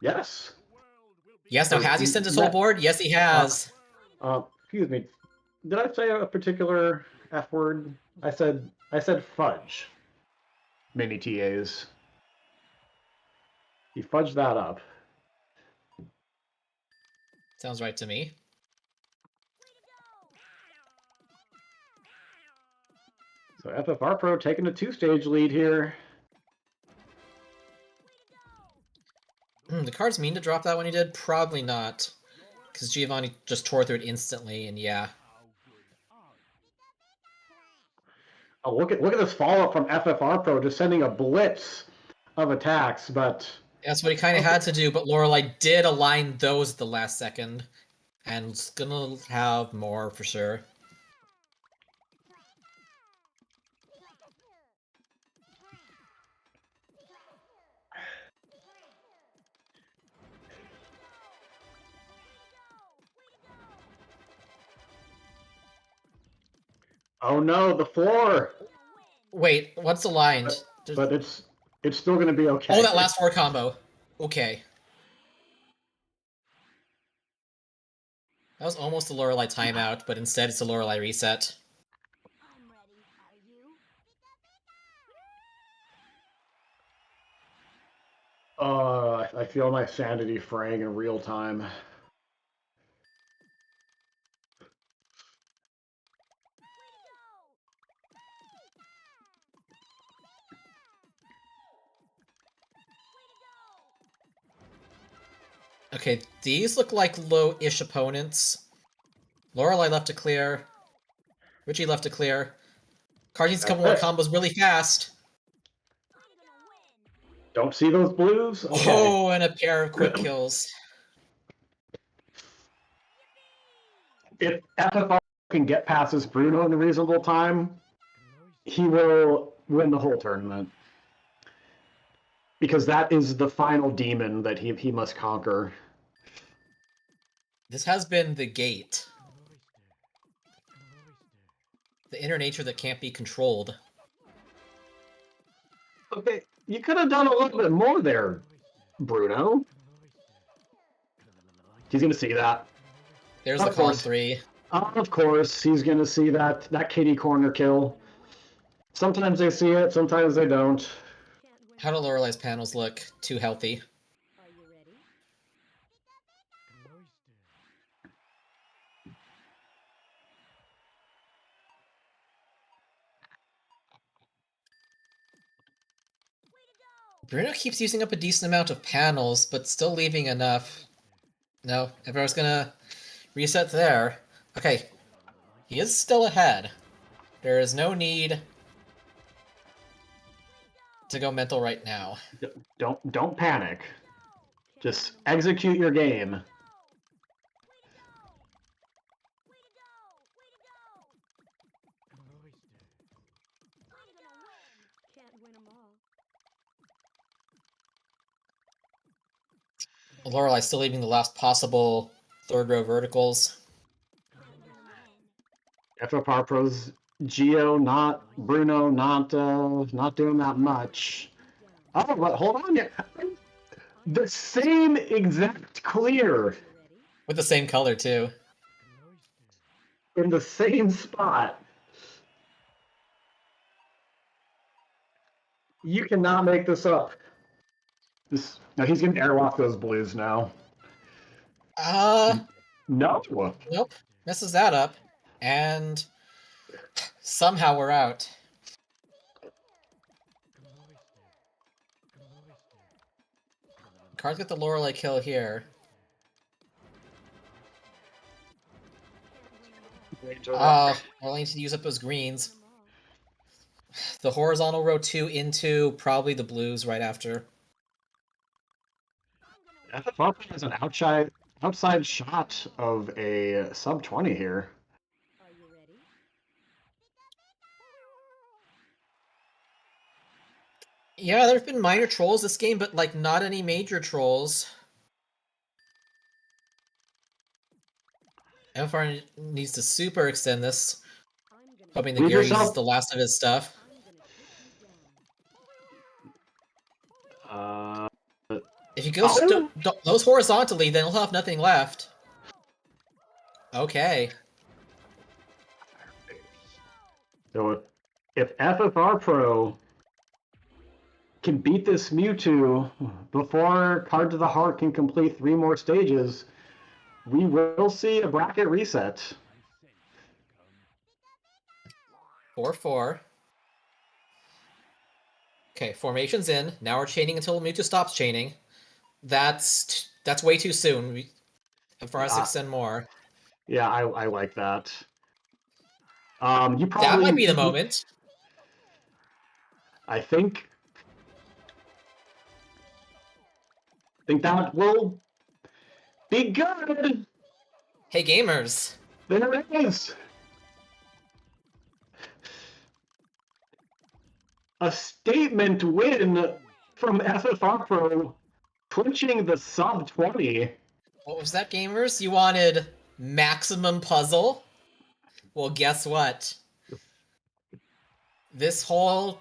Speaker 3: yes.
Speaker 4: Yes, now has he sent his whole board? Yes, he has.
Speaker 3: Excuse me. Did I say a particular F word? I said fudge. Mini TAs. He fudged that up.
Speaker 4: Sounds right to me.
Speaker 3: So FFR Pro taking a 2-stage lead here.
Speaker 4: The Cards mean to drop that when he did? Probably not. Because Giovanni just tore through it instantly, and yeah.
Speaker 3: Oh, look at this follow-up from FFR Pro, just sending a blitz of attacks, but
Speaker 4: That's what he kind of had to do, but Lorelei did align those at the last second, and it's gonna have more for sure.
Speaker 3: oh no, the floor.
Speaker 4: Wait, what's aligned?
Speaker 3: But it's still going to be okay.
Speaker 4: Oh, that last 4 combo. Okay. That was almost a Lorelei timeout, but instead it's a Lorelei reset.
Speaker 3: I feel my sanity fraying in real time.
Speaker 4: Okay, these look like low-ish opponents. Lorelei left to clear. Richie left to clear. Card needs a couple more combos really fast.
Speaker 3: Don't see those blues? Okay.
Speaker 4: Oh, and a pair of quick kills.
Speaker 3: If FFR can get past this Bruno in a reasonable time, he will win the whole tournament. Because that is the final demon that he must conquer.
Speaker 4: This has been the gate. The inner nature that can't be controlled.
Speaker 3: Okay, you could have done a little bit more there, Bruno. He's going to see that.
Speaker 4: There's the con 3.
Speaker 3: Of course, he's going to see that kitty corner kill. Sometimes they see it, sometimes they don't.
Speaker 4: How do Lorelei's panels look? Too healthy. Bruno keeps using up a decent amount of panels, but still leaving enough. No, if I was gonna reset there. Okay, he is still ahead. There is no need to go mental right now.
Speaker 3: Don't panic. Just execute your game.
Speaker 4: Lorelei still leaving the last possible third row verticals.
Speaker 3: FFR Pro's Geo, not Bruno, not doing that much. Oh, but hold on here. The same exact clear.
Speaker 4: With the same color, too.
Speaker 3: In the same spot. You cannot make this up. Now he's going to airlock those blues now. No.
Speaker 4: Nope. Messes that up. And somehow we're out. Cards get the Lorelei kill here. Well, I need to use up those greens. The horizontal row 2 into probably the blues right after.
Speaker 3: FFR has an outside shot of a sub 20 here.
Speaker 4: Yeah, there've been minor trolls this game, but like not any major trolls. FFR needs to super extend this, hoping that Gary uses the last of his stuff. If he goes those horizontally, then he'll have nothing left. Okay.
Speaker 3: So if FFR Pro can beat this Mewtwo before Cards of the Heart can complete 3 more stages, we will see a bracket reset.
Speaker 4: 4-4. Okay, formation's in. Now we're chaining until Mewtwo stops chaining. That's way too soon. For us to extend more.
Speaker 3: Yeah, I like that. You probably,
Speaker 4: that might be the moment.
Speaker 3: I think that will be good.
Speaker 4: Hey, gamers!
Speaker 3: There it is. A statement win from FFR Pro, clinching the sub 20.
Speaker 4: What was that, gamers? You wanted maximum puzzle? Well, guess what? This whole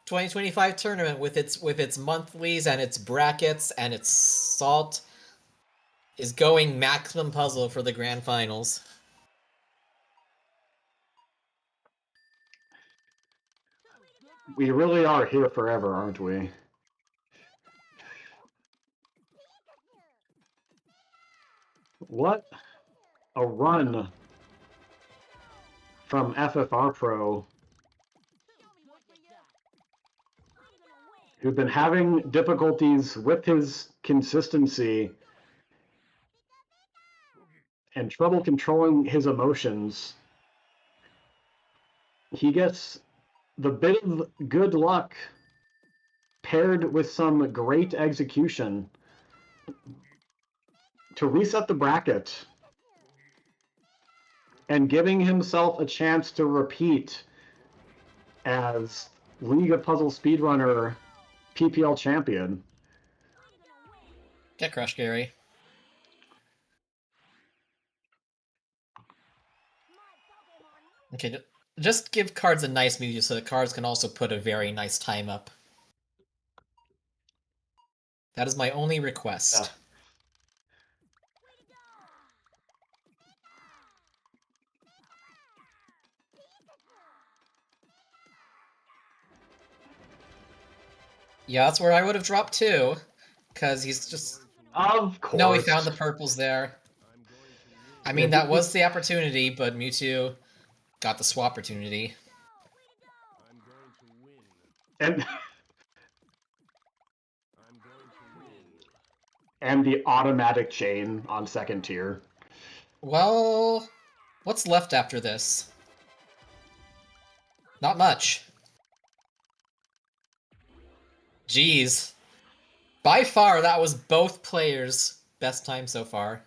Speaker 4: 2025 tournament with its monthlies and its brackets and its salt is going maximum puzzle for the grand finals.
Speaker 3: We really are here forever, aren't we? What a run from FFR Pro, who've been having difficulties with his consistency and trouble controlling his emotions. He gets the bit of good luck paired with some great execution to reset the bracket and giving himself a chance to repeat as League of Puzzle Speedrunner PPL champion.
Speaker 4: Get crushed, Gary. Okay, just give cards a nice music so that cards can also put a very nice time up. That is my only request. Yeah, that's where I would have dropped too, because he's just...
Speaker 3: Of course.
Speaker 4: No, he found the purples there. I mean, that was the opportunity, but Mewtwo got the swap opportunity.
Speaker 3: And the automatic chain on second tier.
Speaker 4: Well, what's left after this? Not much. Jeez. By far, that was both players' best time so far.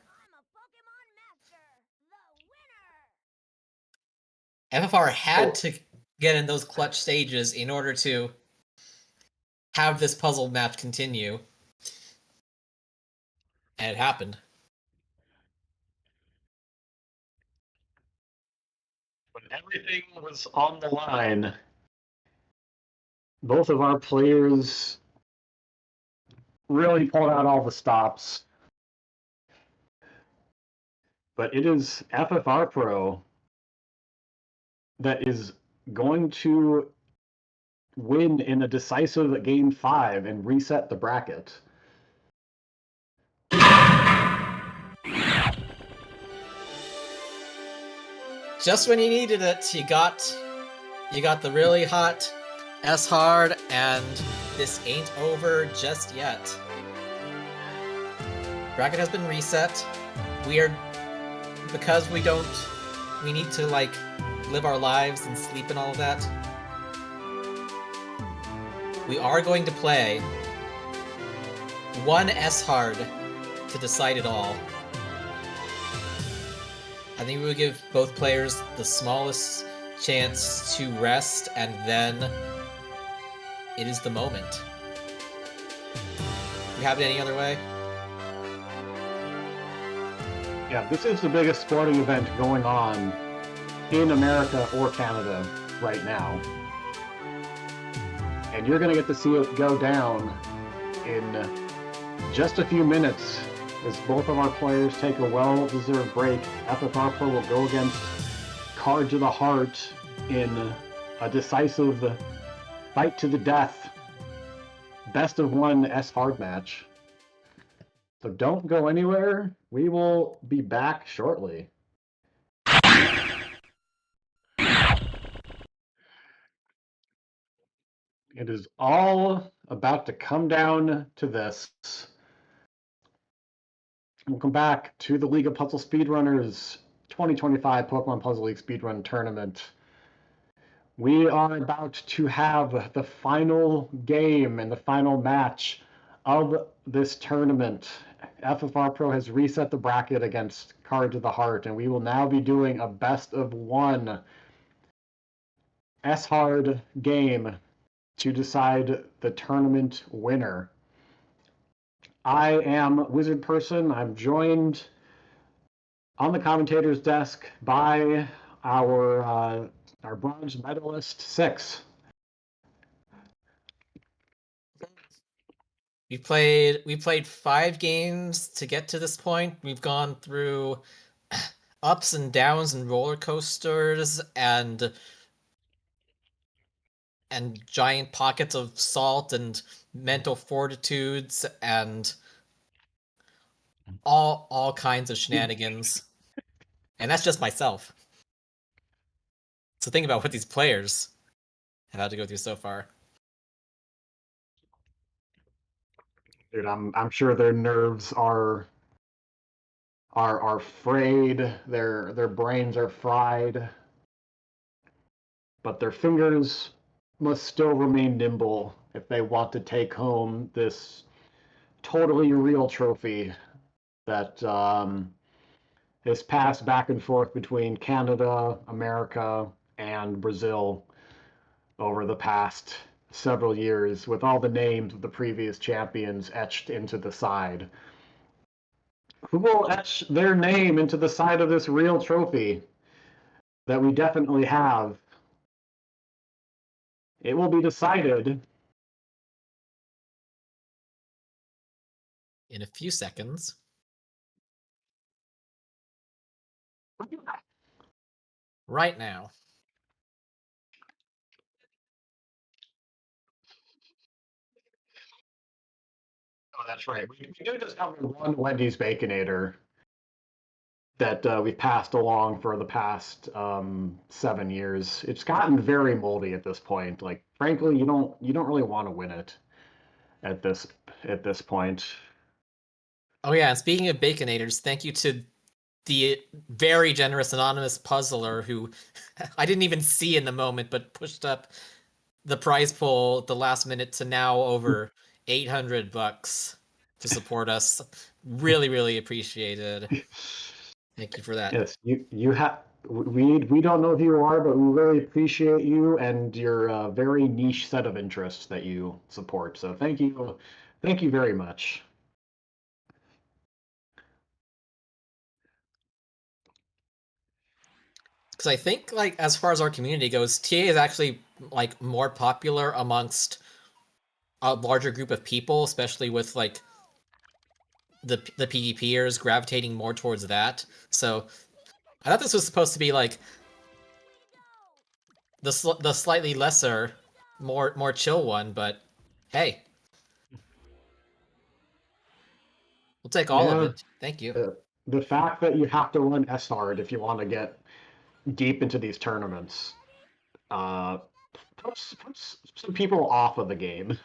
Speaker 4: FFR had to get in those clutch stages in order to have this puzzle match continue. And it happened.
Speaker 3: When everything was on the line, both of our players really pulled out all the stops. But it is FFR Pro that is going to win in a decisive Game 5 and reset the bracket.
Speaker 4: Just when you needed it, you got the really hot S-Hard, and this ain't over just yet. Bracket has been reset. Because we need to, like, live our lives and sleep and all of that. We are going to play one S-Hard to decide it all. I think we would give both players the smallest chance to rest, and then it is the moment. We have it any other way?
Speaker 3: Yeah, this is the biggest sporting event going on in America or Canada right now. And you're going to get to see it go down in just a few minutes as both of our players take a well-deserved break. FFR Pro will go against Cards of the Heart in a decisive fight to the death, best of one S-Hard match. So don't go anywhere. We will be back shortly. It is all about to come down to this. Welcome back to the League of Puzzle Speedrunners 2025 Pokemon Puzzle League Speedrun Tournament. We are about to have the final game and the final match of this tournament. FFR Pro has reset the bracket against Cards of the Heart, and we will now be doing a best of one S-Hard game to decide the tournament winner. I am Wizard Person. I'm joined on the commentator's desk by our bronze medalist, Six.
Speaker 4: We played 5 games to get to this point. We've gone through ups and downs and roller coasters and giant pockets of salt and mental fortitudes and all kinds of shenanigans. And that's just myself. So think about what these players have had to go through so far.
Speaker 3: Dude, I'm sure their nerves are frayed, their brains are fried, but their fingers must still remain nimble if they want to take home this totally real trophy that has passed back and forth between Canada, America, and Brazil over the past several years, with all the names of the previous champions etched into the side. Who will etch their name into the side of this real trophy that we definitely have? It will be decided
Speaker 4: In a few seconds. Right now.
Speaker 3: Oh, that's right. We do just have one Wendy's Baconator that we've passed along for the past 7 years. It's gotten very moldy at this point. Like, frankly, you don't really want to win it at this point.
Speaker 4: Oh yeah, and speaking of Baconators, thank you to the very generous anonymous puzzler who I didn't even see in the moment, but pushed up the prize pool at the last minute to now over $800 to support us. Really, really appreciated. Thank you for that.
Speaker 3: Yes, you have. We don't know who you are, but we really appreciate you and your very niche set of interests that you support. So thank you very much.
Speaker 4: Because I think, like, as far as our community goes, TA is actually like more popular amongst a larger group of people, especially with like the PvPers gravitating more towards that. So I thought this was supposed to be like the slightly lesser, more chill one, but hey, we'll take all of
Speaker 3: Yeah,
Speaker 4: it. Thank you.
Speaker 3: the fact that you have to run S hard if you want to get deep into these tournaments uh, puts some people off of the game.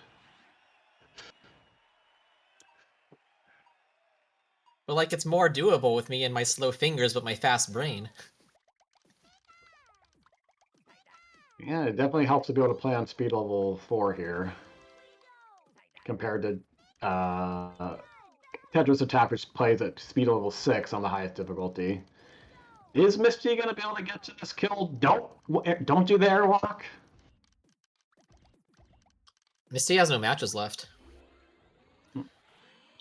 Speaker 4: But like, it's more doable with me and my slow fingers, but my fast brain.
Speaker 3: Yeah, it definitely helps to be able to play on speed level 4 here compared to Tetris Attack, which plays at speed level 6 on the highest difficulty. Is Misty gonna be able to get to this kill? Don't do the airwalk.
Speaker 4: Misty has no matches left.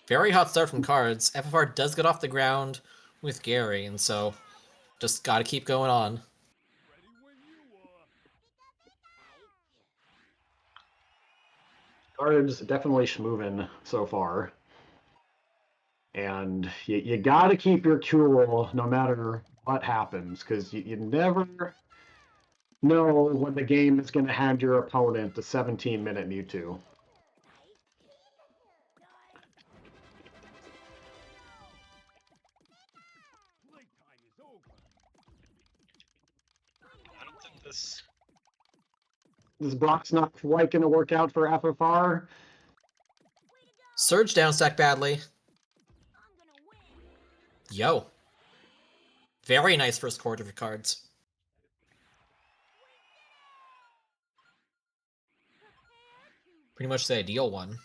Speaker 4: Very hot start from Cards. FFR does get off the ground with Gary, and so just gotta keep going on.
Speaker 3: Cards definitely schmoving so far. And you got to keep your cool no matter what happens, because you never know when the game is going to hand your opponent a 17-minute Mewtwo. I don't think this block's not quite going to work out for FFR.
Speaker 4: Surge down stack badly. Yo. Very nice first quarter for Cards. Pretty much the ideal one.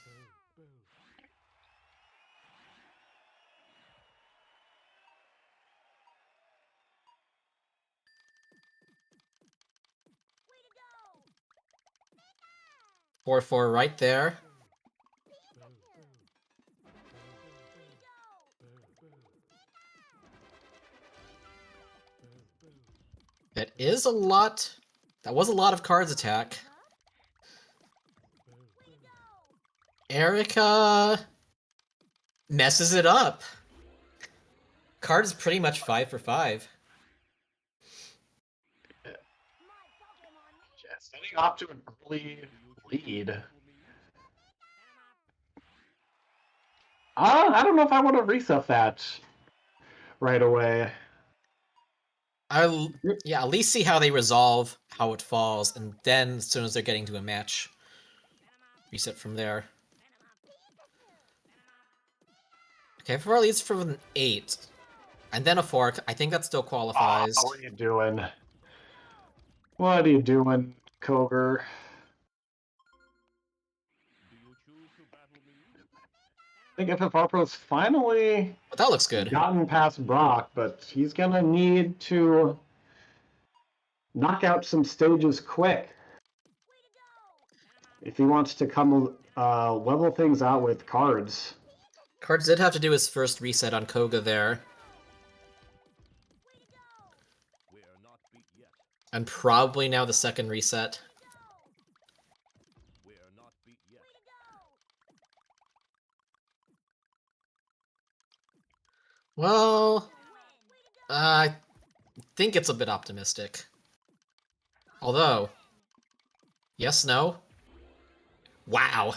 Speaker 4: Four right there. That is a lot. That was a lot of cards attack. Erica messes it up. Card is pretty much 5 for 5.
Speaker 3: Yeah, setting off to an early lead. I don't know if I want to reset that right away.
Speaker 4: Yeah, at least see how they resolve how it falls, and then as soon as they're getting to a match, reset from there. Okay, FFR leads from an 8, and then a 4. I think that still qualifies.
Speaker 3: What are you doing? What are you doing, Koger? I think FFR Pro's finally
Speaker 4: But that looks good.
Speaker 3: gotten past Brock, but he's gonna need to knock out some stages quick if he wants to come level things out with cards.
Speaker 4: Cards did have to do his first reset on Koga there. And probably now the second reset. Well, I think it's a bit optimistic. Although, yes, no? Wow.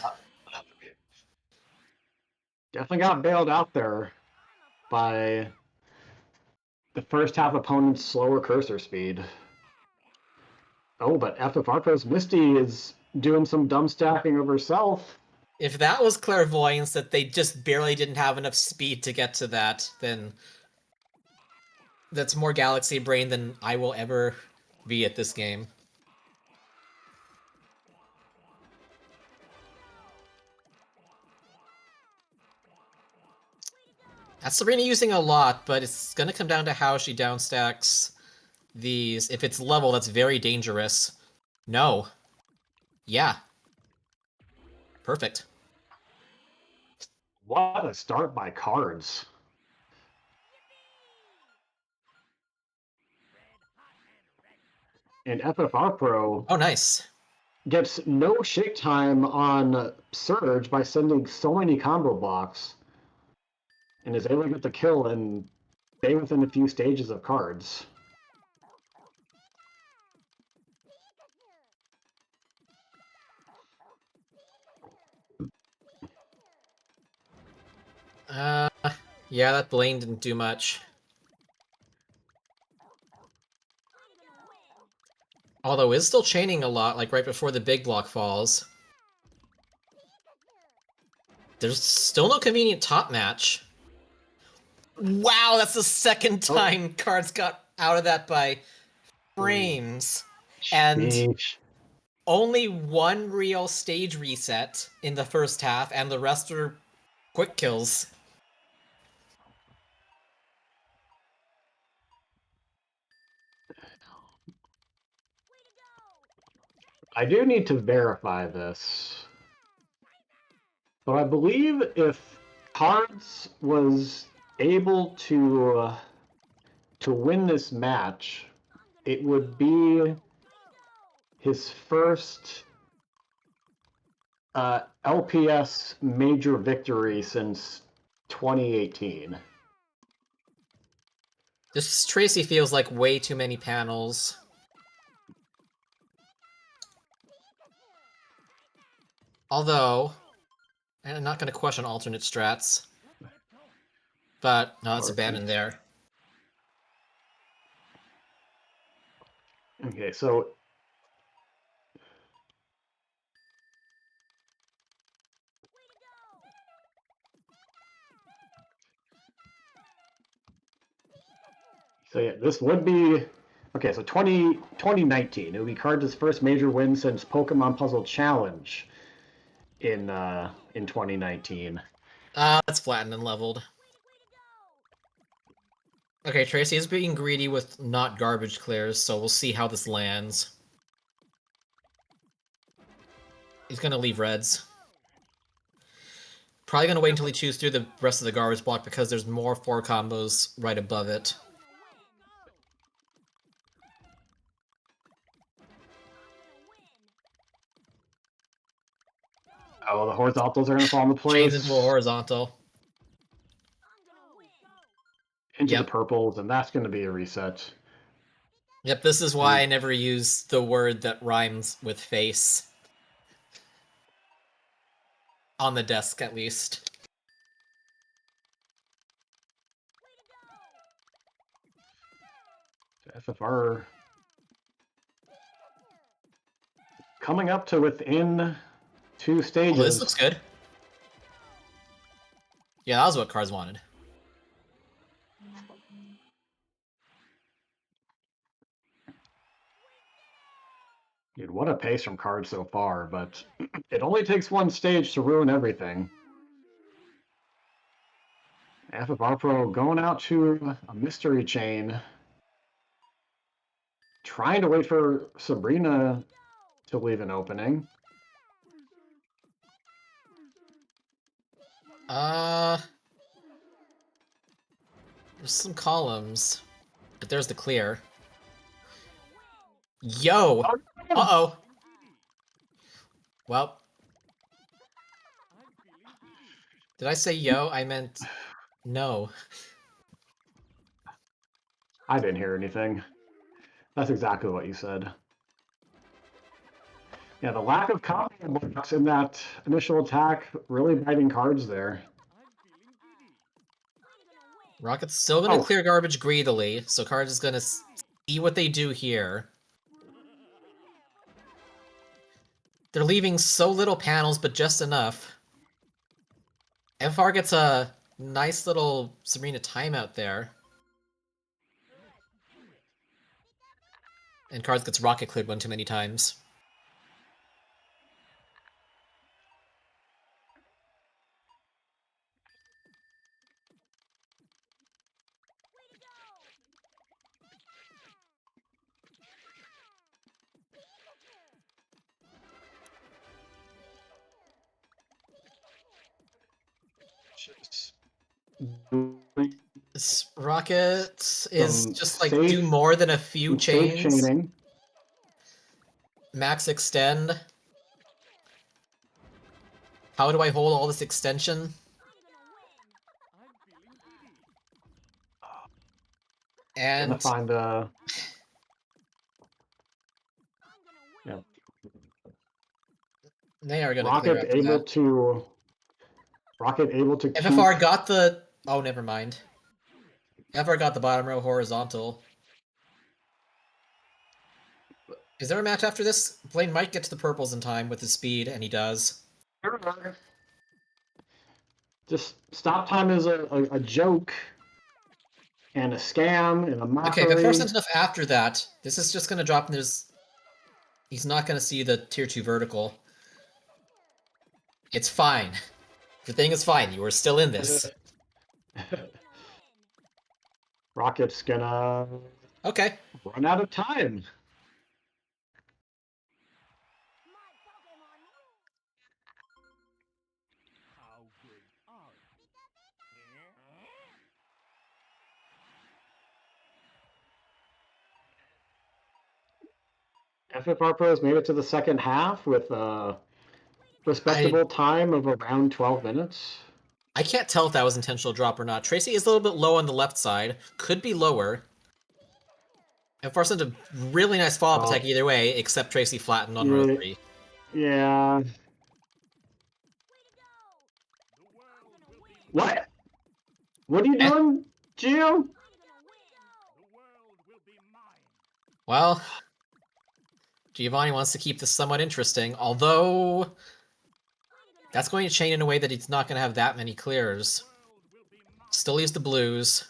Speaker 3: Definitely got bailed out there by the first half opponent's slower cursor speed. Oh, but FFR Pro's Misty is doing some dumb stacking of herself.
Speaker 4: If that was clairvoyance, that they just barely didn't have enough speed to get to that, then that's more Galaxy Brain than I will ever be at this game. That's Sabrina using a lot, but it's gonna come down to how she downstacks these. If it's level, that's very dangerous. No. Yeah. Perfect.
Speaker 3: What a start by cards. And FFR Pro
Speaker 4: Oh, nice.
Speaker 3: gets no shake time on Surge by sending so many combo blocks and is able to get the kill and stay within a few stages of cards.
Speaker 4: Yeah, that Blaine didn't do much. Although is still chaining a lot, like right before the big block falls. There's still no convenient top match. Wow, that's the second time Cards got out of that by frames. And
Speaker 3: Sheesh.
Speaker 4: only one real stage reset in the first half, and the rest are quick kills.
Speaker 3: I do need to verify this, but I believe if Cards was able to win this match, it would be his first LPS major victory since 2018.
Speaker 4: This Tracy feels like way too many panels. Although, I'm not going to question alternate strats. But, no, it's abandoned there.
Speaker 3: Okay, so yeah, this would be okay. So 2019, it would be Cards' first major win since Pokemon Puzzle Challenge. in 2019.
Speaker 4: That's flattened and leveled. Okay, Tracy is being greedy with not garbage clears, so we'll see how this lands. He's gonna leave reds. Probably gonna wait until he chews through the rest of the garbage block because there's more 4 combos right above it.
Speaker 3: Oh, the horizontals are going to fall into place.
Speaker 4: Chains into a horizontal.
Speaker 3: Into
Speaker 4: Yep.
Speaker 3: the purples, and that's going to be a reset.
Speaker 4: Yep, this is why I never use the word that rhymes with face. On the desk, at least.
Speaker 3: FFR coming up to within 2 stages.
Speaker 4: Oh, this looks good. Yeah, that was what Cards wanted.
Speaker 3: Dude, what a pace from Cards so far, but it only takes 1 stage to ruin everything. FFR Pro going out to a mystery chain. Trying to wait for Sabrina to leave an opening.
Speaker 4: There's some columns, but there's the clear. Yo! Uh-oh! Well. Did I say yo? I meant no.
Speaker 3: I didn't hear anything. That's exactly what you said. Yeah, the lack of combo blocks in that initial attack really biting Cards there.
Speaker 4: Rocket's still gonna clear garbage greedily, so Cards is gonna see what they do here. They're leaving so little panels, but just enough. FFR gets a nice little Sabrina timeout there. And Cards gets rocket cleared one too many times. This Rocket is just like do more than a few chains.
Speaker 3: Chaining.
Speaker 4: Max extend. How do I hold all this extension? And
Speaker 3: gonna find a
Speaker 4: they are gonna
Speaker 3: Rocket able to
Speaker 4: FFR got the never mind. FFR got the bottom row horizontal. Is there a match after this? Blaine might get to the purples in time with his speed, and he does.
Speaker 3: Just stop time is a joke and a scam and a mockery.
Speaker 4: Okay, but if sent enough after that, this is just gonna drop and he's not gonna see the tier 2 vertical. It's fine. Everything is fine. You are still in this.
Speaker 3: Rocket's gonna run out of time. FFR Pros made it to the second half with a respectable time of around 12 minutes.
Speaker 4: I can't tell if that was intentional drop or not. Tracy is a little bit low on the left side. Could be lower. And FFR sent a really nice follow-up attack either way, except Tracy flattened on row 3.
Speaker 3: Yeah. What? What are you doing, Gio?
Speaker 4: Well, Giovanni wants to keep this somewhat interesting, although that's going to chain in a way that he's not going to have that many clears. Still use the blues.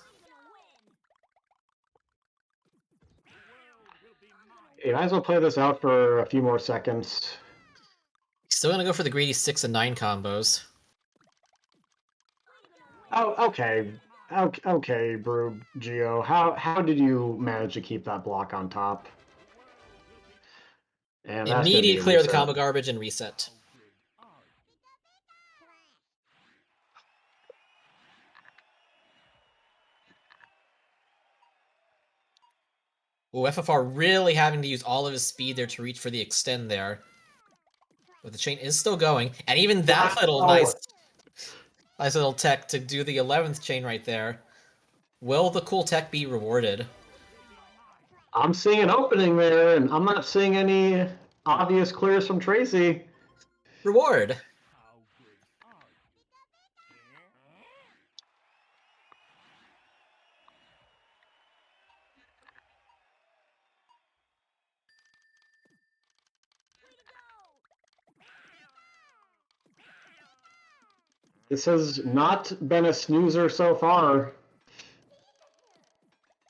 Speaker 3: You might as well play this out for a few more seconds.
Speaker 4: Still gonna go for the greedy 6 and 9 combos.
Speaker 3: Oh, okay. Okay, Brew Geo. How did you manage to keep that block on top? And that's gonna be
Speaker 4: Immediate
Speaker 3: a
Speaker 4: clear the
Speaker 3: reset.
Speaker 4: combo garbage and reset. Ooh, FFR really having to use all of his speed there to reach for the extend there. But the chain is still going, and even that little nice little tech to do the 11th chain right there. Will the cool tech be rewarded?
Speaker 3: I'm seeing an opening there, and I'm not seeing any obvious clears from Tracy.
Speaker 4: Reward!
Speaker 3: This has not been a snoozer so far.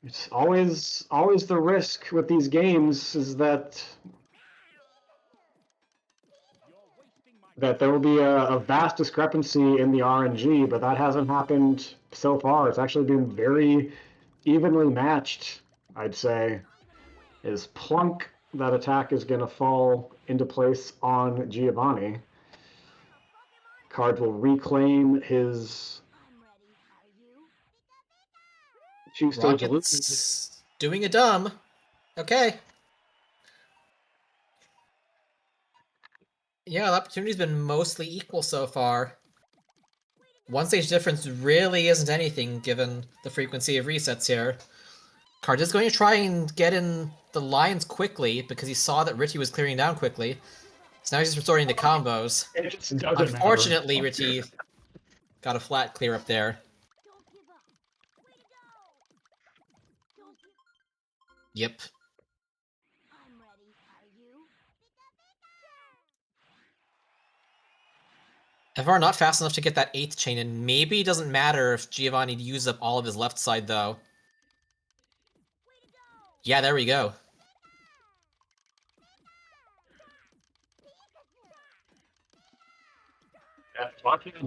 Speaker 3: It's always the risk with these games is that there will be a vast discrepancy in the RNG, but that hasn't happened so far. It's actually been very evenly matched, I'd say. Is plunk, that attack is going to fall into place on Giovanni. Card will reclaim his two-stage loop.
Speaker 4: Rocket's doing a dumb. Okay. Yeah, the opportunity's been mostly equal so far. One stage difference really isn't anything given the frequency of resets here. Card is going to try and get in the lines quickly because he saw that Richie was clearing down quickly. So now he's just resorting to combos.
Speaker 3: It just doesn't
Speaker 4: Unfortunately,
Speaker 3: matter.
Speaker 4: Richie got a flat clear up there. Yep. FR not fast enough to get that 8th chain, and maybe it doesn't matter if Giovanni uses up all of his left side, though. Yeah, there we go.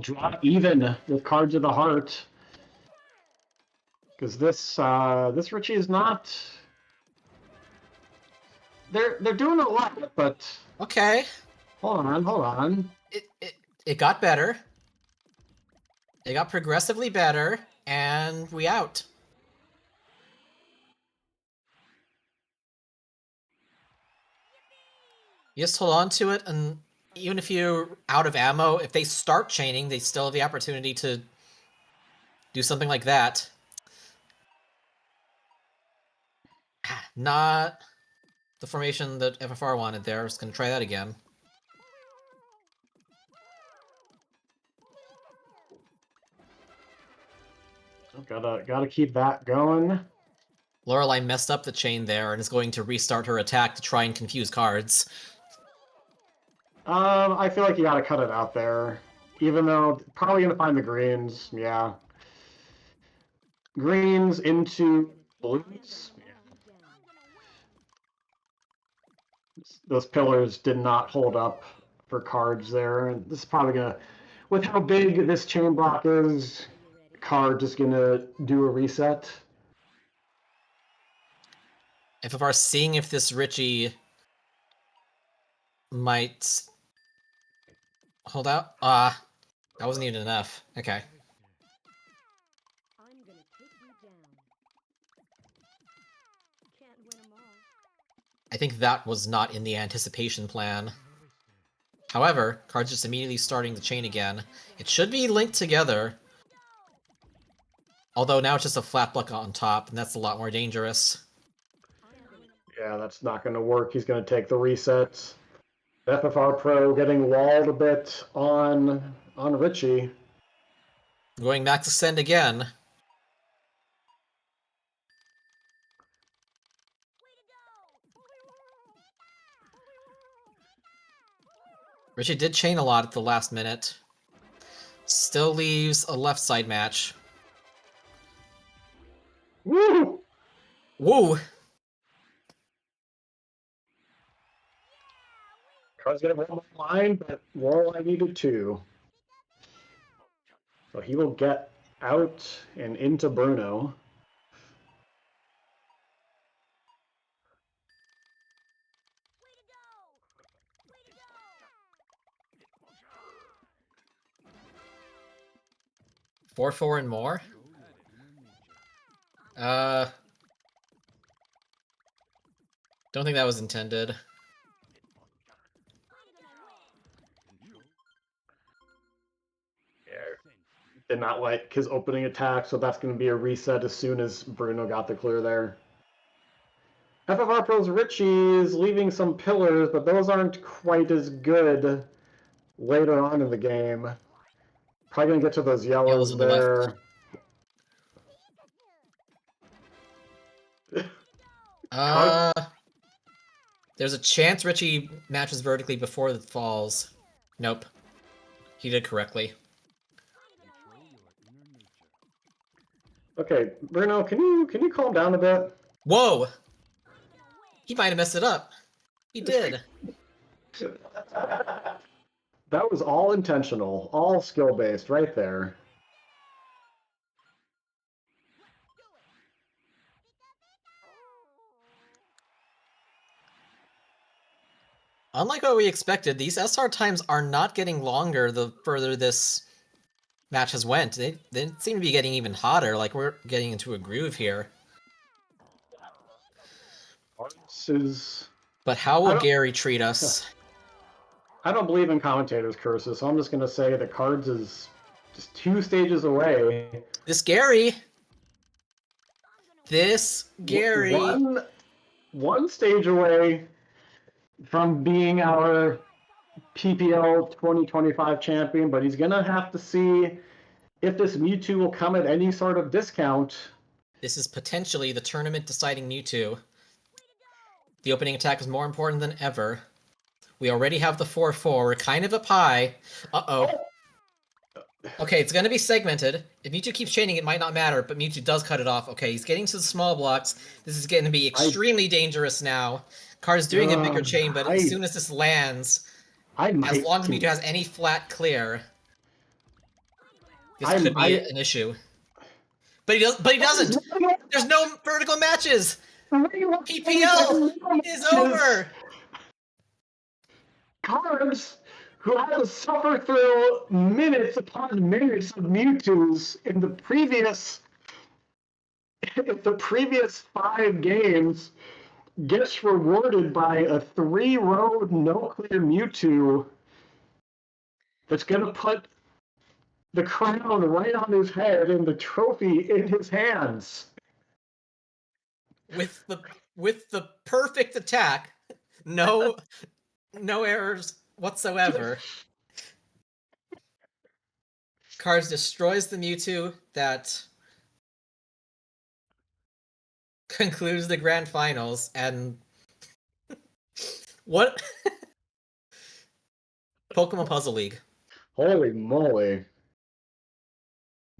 Speaker 3: Draw even with Cards of the Heart. Because this Richie is not. They're doing a lot, but
Speaker 4: Okay.
Speaker 3: hold on.
Speaker 4: It got better. It got progressively better, and we out. You just hold on to it, and even if you're out of ammo, if they start chaining, they still have the opportunity to do something like that. Not the formation that FFR wanted there. I was going to try that again.
Speaker 3: Gotta keep that going.
Speaker 4: Lorelei messed up the chain there and is going to restart her attack to try and confuse cards.
Speaker 3: I feel like you gotta cut it out there. Even though probably gonna find the greens, yeah. Greens into blues. Yeah. Those pillars did not hold up for cards there. This is probably gonna, with how big this chain block is, card just gonna do a reset.
Speaker 4: FFR seeing if this Richie might hold out. That wasn't even enough. Okay. I think that was not in the anticipation plan. However, card's just immediately starting the chain again. It should be linked together. Although now it's just a flat block on top, and that's a lot more dangerous.
Speaker 3: Yeah, that's not going to work. He's going to take the resets. FFR Pro getting walled a bit on Richie.
Speaker 4: Going max ascend again. Richie did chain a lot at the last minute. Still leaves a left side match.
Speaker 3: Woo!
Speaker 4: Woo!
Speaker 3: Cards gonna roll my line, but roll I needed to. So he will get out and into Bruno.
Speaker 4: Four and more. Don't think that was intended.
Speaker 3: Did not like his opening attack, so that's going to be a reset as soon as Bruno got the clear there. FFR Pro's Richie is leaving some pillars, but those aren't quite as good later on in the game. Probably going to get to those yellows
Speaker 4: on the
Speaker 3: there.
Speaker 4: There's a chance Richie matches vertically before it falls. Nope. He did correctly.
Speaker 3: Okay, Bruno, can you calm down a bit?
Speaker 4: Whoa! He might have messed it up. He did.
Speaker 3: That was all intentional, all skill-based right there.
Speaker 4: Unlike what we expected, these SR times are not getting longer the further this match has went. They seem to be getting even hotter, like we're getting into a groove here. But how will Gary treat us?
Speaker 3: I don't believe in commentators' curses, so I'm just going to say that Cards is just 2 stages away.
Speaker 4: This Gary!
Speaker 3: One stage away from being our PPL 2025 champion, but he's going to have to see if this Mewtwo will come at any sort of discount.
Speaker 4: This is potentially the tournament deciding Mewtwo. The opening attack is more important than ever. We already have the 4-4. We're kind of up high. Uh-oh. Okay, it's going to be segmented. If Mewtwo keeps chaining, it might not matter, but Mewtwo does cut it off. Okay, he's getting to the small blocks. This is going to be extremely dangerous now. Card's doing a bigger chain, but as soon as this lands, as long as Mewtwo has any flat clear, this could be an issue. But he doesn't! There's no vertical matches! PPL is over!
Speaker 3: Cards, who had to suffer through minutes upon minutes of Mewtwo's in the previous 5 games, gets rewarded by a 3-row no-clear Mewtwo that's going to put the crown right on his head and the trophy in his hands.
Speaker 4: With the perfect attack, no errors whatsoever. Cards destroys the Mewtwo that concludes the grand finals, and what? Pokemon Puzzle League.
Speaker 3: Holy moly.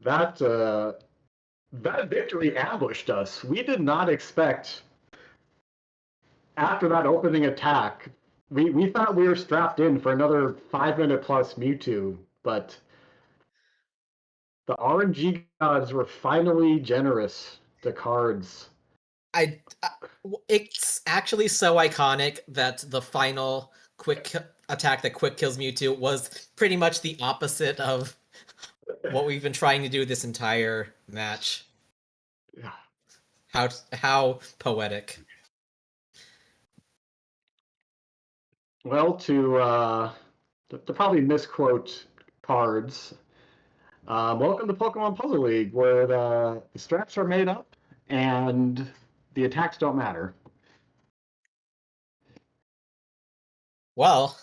Speaker 3: That victory ambushed us. We did not expect, after that opening attack, we thought we were strapped in for another 5-minute plus Mewtwo, but the RNG gods were finally generous to Cards.
Speaker 4: It's actually so iconic that the final quick attack that quick kills Mewtwo was pretty much the opposite of what we've been trying to do this entire match. How poetic.
Speaker 3: Well, to probably misquote Cards, welcome to Pokemon Puzzle League, where the straps are made up and the attacks don't matter.
Speaker 4: Well,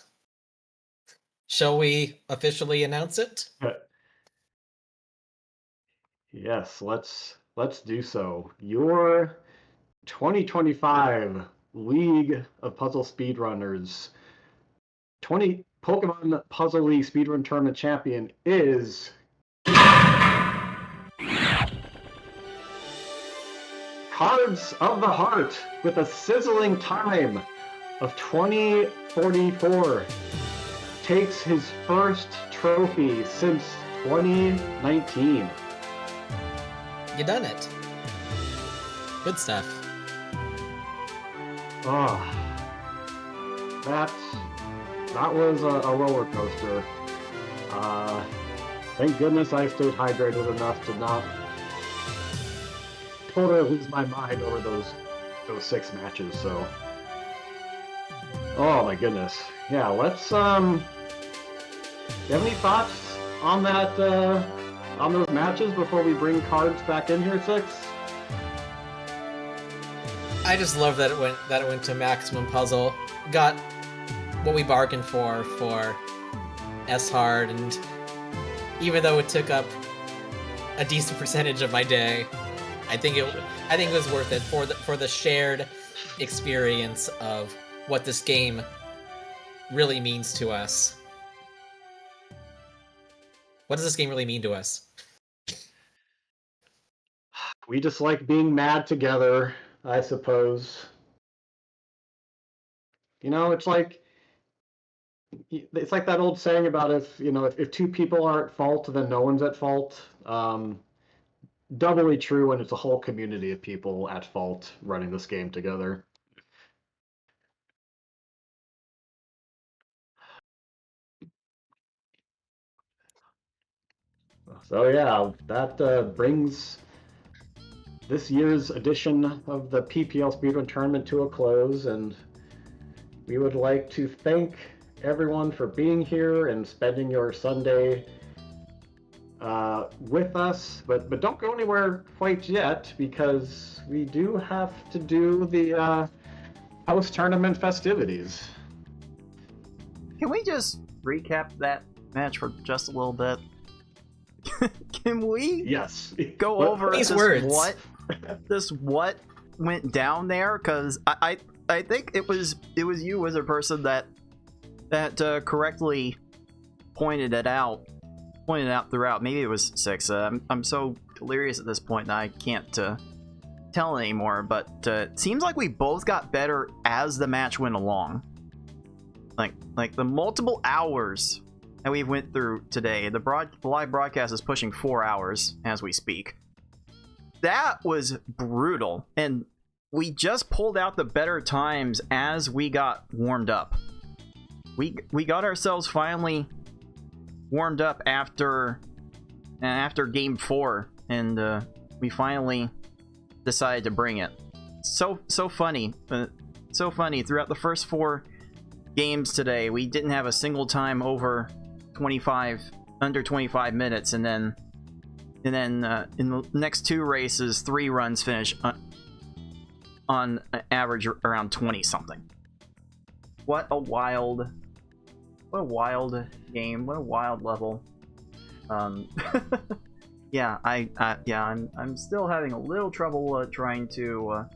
Speaker 4: shall we officially announce it?
Speaker 3: Yes, let's do so. Your 2025 League of Puzzle Speedrunners 20 Pokemon Puzzle League Speedrun Tournament champion is Cards of the Heart with a sizzling time of 2044 takes his first trophy since 2019.
Speaker 4: You done it. Good stuff.
Speaker 3: Oh, that was a roller coaster. Thank goodness I stayed hydrated enough to not totally lose my mind over those 6 matches. So, oh my goodness, yeah. Let's. Do you have any thoughts on that? On those matches before we bring cards back in here, Six?
Speaker 4: I just love that it went to maximum puzzle. Got what we bargained for S hard, and even though it took up a decent percentage of my day, I think it was worth it for the shared experience of what this game really means to us. What does this game really mean to us?
Speaker 3: We just like being mad together, I suppose. You know, it's like that old saying about if 2 people are at fault, then no one's at fault. Doubly true when it's a whole community of people at fault running this game together. So yeah, that brings this year's edition of the PPL Speedrun Tournament to a close, and we would like to thank everyone for being here and spending your Sunday with us, but don't go anywhere quite yet, because we do have to do the post-tournament festivities.
Speaker 2: Can we just recap that match for just a little bit? Can we
Speaker 3: Yes.
Speaker 2: go over
Speaker 4: These
Speaker 2: this
Speaker 4: words.
Speaker 2: what went down there? Because I think it was you as a person that correctly pointed it out throughout. Maybe it was Six. I'm so delirious at this point that I can't tell anymore. But it seems like we both got better as the match went along. Like the multiple hours that we went through today. The live broadcast is pushing 4 hours as we speak. That was brutal, and we just pulled out the better times as we got warmed up. We got ourselves finally warmed up after game 4, and we finally decided to bring it. So funny, so funny. Throughout the first 4 games today, we didn't have a single time over under 25 minutes, and then in the next 2 races, 3 runs finish on average around 20 something. What a wild game! What a wild level. Yeah, I'm still having a little trouble trying to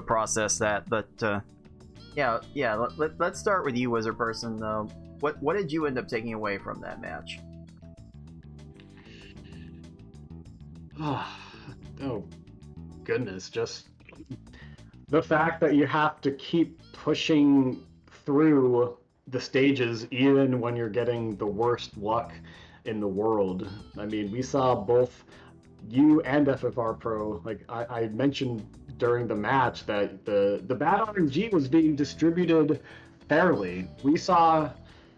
Speaker 2: process that, but yeah. Let's start with you, Wizard Person. What did you end up taking away from that match?
Speaker 3: Oh, goodness. Just the fact that you have to keep pushing through the stages even when you're getting the worst luck in the world. I mean, we saw both you and FFR Pro, like I mentioned during the match, that the bad RNG was being distributed fairly. We saw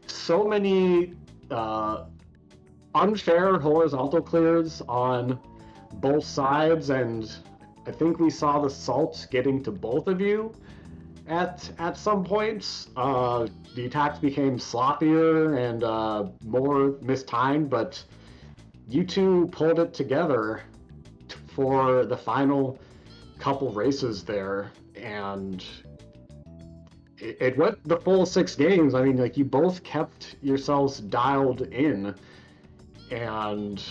Speaker 3: so many unfair horizontal clears on both sides, and I think we saw the salts getting to both of you at some points. The attacks became sloppier and more mistimed, but you two pulled it together for the final couple races there, and it went the full 6 games. I mean, like, you both kept yourselves dialed in, and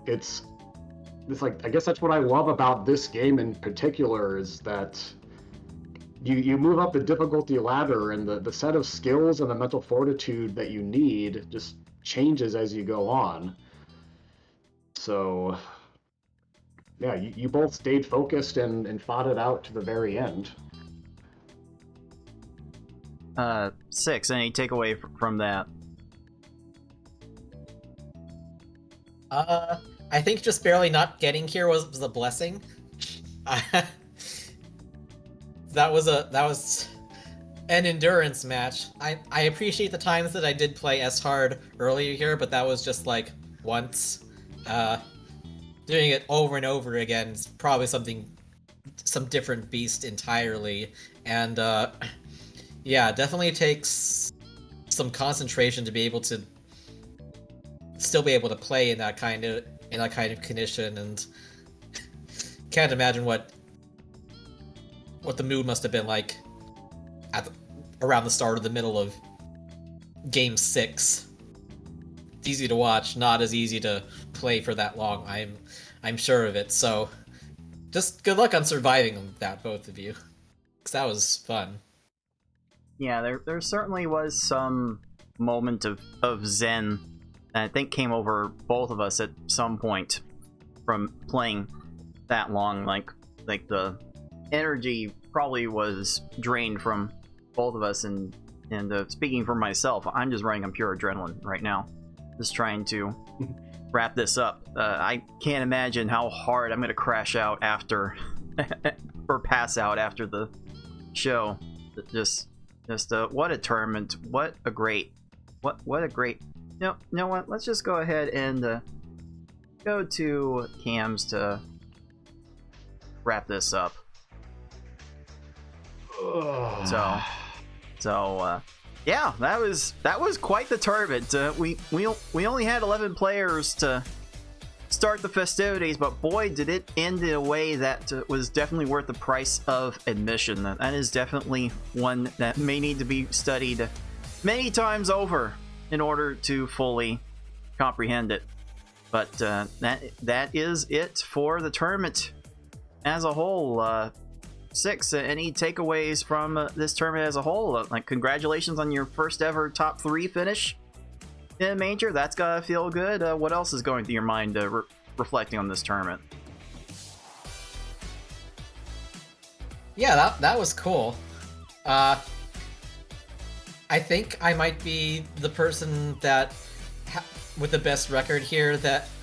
Speaker 3: it's like, I guess that's what I love about this game in particular, is that you move up the difficulty ladder, and the set of skills and the mental fortitude that you need just changes as you go on. So yeah, you both stayed focused and fought it out to the very end.
Speaker 2: 6, any takeaway from that?
Speaker 4: I think just barely not getting here was a blessing. That was an endurance match. I appreciate the times that I did play S hard earlier here, but that was just like once. Doing it over and over again is probably some different beast entirely, and yeah, definitely takes some concentration to be able to still be able to play in that kind of condition, and can't imagine what the mood must have been like around the start or the middle of Game 6. It's easy to watch, not as easy to play for that long. I'm sure of it. So, just good luck on surviving that, both of you, because that was fun.
Speaker 2: Yeah, there certainly was some moment of zen that I think came over both of us at some point from playing that long. Like the energy probably was drained from both of us, and speaking for myself, I'm just running on pure adrenaline right now, just trying to wrap this up. I can't imagine how hard I'm gonna crash out after or pass out after the show. Just what a tournament! What a great no what? Let's just go ahead and go to cams to wrap this up. Yeah, that was quite the tournament. We only had 11 players to start the festivities, but boy, did it end in a way that was definitely worth the price of admission. That is definitely one that may need to be studied many times over in order to fully comprehend it. But that is it for the tournament as a whole. 6, any takeaways from this tournament as a whole? Like, congratulations on your first ever top 3 finish in a major. That's gotta feel good. What else is going through your mind reflecting on this tournament?
Speaker 4: Yeah, that was cool. I think I might be the person that with the best record here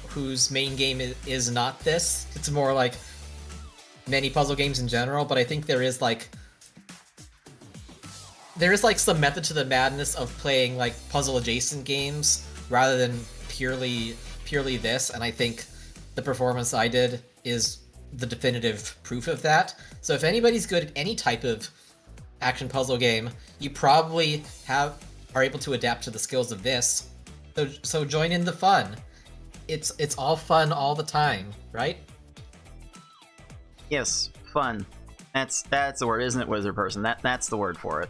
Speaker 4: whose main game is not this. It's more like many puzzle games in general, but I think there is like some method to the madness of playing like puzzle adjacent games rather than purely this, and I think the performance I did is the definitive proof of that. So if anybody's good at any type of action puzzle game, you probably are able to adapt to the skills of this. So join in the fun. It's all fun all the time, right?
Speaker 2: Yes, fun. That's the word, isn't it, Wizard Person? That's the word for it.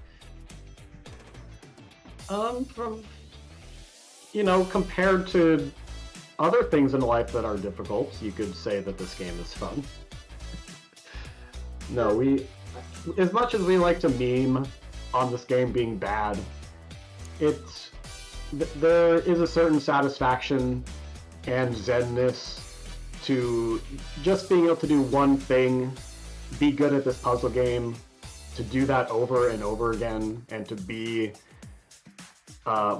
Speaker 3: From compared to other things in life that are difficult, you could say that this game is fun. No, as much as we like to meme on this game being bad, there is a certain satisfaction and zenness to just being able to do one thing, be good at this puzzle game, to do that over and over again, and to be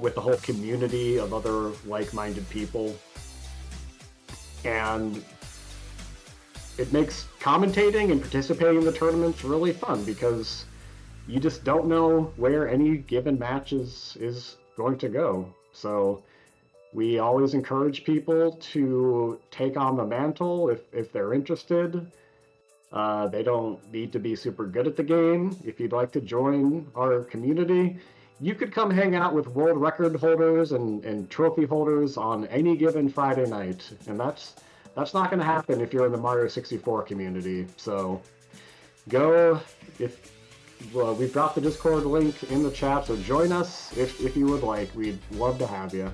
Speaker 3: with the whole community of other like-minded people. And it makes commentating and participating in the tournaments really fun, because you just don't know where any given match is going to go. So we always encourage people to take on the mantle if they're interested. They don't need to be super good at the game. If you'd like to join our community, you could come hang out with world record holders and trophy holders on any given Friday night. And that's not going to happen if you're in the Mario 64 community. So go, we've dropped the Discord link in the chat, so join us if you would like. We'd love to have you.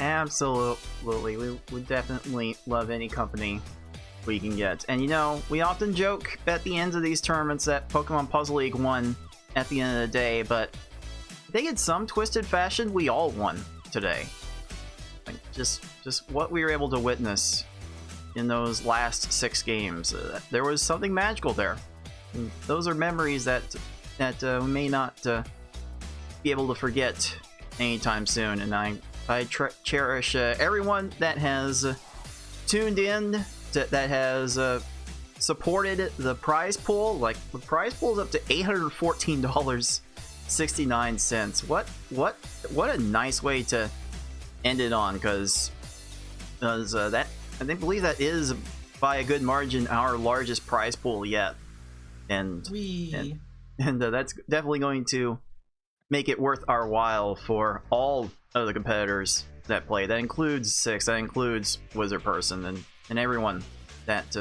Speaker 2: Absolutely. We would definitely love any company we can get. And we often joke at the ends of these tournaments that Pokemon Puzzle League won at the end of the day, but I think in some twisted fashion we all won today. Like just what we were able to witness in those last 6 games. There was something magical there. And those are memories that that we may not be able to forget anytime soon. And I cherish everyone that has tuned in, that has supported the prize pool. Like, the prize pool is up to $814.69. What a nice way to end it on, because that, I believe that is by a good margin our largest prize pool yet, and that's definitely going to make it worth our while for all of the competitors that play. That includes Six, that includes Wizard Person, and everyone that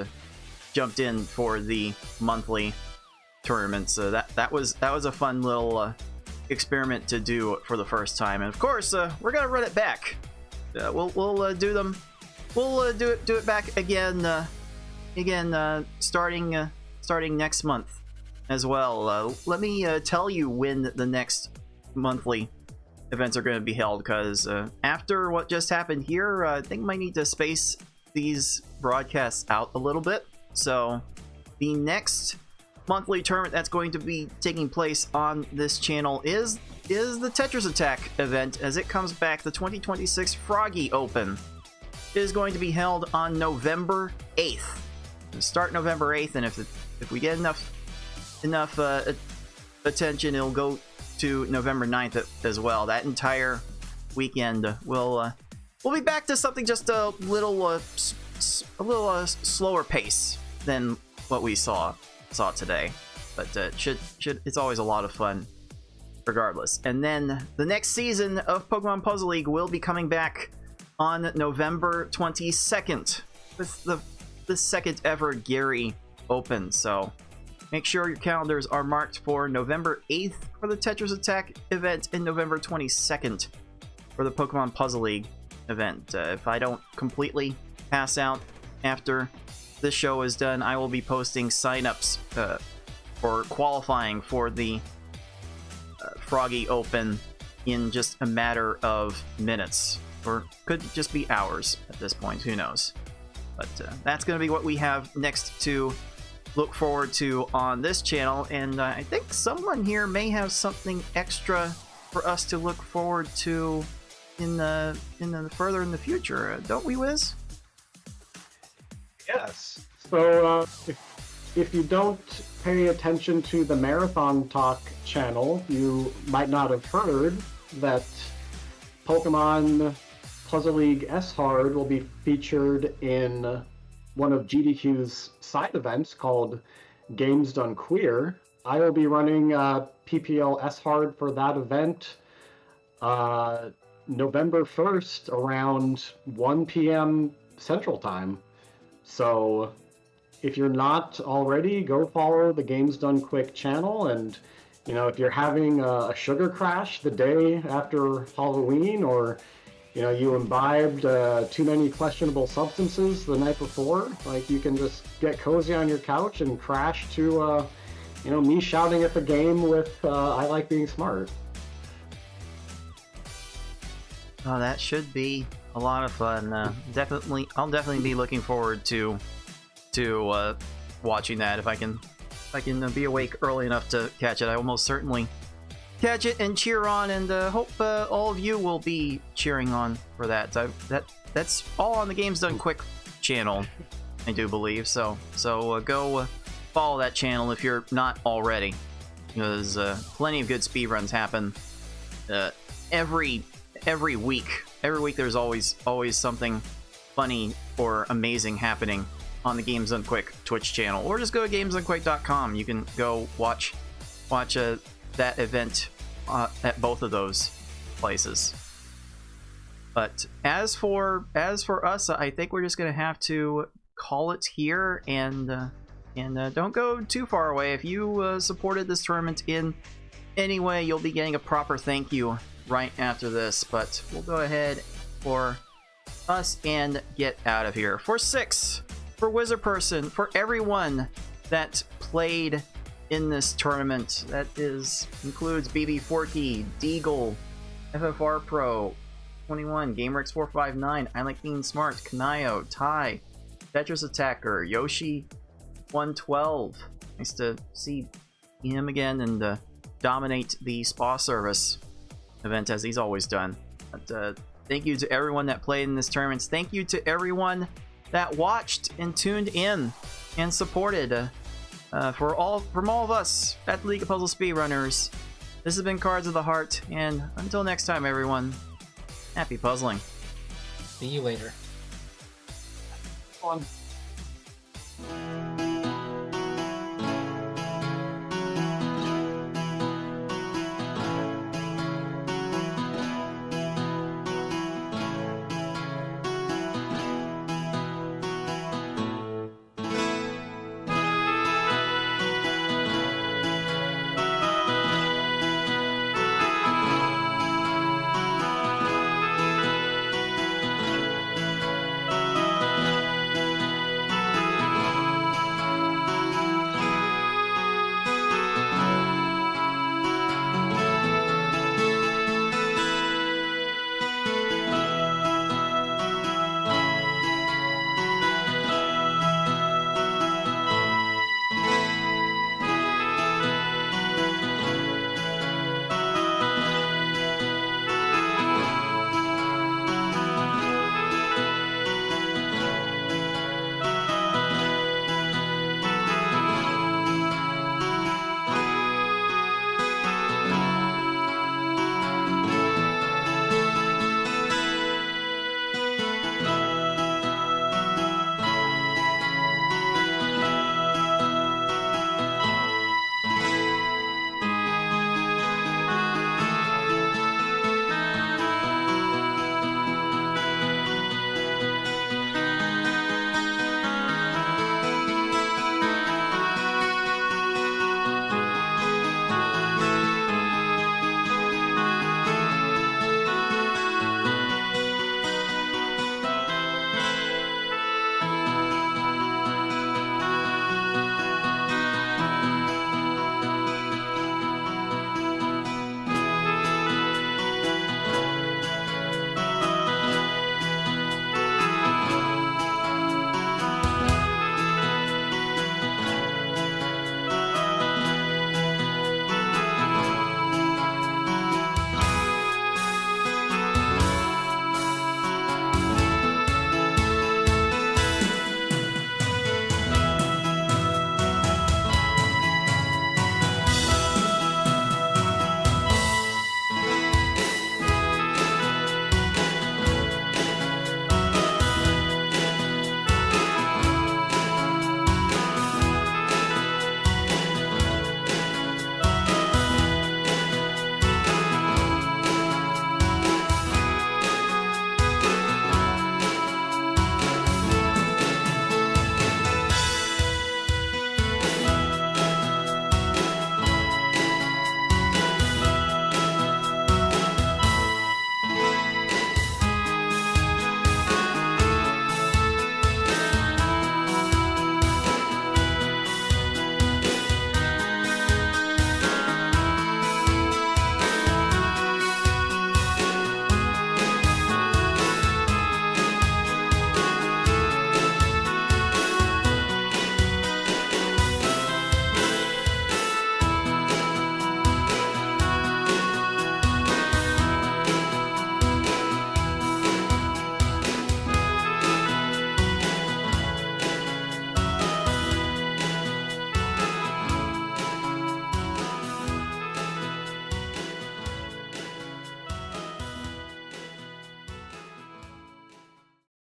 Speaker 2: jumped in for the monthly tournament. So that was a fun little experiment to do for the first time, and of course we're gonna run it back. We'll do them. We'll do it back again starting next month as well. Let me tell you when the next monthly events are going to be held, because after what just happened here, I think I might need to space these broadcasts out a little bit. So the next monthly tournament that's going to be taking place on this channel is the Tetris Attack event, as it comes back. The 2026 Froggy Open is going to be held on November 8th. It'll start November 8th, and if we get enough attention, it'll go to November 9th as well. That entire weekend we'll be back to something just a little slower pace than what we saw today, but it's always a lot of fun regardless. And then the next season of Pokemon Puzzle League will be coming back on November 22nd with the second ever Gary Open. So make sure your calendars are marked for November 8th for the Tetris Attack event and November 22nd for the Pokemon Puzzle League event. If I don't completely pass out after this show is done, I will be posting signups for qualifying for the Froggy Open in just a matter of minutes, or could just be hours at this point, who knows. But that's going to be what we have next to look forward to on this channel, and I think someone here may have something extra for us to look forward to in the further in the future, don't we, Wiz?
Speaker 3: Yes. So if you don't pay attention to the Marathon Talk channel, you might not have heard that Pokemon Puzzle League S-Hard will be featured in one of GDQ's side events called Games Done Queer. I will be running PPL S-Hard for that event November 1st around 1 p.m. Central Time. So if you're not already, go follow the Games Done Quick channel, and if you're having a sugar crash the day after Halloween, or you imbibed too many questionable substances the night before, like, you can just get cozy on your couch and crash to me shouting at the game with I Like Being Smart.
Speaker 2: Oh, that should be a lot of fun. I'll definitely be looking forward to watching that if I can be awake early enough to catch it. I will most certainly catch it and cheer on, and hope all of you will be cheering on for that. That's all on the Games Done Quick channel, I do believe. So go follow that channel if you're not already, because plenty of good speedruns happen every week. Every week there's always something funny or amazing happening on the Games Done Quick Twitch channel, or just go to gamesdonequick.com. You can go watch that event at both of those places. But as for us, I think we're just gonna have to call it here, and don't go too far away. If you supported this tournament in any way, you'll be getting a proper thank you right after this. But we'll go ahead for us and get out of here. For Six, for Wizard Person, for everyone that played in this tournament, that includes BB40, Deagle, FFR Pro 21, GameRX459, I Like Being Smart, Kanayo, Ty, Tetris Attacker, Yoshi 112. Nice to see him again, and dominate the spa service event as he's always done. But, thank you to everyone that played in this tournament. Thank you to everyone that watched and tuned in and supported. From all of us at the League of Puzzle Speedrunners, this has been Cards of the Heart, and until next time, everyone, happy puzzling.
Speaker 4: See you later.
Speaker 3: On.